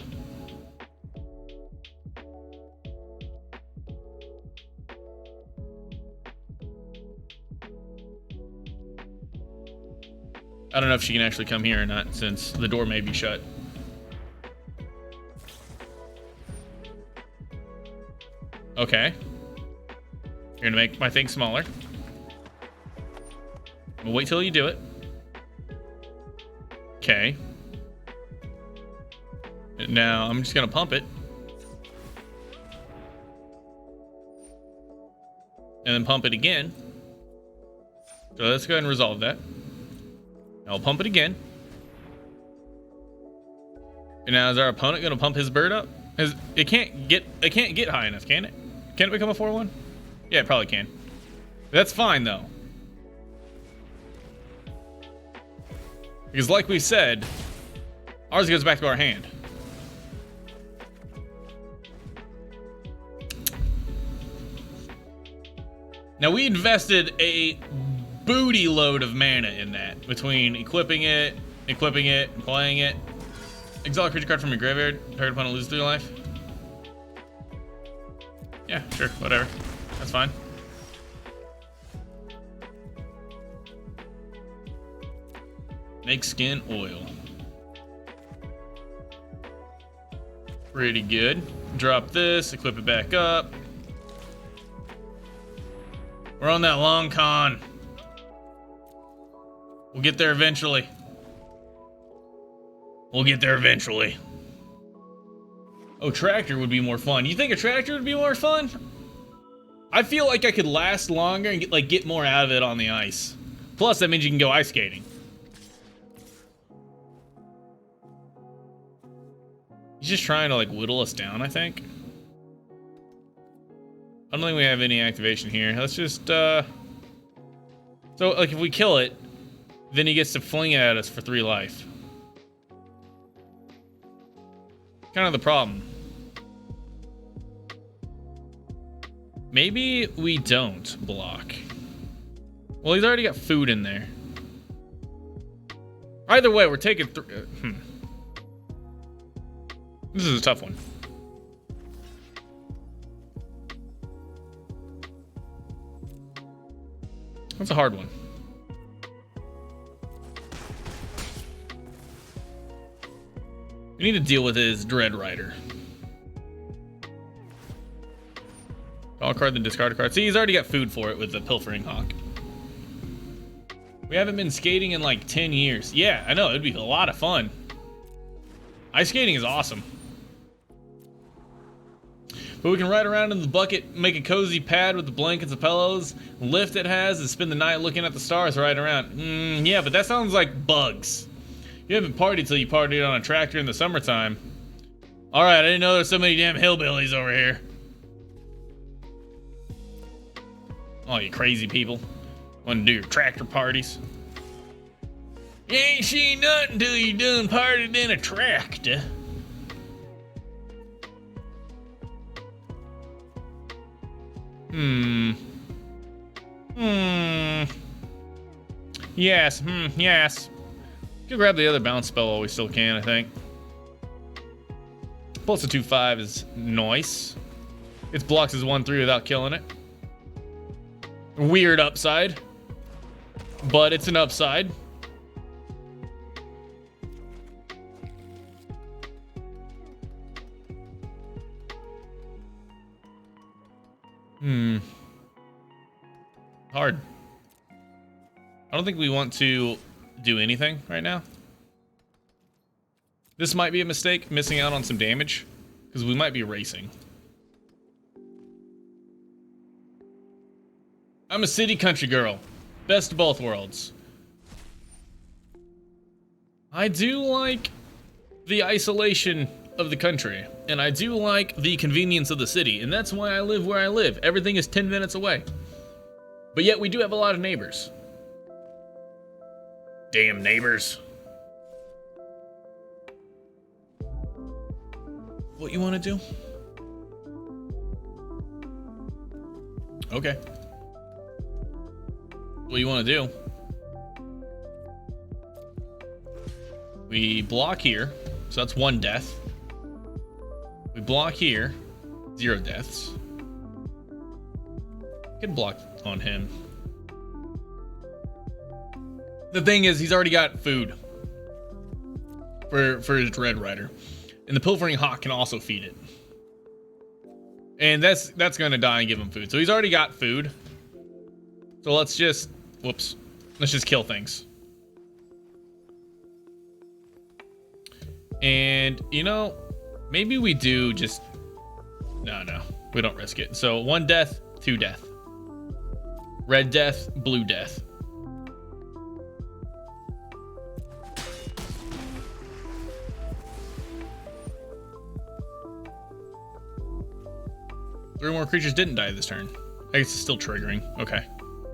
I don't know if she can actually come here or not, since the door may be shut. Okay. You're gonna make my thing smaller. We'll wait till you do it. Okay. Now I'm just gonna pump it. And then pump it again. So let's go ahead and resolve that. I'll pump it again. And now is our opponent gonna pump his bird up? It can't get high enough, can it? Can it become a 4/1? Yeah, it probably can. That's fine though. Because like we said, ours goes back to our hand. Now we invested a booty load of mana in that, between equipping it, and playing it. Exile a creature card from your graveyard. Target opponent loses 3 life. Yeah, sure, whatever. That's fine. Make skin oil. Pretty good. Drop this, equip it back up. We're on that long con. We'll get there eventually. We'll get there eventually. Oh, tractor would be more fun. You think a tractor would be more fun? I feel like I could last longer and get more out of it on the ice. Plus, that means you can go ice skating. He's just trying to whittle us down, I think. I don't think we have any activation here. Let's just so if we kill it, then he gets to fling it at us for 3 life. Kind of the problem. Maybe we don't block. Well, he's already got food in there. Either way, we're taking This is a tough one. That's a hard one. We need to deal with his Dread Rider. Draw a card, then discard a card. See, he's already got food for it with the Pilfering Hawk. We haven't been skating in 10 years. Yeah, I know, it'd be a lot of fun. Ice skating is awesome. But we can ride around in the bucket, make a cozy pad with the blankets and pillows, lift it has, and spend the night looking at the stars right around. Yeah, but that sounds like bugs. You haven't partied till you partied on a tractor in the summertime. Alright, I didn't know there's so many damn hillbillies over here. Oh, you crazy people. Want to do your tractor parties? You ain't seen nothing till you done partied in a tractor. Yes, yes. Could grab the other bounce spell while we still can, I think. Pulse of 2/5 is nice. Its blocks is 1/3 without killing it. Weird upside. But it's an upside. Hard. I don't think we want to do anything right now. This might be a mistake, missing out on some damage, because we might be racing. I'm a city country girl. Best of both worlds. I do like the isolation of the country, and I do like the convenience of the city, and that's why I live where I live. Everything is 10 minutes away. But yet we do have a lot of neighbors. Damn neighbors. What you want to do? Okay. What you want to do? We block here, so that's 1 death. We block here, 0 deaths. Can block on him. The thing is, he's already got food for his Dread Rider, and the Pilfering Hawk can also feed it. And that's gonna die and give him food. So he's already got food. So let's just, let's just kill things. And you know, maybe we do just, no, we don't risk it. So 1 death, 2 death. Red death, blue death. Three more creatures didn't die this turn. I guess it's still triggering. Okay.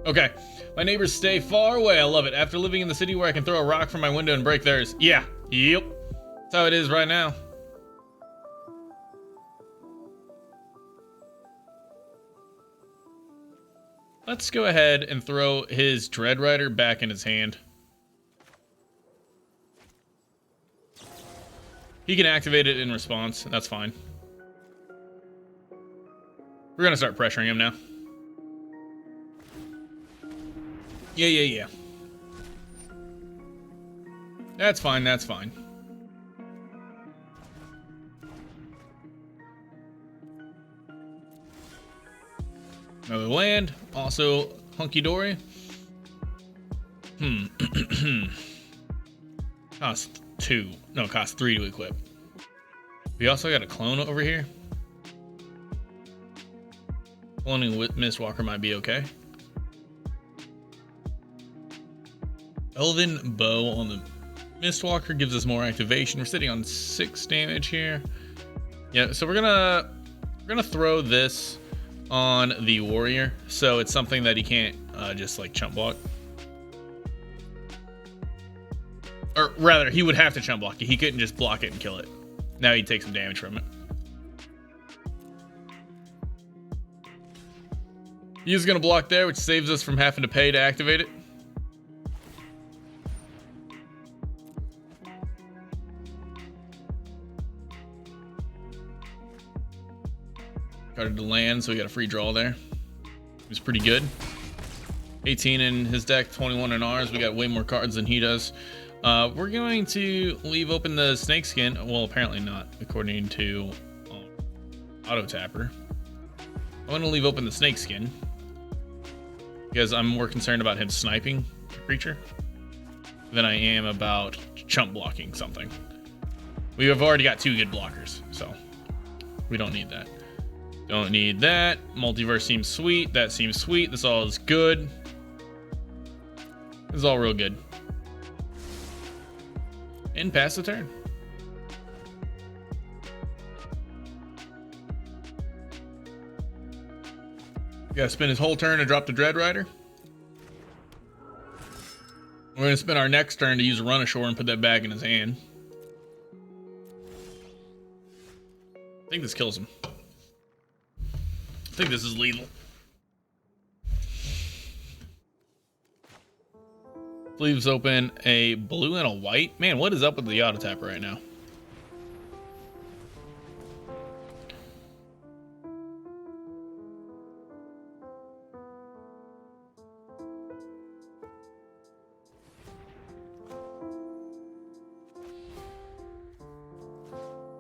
Okay. My neighbors stay far away. I love it. After living in the city where I can throw a rock from my window and break theirs. Yeah. Yep. That's how it is right now. Let's go ahead and throw his Dread Rider back in his hand. He can activate it in response. That's fine. We're gonna start pressuring him now. Yeah. That's fine, that's fine. Another land, also hunky-dory. Cost 2. No, cost 3 to equip. We also got a clone over here. Cloning with Mistwalker might be okay. Elven Bow on the Mistwalker gives us more activation. We're sitting on 6 damage here. Yeah, so we're gonna throw this on the warrior, so it's something that he can't just like chump block. Or rather, he would have to chump block it. He couldn't just block it and kill it. Now he'd take some damage from it. He's gonna block there, which saves us from having to pay to activate it. Started to land, so we got a free draw there. It was pretty good. 18 in his deck, 21 in ours. We got way more cards than he does. We're going to leave open the snakeskin. Well, apparently not, according to Auto Tapper. I'm going to leave open the snakeskin because I'm more concerned about him sniping a creature than I am about chump blocking something. We have already got 2 good blockers, so we don't need that. Don't need that. Multiverse seems sweet. That seems sweet. This all is good. This is all real good. And pass the turn. Gotta spend his whole turn to drop the Dread Rider. We're gonna spend our next turn to use a run ashore and put that bag in his hand. I think this kills him. I think this is lethal. Leaves open a blue and a white. Man, what is up with the auto tapper right now?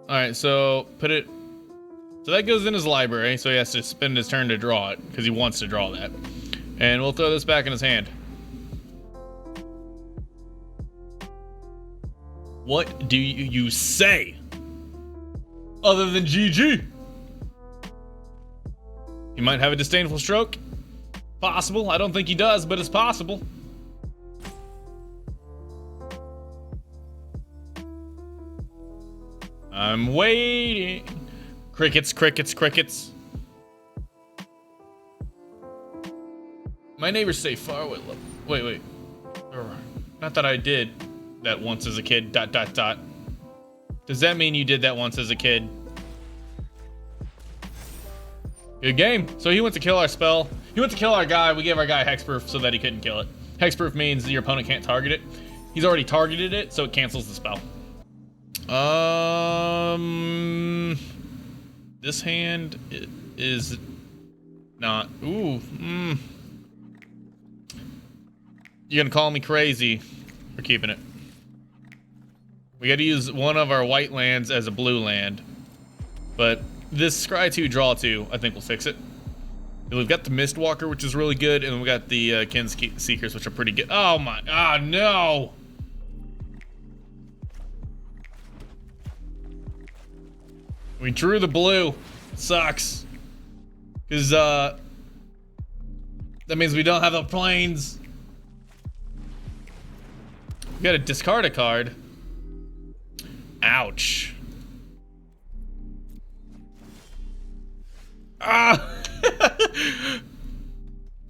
All right, so put it. So that goes in his library, so he has to spend his turn to draw it because he wants to draw that. And we'll throw this back in his hand. What do you say? Other than GG. He might have a disdainful stroke. Possible. I don't think he does, but it's possible. I'm waiting. Crickets, crickets, crickets. My neighbors say far away. Wait. Not that I did that once as a kid. ... Does that mean you did that once as a kid? Good game. So he went to kill our spell. He went to kill our guy. We gave our guy hexproof so that he couldn't kill it. Hexproof means your opponent can't target it. He's already targeted it, so it cancels the spell. This hand is not. Ooh. You're gonna call me crazy. We're keeping it. We got to use one of our white lands as a blue land, but this Scry 2 draw 2 I think will fix it. And we've got the Mistwalker, which is really good, and we got the Kin Seekers, which are pretty good. Oh my! Ah, no! We drew the blue. Sucks. Because that means we don't have the planes. We gotta discard a card. Ouch. Ah!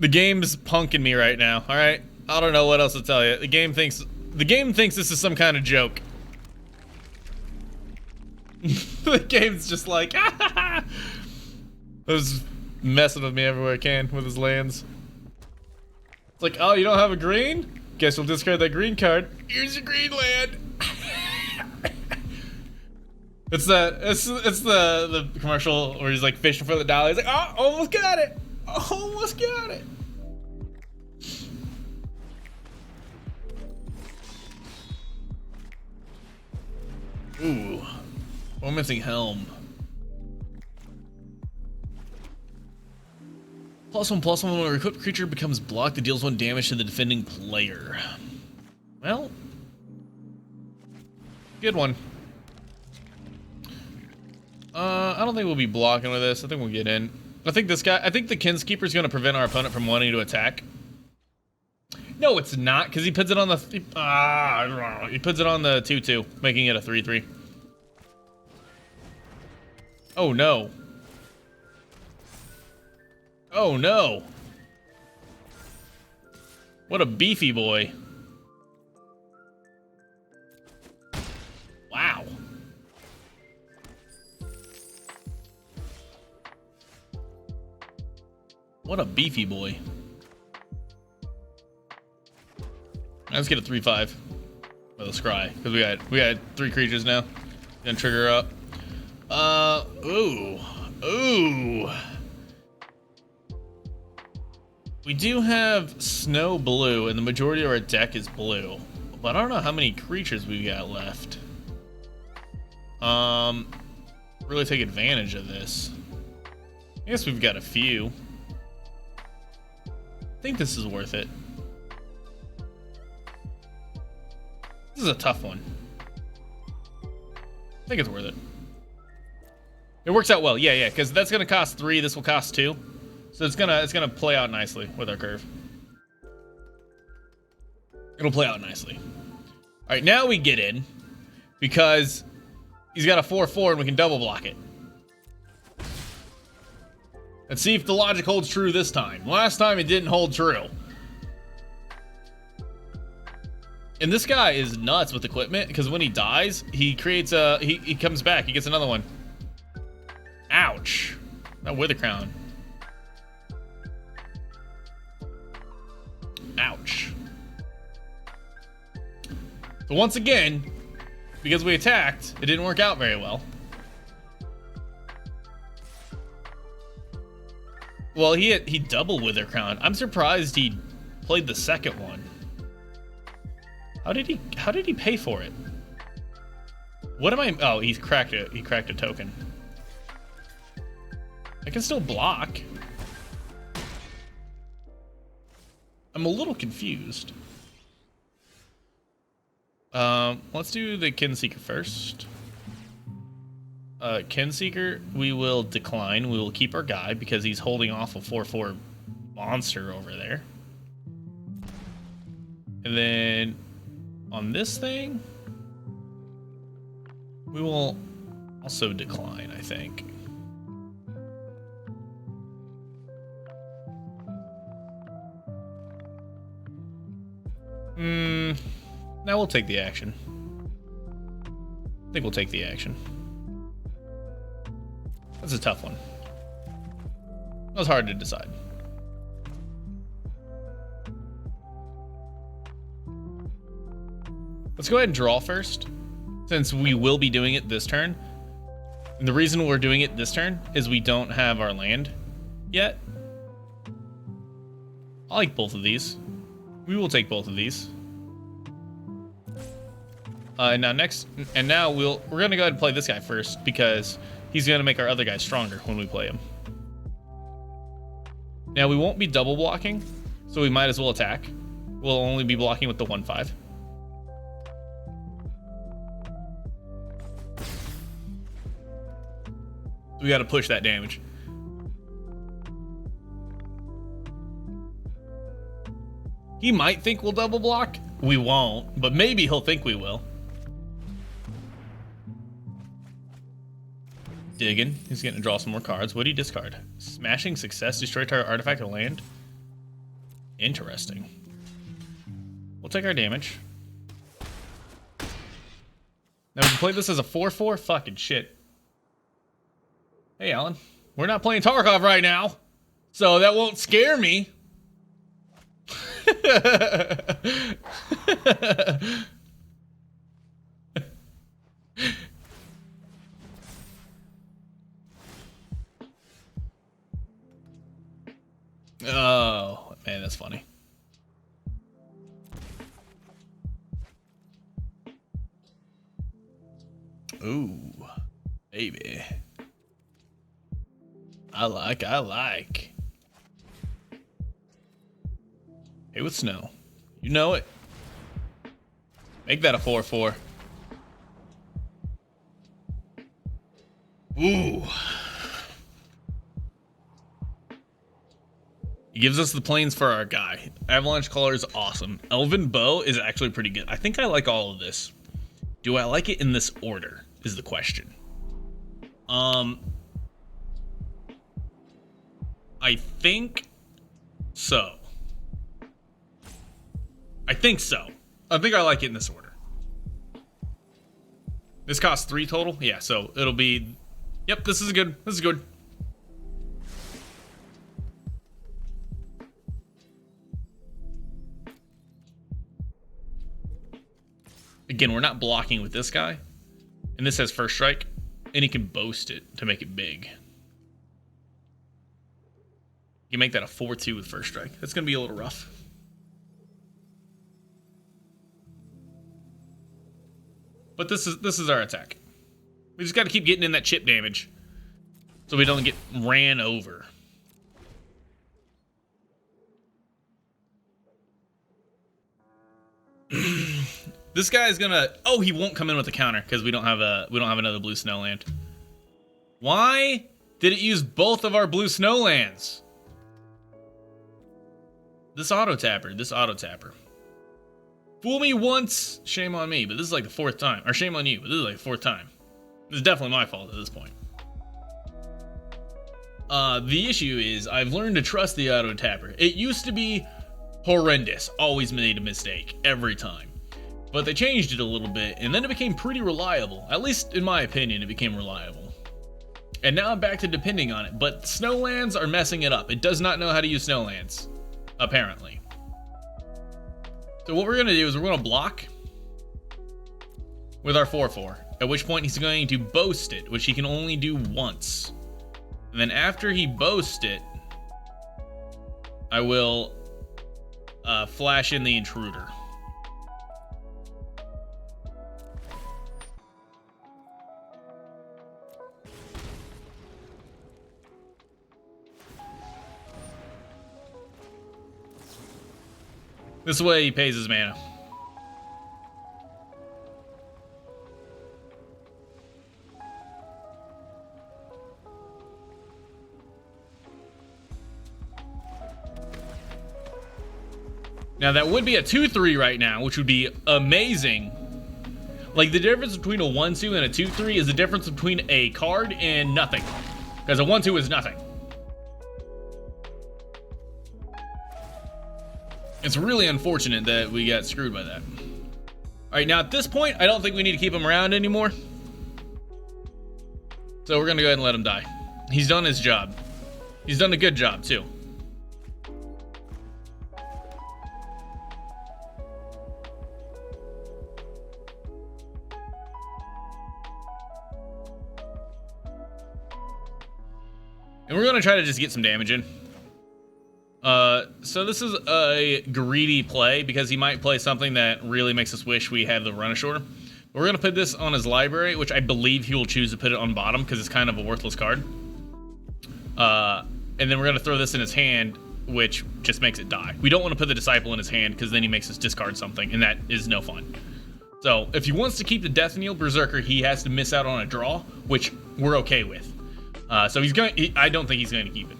The game's punking me right now, alright? I don't know what else to tell you. The game thinks this is some kind of joke. The game's just like, ah! He's messing with me everywhere it can with his lands. It's like, oh, you don't have a green? Guess we'll discard that green card. Here's your green land. It's the commercial where he's like fishing for the dollar. He's like, oh, almost got it. Almost got it. Ooh. Tormenting Helm. +1/+1 when an equipped creature becomes blocked, it deals 1 damage to the defending player. Well, good one. I don't think we'll be blocking with this. I think we'll get in. I think this guy, I think the Kinskeeper is going to prevent our opponent from wanting to attack. No, it's not, because he puts it on the he puts it on the 2/2, making it a 3/3. Oh no. Oh no. What a beefy boy. Wow. What a beefy boy. Let's get a 3/5 with a scry, because we got 3 creatures now. Gonna trigger up. Ooh. We do have snow blue, and the majority of our deck is blue. But I don't know how many creatures we got left. Really take advantage of this. I guess we've got a few. I think this is worth it. This is a tough one. I think it's worth it. It works out well, yeah, because that's gonna cost 3. This will cost 2, so it's gonna play out nicely with our curve. It'll play out nicely. All right, now we get in because he's got a 4/4 and we can double block it. Let's see if the logic holds true this time. Last time it didn't hold true. And this guy is nuts with equipment because when he dies, he creates a he comes back. He gets another one. Ouch. That Wither Crown. Ouch. So once again, because we attacked, it didn't work out very well. Well, he double Wither Crown. I'm surprised he played the second one. How did he pay for it? What am I? Oh, he's cracked it. He cracked a token. I can still block. I'm a little confused. Let's do the Kinseeker first. Kinseeker, we will decline. We will keep our guy because he's holding off a 4/4 monster over there. And then on this thing, we will also decline, I think. Now we'll take the action. I think we'll take the action. That's a tough one. That was hard to decide. Let's go ahead and draw first, since we will be doing it this turn. And the reason we're doing it this turn is we don't have our land yet. I like both of these. We will take both of these. Now we're gonna go ahead and play this guy first because he's gonna make our other guy stronger when we play him. Now we won't be double blocking, so we might as well attack. We'll only be blocking with the 1/5. We gotta push that damage. He might think we'll double block. We won't, but maybe he'll think we will. Digging. He's getting to draw some more cards. What do you discard? Smashing Success. Destroy target artifact or land. Interesting. We'll take our damage. Now we can play this as a 4/4. Fucking shit. Hey, Alan. We're not playing Tarkov right now, so that won't scare me. Oh, man, that's funny. Ooh, baby. I like. Hey, with snow. You know it. Make that a 4/4. Ooh. He gives us the planes for our guy. Avalanche Caller is awesome. Elven Bow is actually pretty good. I think I like all of this. Do I like it in this order is the question. I think so. I think so. I think I like it in this order. This costs 3 total? Yeah, so it'll be... Yep, this is good. This is good. Again, we're not blocking with this guy. And this has first strike. And he can boast it to make it big. You can make that a 4/2 with first strike. That's going to be a little rough. But this is our attack. We just got to keep getting in that chip damage so we don't get ran over. This guy is gonna... Oh, he won't come in with a counter because we don't have another blue snowland. Why did it use both of our blue snowlands? This auto tapper. Fool me once, shame on me, but this is like the 4th time. Or shame on you, but this is like the 4th time. This is definitely my fault at this point. The issue is I've learned to trust the auto tapper. It used to be horrendous. Always made a mistake every time. But they changed it a little bit, and then it became pretty reliable. At least in my opinion, it became reliable. And now I'm back to depending on it, but snowlands are messing it up. It does not know how to use snowlands, apparently. So what we're gonna do is we're gonna block with our 4/4, at which point he's going to boast it, which he can only do once. And then after he boasts it, I will flash in the intruder. This way he pays his mana. Now that would be a 2/3 right now, which would be amazing. Like the difference between a 1/2 and a 2/3 is the difference between a card and nothing. Because a 1/2 is nothing. It's really unfortunate that we got screwed by that. All right, now at this point, I don't think we need to keep him around anymore. So we're gonna go ahead and let him die. He's done his job. He's done a good job too. And we're gonna try to just get some damage in. So this is a greedy play because he might play something that really makes us wish we had the run ashore. We're gonna put this on his library, which I believe he will choose to put it on bottom because it's kind of a worthless card. And then we're gonna throw this in his hand, which just makes it die. We don't want to put the Disciple in his hand because then he makes us discard something, and that is no fun. So if he wants to keep the Death Kneel Berserker, he has to miss out on a draw, which we're okay with. So he's going. I don't think he's going to keep it.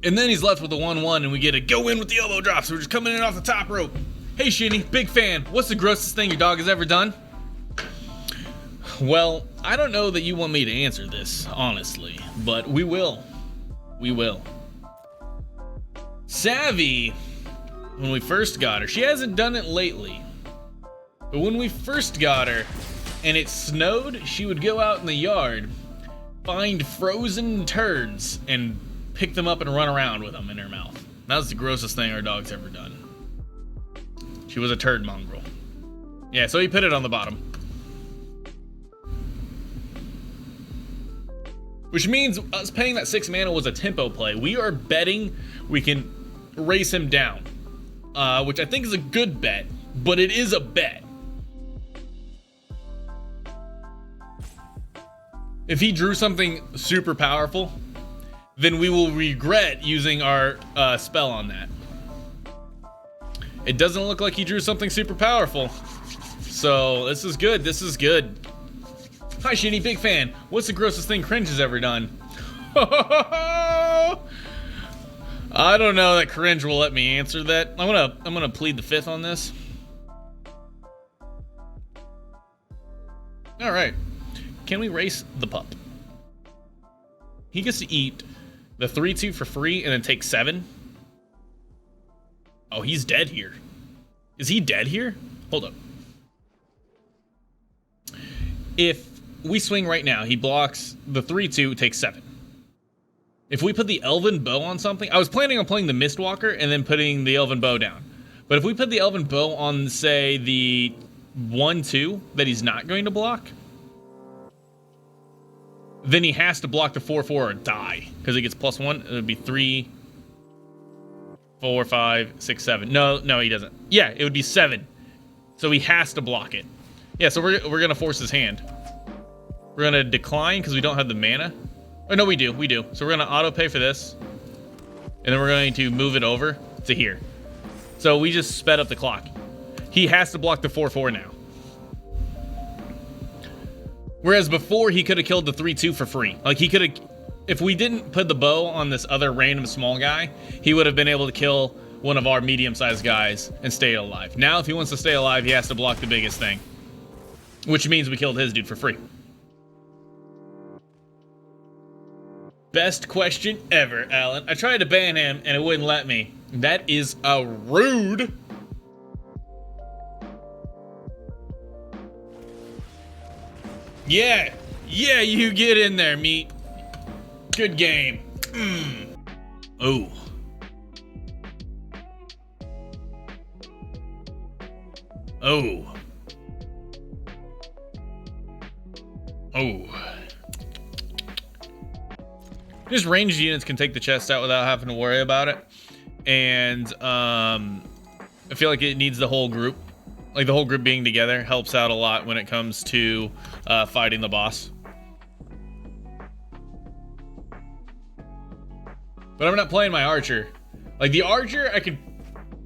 And then he's left with a 1/1, and we get to go in with the elbow drop. So we're just coming in off the top rope. Hey, Shinny, big fan. What's the grossest thing your dog has ever done? Well, I don't know that you want me to answer this, honestly, but we will. We will. Savvy, when we first got her, she hasn't done it lately, but when we first got her and it snowed, she would go out in the yard, find frozen turds, and pick them up and run around with them in her mouth. That was the grossest thing our dog's ever done. She was a turd mongrel. Yeah, so he put it on the bottom. Which means us paying that 6 mana was a tempo play. We are betting we can race him down. Which I think is a good bet, but it is a bet. If he drew something super powerful, then we will regret using our spell on that. It doesn't look like he drew something super powerful. So this is good. This is good. Hi, Shinny, big fan. What's the grossest thing Cringe has ever done? I don't know that Cringe will let me answer that. I'm gonna plead the fifth on this. All right. Can we race the pup? He gets to eat the 3/2 for free and then take 7. Oh, he's dead here. Is he dead here? Hold up. If we swing right now, he blocks the 3/2, takes 7. If we put the Elven Bow on something, I was planning on playing the Mistwalker and then putting the Elven Bow down. But if we put the Elven Bow on, say, the 1/2 that he's not going to block, then he has to block the 4/4 or die, because it gets +1. It would be 3, 4, 5, 6, 7. No, he doesn't. Yeah, it would be 7. So he has to block it. Yeah, so we're gonna force his hand. We're gonna decline because we don't have the mana. Oh no, we do. So we're gonna auto pay for this, and then we're going to move it over to here. So we just sped up the clock. He has to block the 4/4 now. Whereas before, he could have killed the 3/2 for free. Like, he could have, if we didn't put the bow on this other random small guy, he would have been able to kill one of our medium-sized guys and stay alive. Now, if he wants to stay alive, he has to block the biggest thing, which means we killed his dude for free. Best question ever, Alan. I tried to ban him, and it wouldn't let me. That is rude. Yeah, you get in there, meat. Good game. Oh. Oh. Oh. Just ranged units can take the chest out without having to worry about it. And I feel like it needs the whole group. Like, the whole group being together helps out a lot when it comes to fighting the boss. But I'm not playing my archer. Like, the archer, I could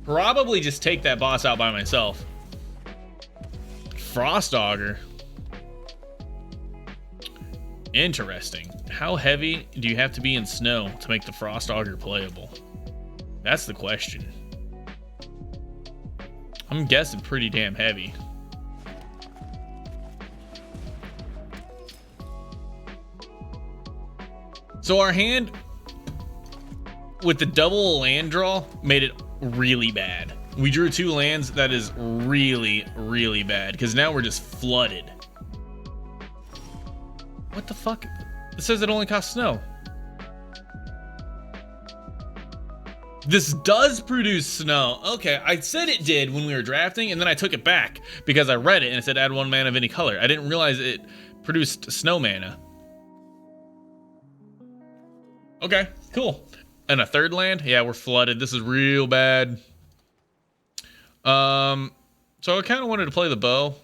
probably just take that boss out by myself. Frost Augur. Interesting. How heavy do you have to be in snow to make the Frost Augur playable? That's the question. I'm guessing pretty damn heavy. So our hand with the double land draw made it really bad. We drew 2 lands. That is really, really bad, because now we're just flooded. What the fuck? It says it only costs snow. This does produce snow. Okay, I said it did when we were drafting, and then I took it back because I read it and it said add 1 mana of any color. I didn't realize it produced snow mana. Okay, cool. And a 3rd land? Yeah, we're flooded. This is real bad. So I kind of wanted to play the bow.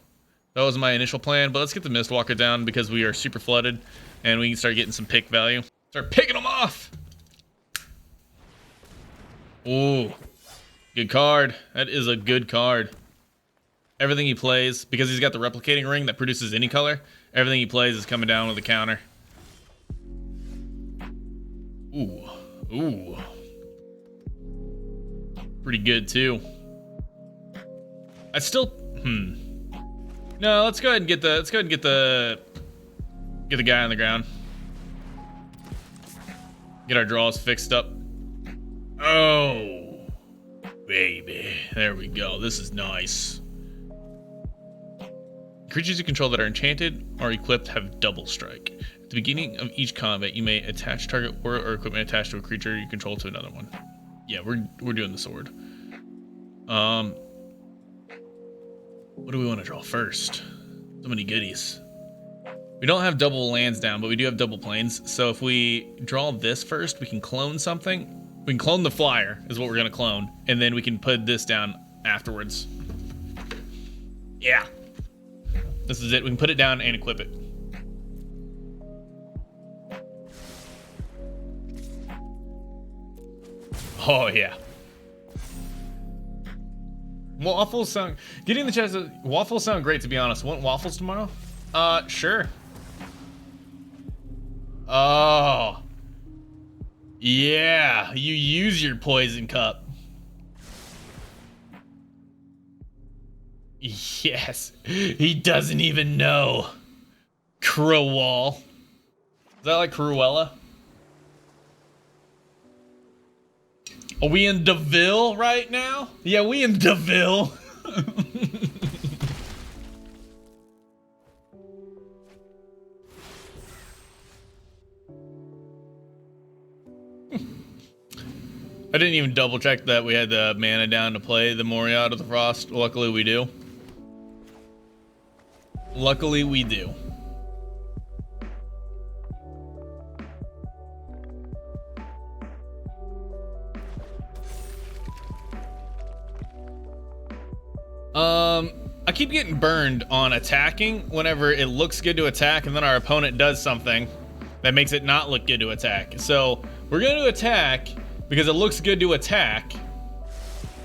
That was my initial plan, but let's get the Mistwalker down because we are super flooded and we can start getting some pick value. Start picking them off. Ooh, good card. That is a good card. Everything he plays, because he's got the replicating ring that produces any color, everything he plays is coming down with a counter. Ooh. Pretty good too. I still, No, let's go ahead and get the guy on the ground. Get our draws fixed up. Oh, baby. There we go. This is nice. Creatures you control that are enchanted or equipped have double strike. At the beginning of each combat, you may attach target or equipment attached to a creature you control to another one. Yeah, we're doing the sword. What do we want to draw first? So many goodies. We don't have double lands down, but we do have double planes. So if we draw this first, we can clone something. We can clone the flyer, is what we're going to clone. And then we can put this down afterwards. Yeah. This is it. We can put it down and equip it. Oh, yeah. Waffles sound... Getting the chance to... Waffles sound great, to be honest. Want waffles tomorrow? Sure. Oh. Yeah, you use your poison cup. Yes, he doesn't even know. Crowall. Is that like Cruella? Are we in DeVille right now? Yeah, we in DeVille. I didn't even double check that we had the mana down to play the Moria Out of the Frost. Luckily we do. Luckily we do. I keep getting burned on attacking whenever it looks good to attack and then our opponent does something that makes it not look good to attack. So we're going to attack because it looks good to attack.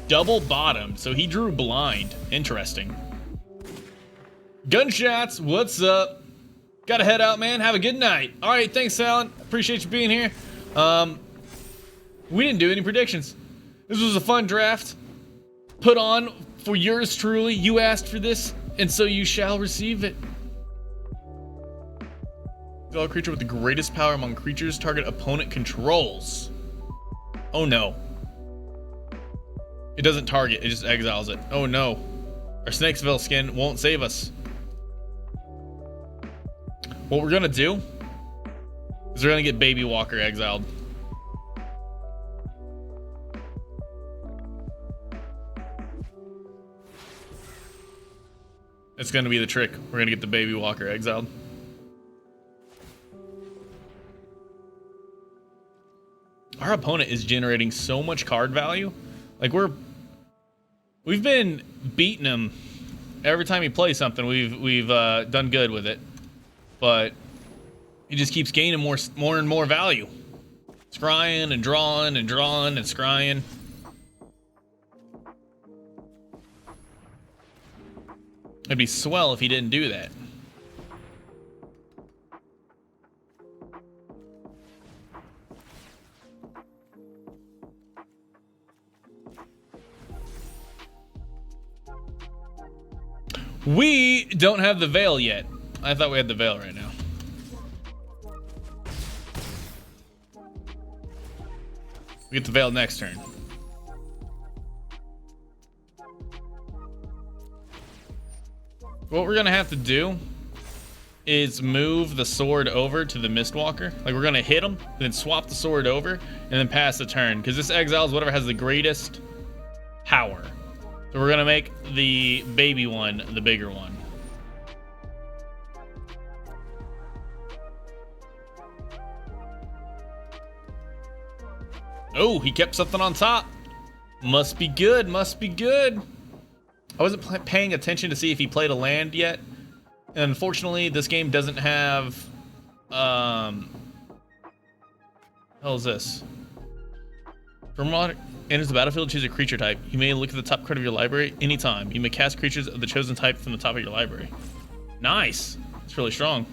Double bottom, so he drew blind. Interesting. Gunshots, what's up? Gotta head out, man. Have a good night. All right, thanks, Alan. Appreciate you being here. We didn't do any predictions. This was a fun draft. Put on for yours truly. You asked for this, and so you shall receive it. Exile a creature with the greatest power among creatures target opponent controls. Oh no. It doesn't target, it just exiles it. Oh no. Our Snakesville skin won't save us. What we're gonna do is we're gonna get Baby Walker exiled. It's gonna be the trick. We're gonna get the Baby Walker exiled. Our opponent is generating so much card value. Like we've been beating him every time he plays something. We've done good with it, but he just keeps gaining more and more value. Scrying and drawing and drawing and scrying. It'd be swell if he didn't do that. We don't have the veil yet. I thought we had the veil right now. We get the veil next turn. What we're gonna have to do is move the sword over to the Mistwalker. Like we're gonna hit him, then swap the sword over, and then pass the turn. Because this exiles whatever has the greatest power. So we're gonna make the baby one the bigger one. Oh, he kept something on top. Must be good, must be good. I wasn't paying attention to see if he played a land yet. And unfortunately, this game doesn't have, hell is this? For modern, enters the battlefield, choose a creature type. You may look at the top card of your library anytime. You may cast creatures of the chosen type from the top of your library. Nice. It's really strong.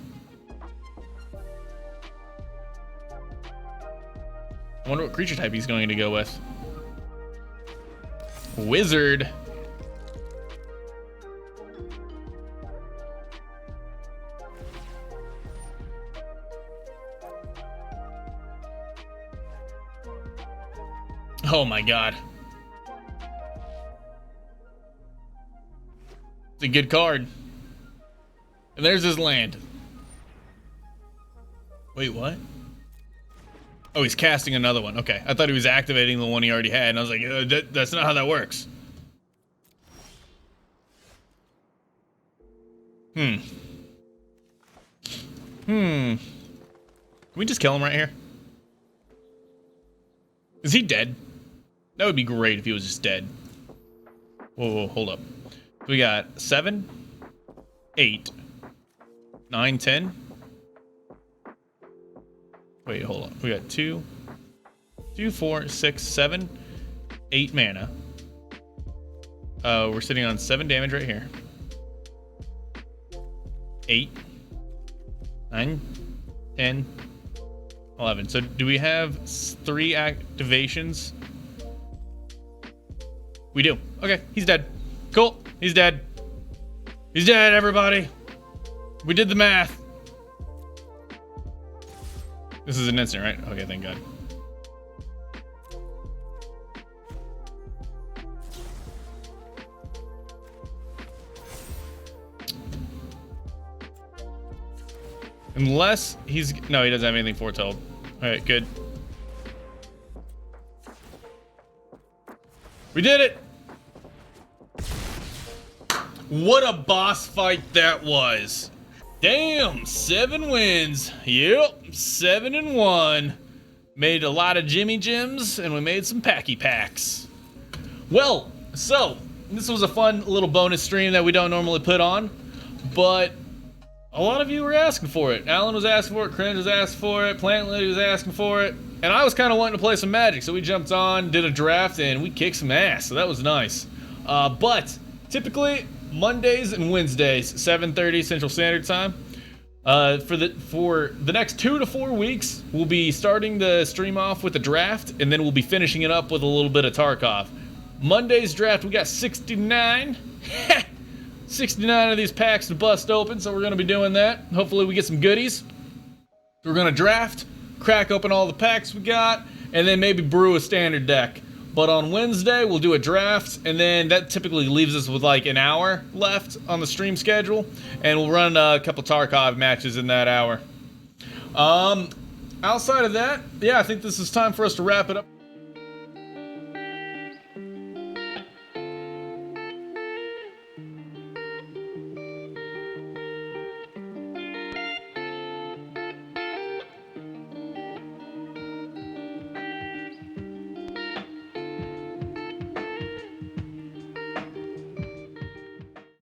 I wonder what creature type he's going to go with. Wizard. Oh my god. It's a good card. And there's his land. Wait, what? Oh, he's casting another one. Okay, I thought he was activating the one he already had, and I was like, that's not how that works. Can we just kill him right here? Is he dead? That would be great if he was just dead. Whoa, hold up. We got 7, 8, 9, 10. Wait, hold on. We got 2, 2, 4, 6, 7, 8 mana. We're sitting on 7 damage right here. 8, 9, 10, 11. So do we have 3 activations? We do. Okay, he's dead. Cool. He's dead. He's dead, everybody. We did the math. This is an instant, right? Okay, thank God. Unless he's... No, he doesn't have anything foretold. Alright, good. We did it! What a boss fight that was. Damn, 7 wins. Yep, 7-1. Made a lot of Jimmy Jims, and we made some Packy Packs. Well, so, this was a fun little bonus stream that we don't normally put on, but a lot of you were asking for it. Alan was asking for it, Cringe was asking for it, Plant Lady was asking for it, and I was kind of wanting to play some Magic, so we jumped on, did a draft, and we kicked some ass, so that was nice. But, typically, Mondays and Wednesdays, 7:30 Central Standard Time. For the next 2 to 4 weeks, we'll be starting the stream off with the draft, and then we'll be finishing it up with a little bit of Tarkov. Monday's draft, we got 69. 69 of these packs to bust open, so we're going to be doing that. Hopefully we get some goodies. We're going to draft, crack open all the packs we got, and then maybe brew a standard deck. But on Wednesday, we'll do a draft, and then that typically leaves us with like an hour left on the stream schedule, and we'll run a couple Tarkov matches in that hour. Outside of that, yeah, I think this is time for us to wrap it up.